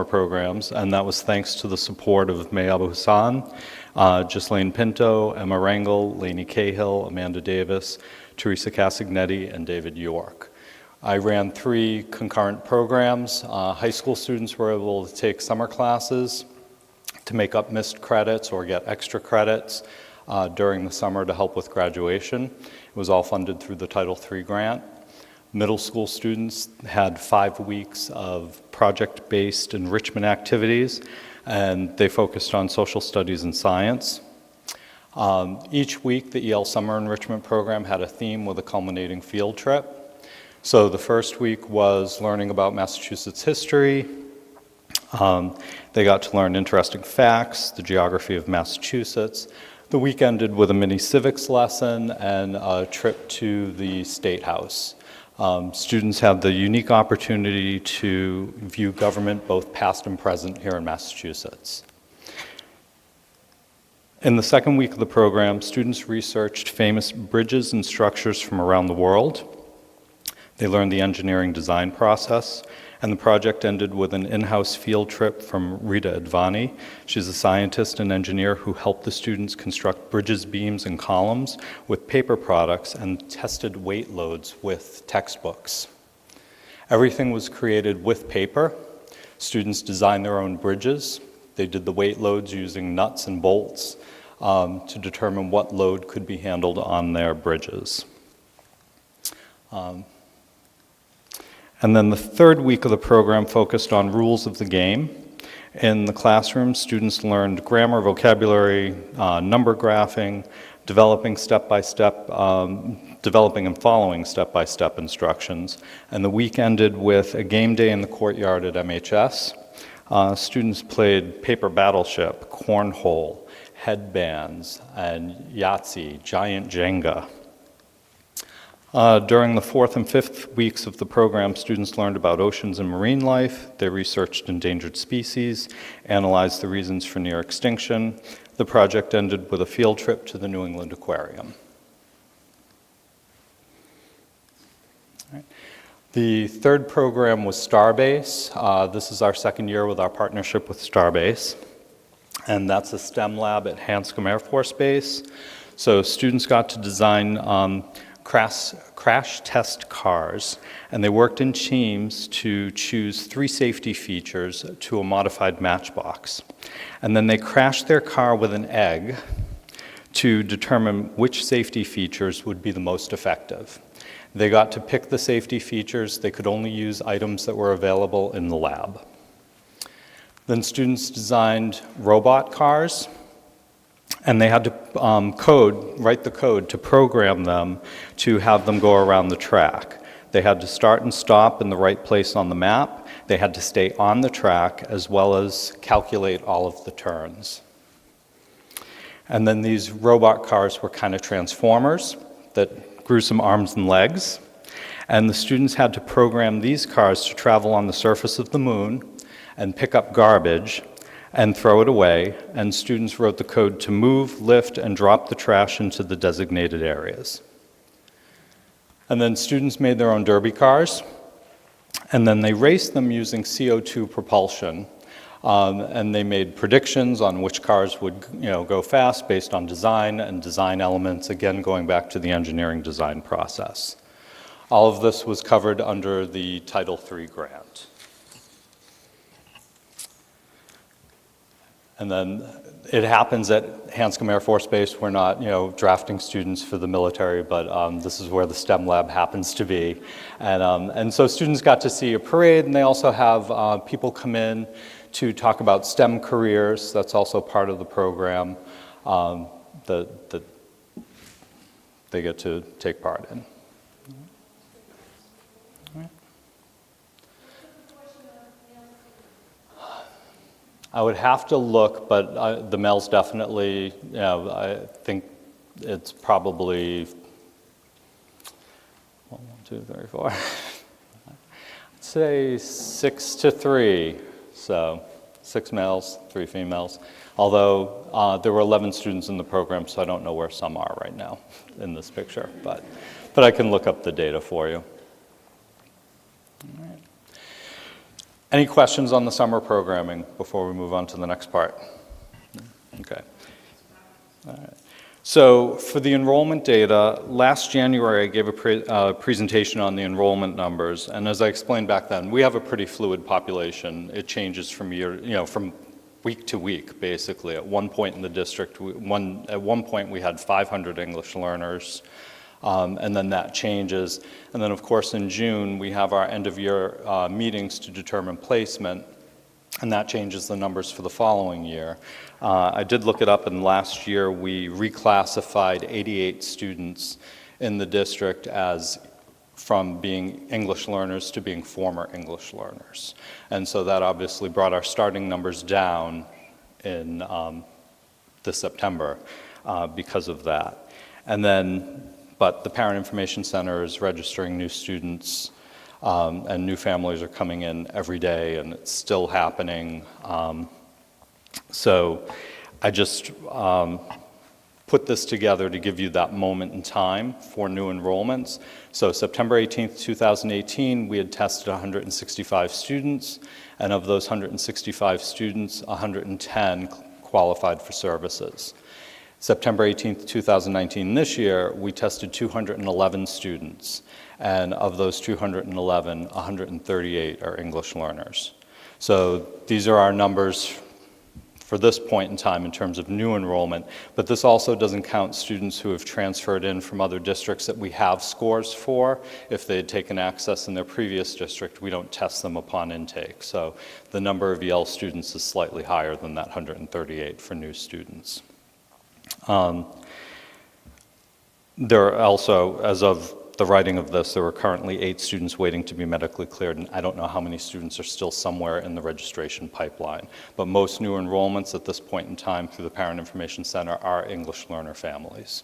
programs, and that was thanks to the support of May Abu Hassan, Ghislaine Pinto, Emma Rangel, Lainey Cahill, Amanda Davis, Teresa Casagnetti, and David York. I ran 3 concurrent programs. High school students were able to take summer classes to make up missed credits or get extra credits during the summer to help with graduation. It was all funded through the Title III grant. Middle school students had 5 weeks of project-based enrichment activities, and they focused on social studies and science. Each week, the EL Summer Enrichment Program had a theme with a culminating field trip. So the first week was learning about Massachusetts history. They got to learn interesting facts, the geography of Massachusetts. The week ended with a mini civics lesson and a trip to the State House. Students had the unique opportunity to view government both past and present here in Massachusetts. In the second week of the program, students researched famous bridges and structures from around the world. They learned the engineering design process, and the project ended with an in-house field trip from Rita Advani. She's a scientist and engineer who helped the students construct bridges, beams, and columns with paper products and tested weight loads with textbooks. Everything was created with paper. Students designed their own bridges. They did the weight loads using nuts and bolts to determine what load could be handled on their bridges. And then the third week of the program focused on rules of the game. In the classroom, students learned grammar, vocabulary, number graphing, developing and following step-by-step instructions. And the week ended with a game day in the courtyard at MHS. Students played paper battleship, cornhole, headbands, and Yahtzee, giant Jenga. During the fourth and fifth weeks of the program, students learned about oceans and marine life. They researched endangered species, analyzed the reasons for near extinction. The project ended with a field trip to the New England Aquarium. The third program was Starbase. This is our second year with our partnership with Starbase. And that's a STEM lab at Hanscom Air Force Base. So students got to design crash test cars, and they worked in teams to choose 3 safety features to a modified matchbox. And then they crashed their car with an egg to determine which safety features would be the most effective. They got to pick the safety features. They could only use items that were available in the lab. Then students designed robot cars, and they had to write the code to program them to have them go around the track. They had to start and stop in the right place on the map. They had to stay on the track as well as calculate all of the turns. And then these robot cars were kind of transformers that grew some arms and legs. And the students had to program these cars to travel on the surface of the moon and pick up garbage and throw it away, and students wrote the code to move, lift, and drop the trash into the designated areas. And then students made their own derby cars, and then they raced them using CO2 propulsion, and they made predictions on which cars would go fast based on design and design elements, again going back to the engineering design process. All of this was covered under the Title III grant. And then it happens at Hanscom Air Force Base. We're not, drafting students for the military, but this is where the STEM lab happens to be. And so students got to see a parade, and they also have people come in to talk about STEM careers. That's also part of the program that they get to take part in. I would have to look, but the males definitely, I think it's probably 1, 2, 3, 4. I'd say 6 to 3. So 6 males, 3 females. Although there were 11 students in the program, so I don't know where some are right now in this picture, but I can look up the data for you. All right. Any questions on the summer programming before we move on to the next part? Okay. All right. So for the enrollment data, last January I gave a presentation on the enrollment numbers, and as I explained back then, we have a pretty fluid population. It changes from from week to week, basically. At one point in the district, at one point we had 500 English learners, and then that changes. And then, of course, in June we have our end-of-year meetings to determine placement, and that changes the numbers for the following year. I did look it up, and last year we reclassified 88 students in the district as from being English learners to being former English learners. And so that obviously brought our starting numbers down in this September because of that. And then, but the Parent Information Center is registering new students, and new families are coming in every day, and it's still happening. So I just put this together to give you that moment in time for new enrollments. So September 18th, 2018, we had tested 165 students, and of those 165 students, 110 qualified for services. September 18th, 2019, this year, we tested 211 students, and of those 211, 138 are English learners. So these are our numbers for this point in time in terms of new enrollment, but this also doesn't count students who have transferred in from other districts that we have scores for. If they had taken access in their previous district, we don't test them upon intake. So the number of EL students is slightly higher than that 138 for new students. There are also, as of the writing of this, there were currently 8 students waiting to be medically cleared, and I don't know how many students are still somewhere in the registration pipeline. But most new enrollments at this point in time through the Parent Information Center are English learner families.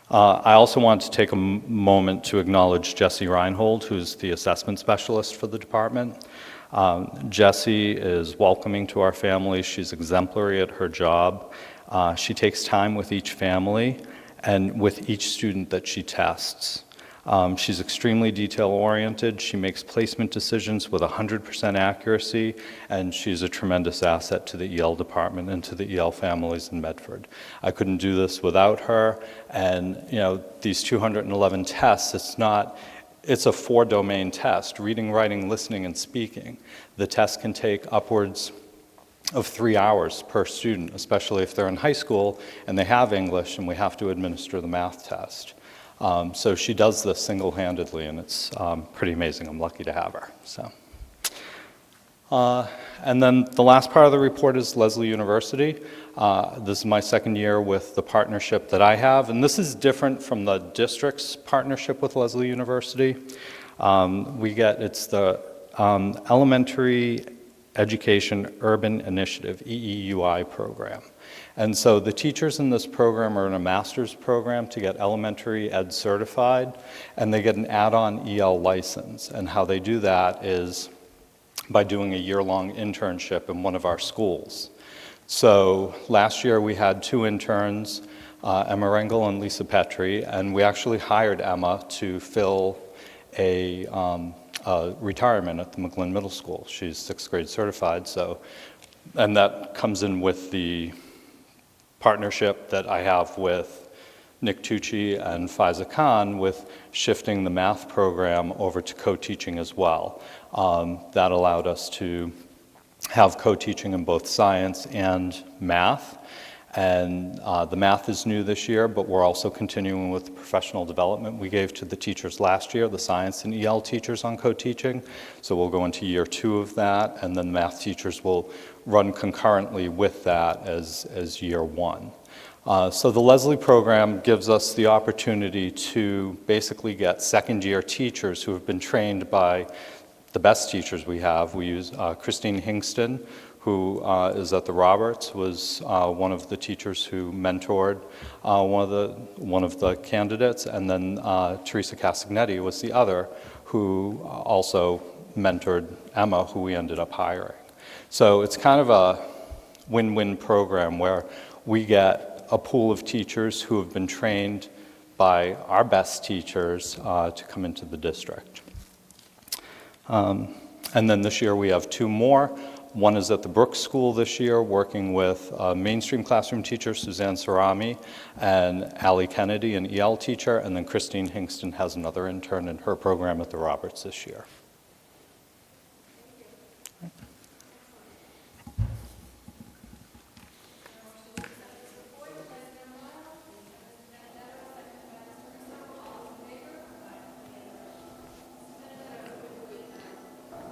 I also want to take a moment to acknowledge Jessie Reinhold, who's the assessment specialist for the department. Jessie is welcoming to our families. She's exemplary at her job. She takes time with each family and with each student that she tests. She's extremely detail-oriented. She makes placement decisions with 100% accuracy, and she's a tremendous asset to the EL department and to the EL families in Medford. I couldn't do this without her, and these 211 tests, it's a 4-domain test: reading, writing, listening, and speaking. The test can take upwards of 3 hours per student, especially if they're in high school and they have English and we have to administer the math test. So she does this single-handedly, and it's pretty amazing. I'm lucky to have her. And then the last part of the report is Lesley University. This is my second year with the partnership that I have, and this is different from the district's partnership with Lesley University. It's the Elementary Education Urban Initiative, EEUI program. And so the teachers in this program are in a master's program to get elementary ed certified, and they get an add-on EL license. And how they do that is by doing a year-long internship in one of our schools. So last year we had 2 interns, Emma Rengel and Lisa Petrie, and we actually hired Emma to fill a retirement at the McGlynn Middle School. She's 6th grade certified, and that comes in with the partnership that I have with Nick Tucci and Faiza Khan with shifting the math program over to co-teaching as well. That allowed us to have co-teaching in both science and math. And the math is new this year, but we're also continuing with the professional development we gave to the teachers last year, the science and EL teachers on co-teaching. So we'll go into year 2 of that, and then math teachers will run concurrently with that as year 1. So the Lesley program gives us the opportunity to basically get second-year teachers who have been trained by the best teachers we have. We use Christine Hingston, who is at the Roberts, was one of the teachers who mentored one of the candidates, and then Teresa Castagnetti was the other, who also mentored Emma, who we ended up hiring. So it's kind of a win-win program where we get a pool of teachers who have been trained by our best teachers to come into the district. And then this year we have 2 more. One is at the Brooks School this year, working with mainstream classroom teacher Suzanne Sarami and Allie Kennedy, an EL teacher, and then Christine Hingston has another intern in her program at the Roberts this year.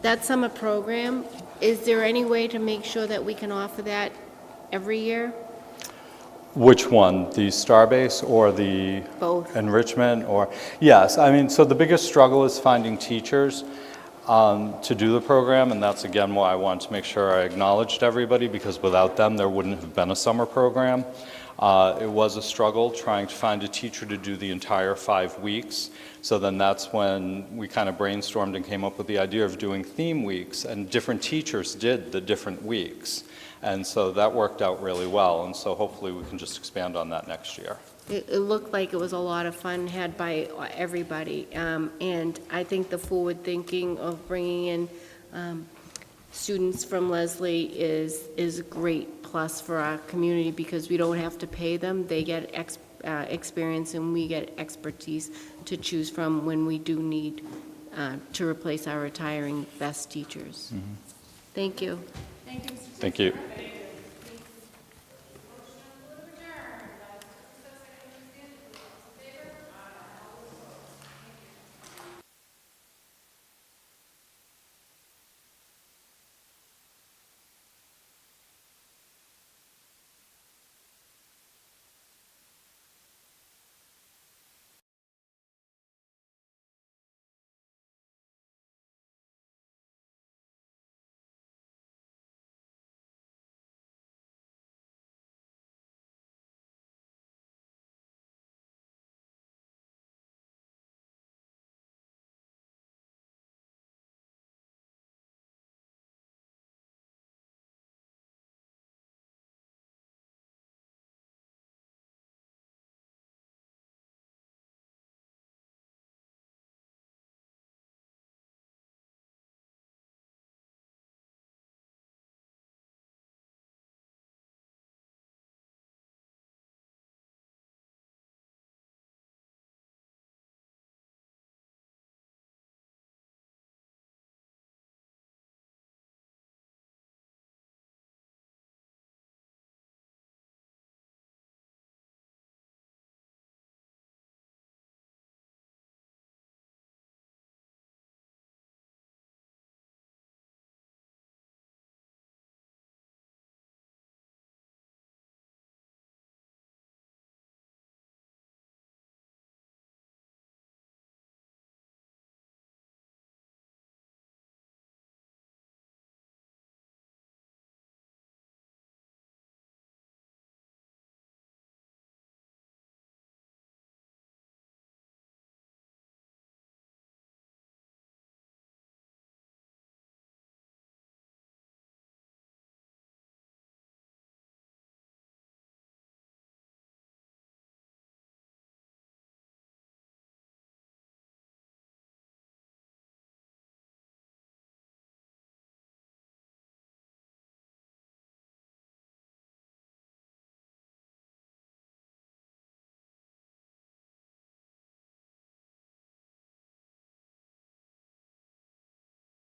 That summer program, is there any way to make sure that we can offer that every year? Which one, the Starbase or the Both. enrichment? Or yes, I mean, so the biggest struggle is finding teachers to do the program, and that's again why I wanted to make sure I acknowledged everybody, because without them there wouldn't have been a summer program. It was a struggle trying to find a teacher to do the entire 5 weeks. So then that's when we kind of brainstormed and came up with the idea of doing theme weeks, and different teachers did the different weeks. And so that worked out really well, and so hopefully we can just expand on that next year. It looked like it was a lot of fun had by everybody. And I think the forward thinking of bringing in students from Leslie is a great plus for our community, because we don't have to pay them. They get experience and we get expertise to choose from when we do need to replace our retiring best teachers. Mm-hmm. Thank you. Thank you.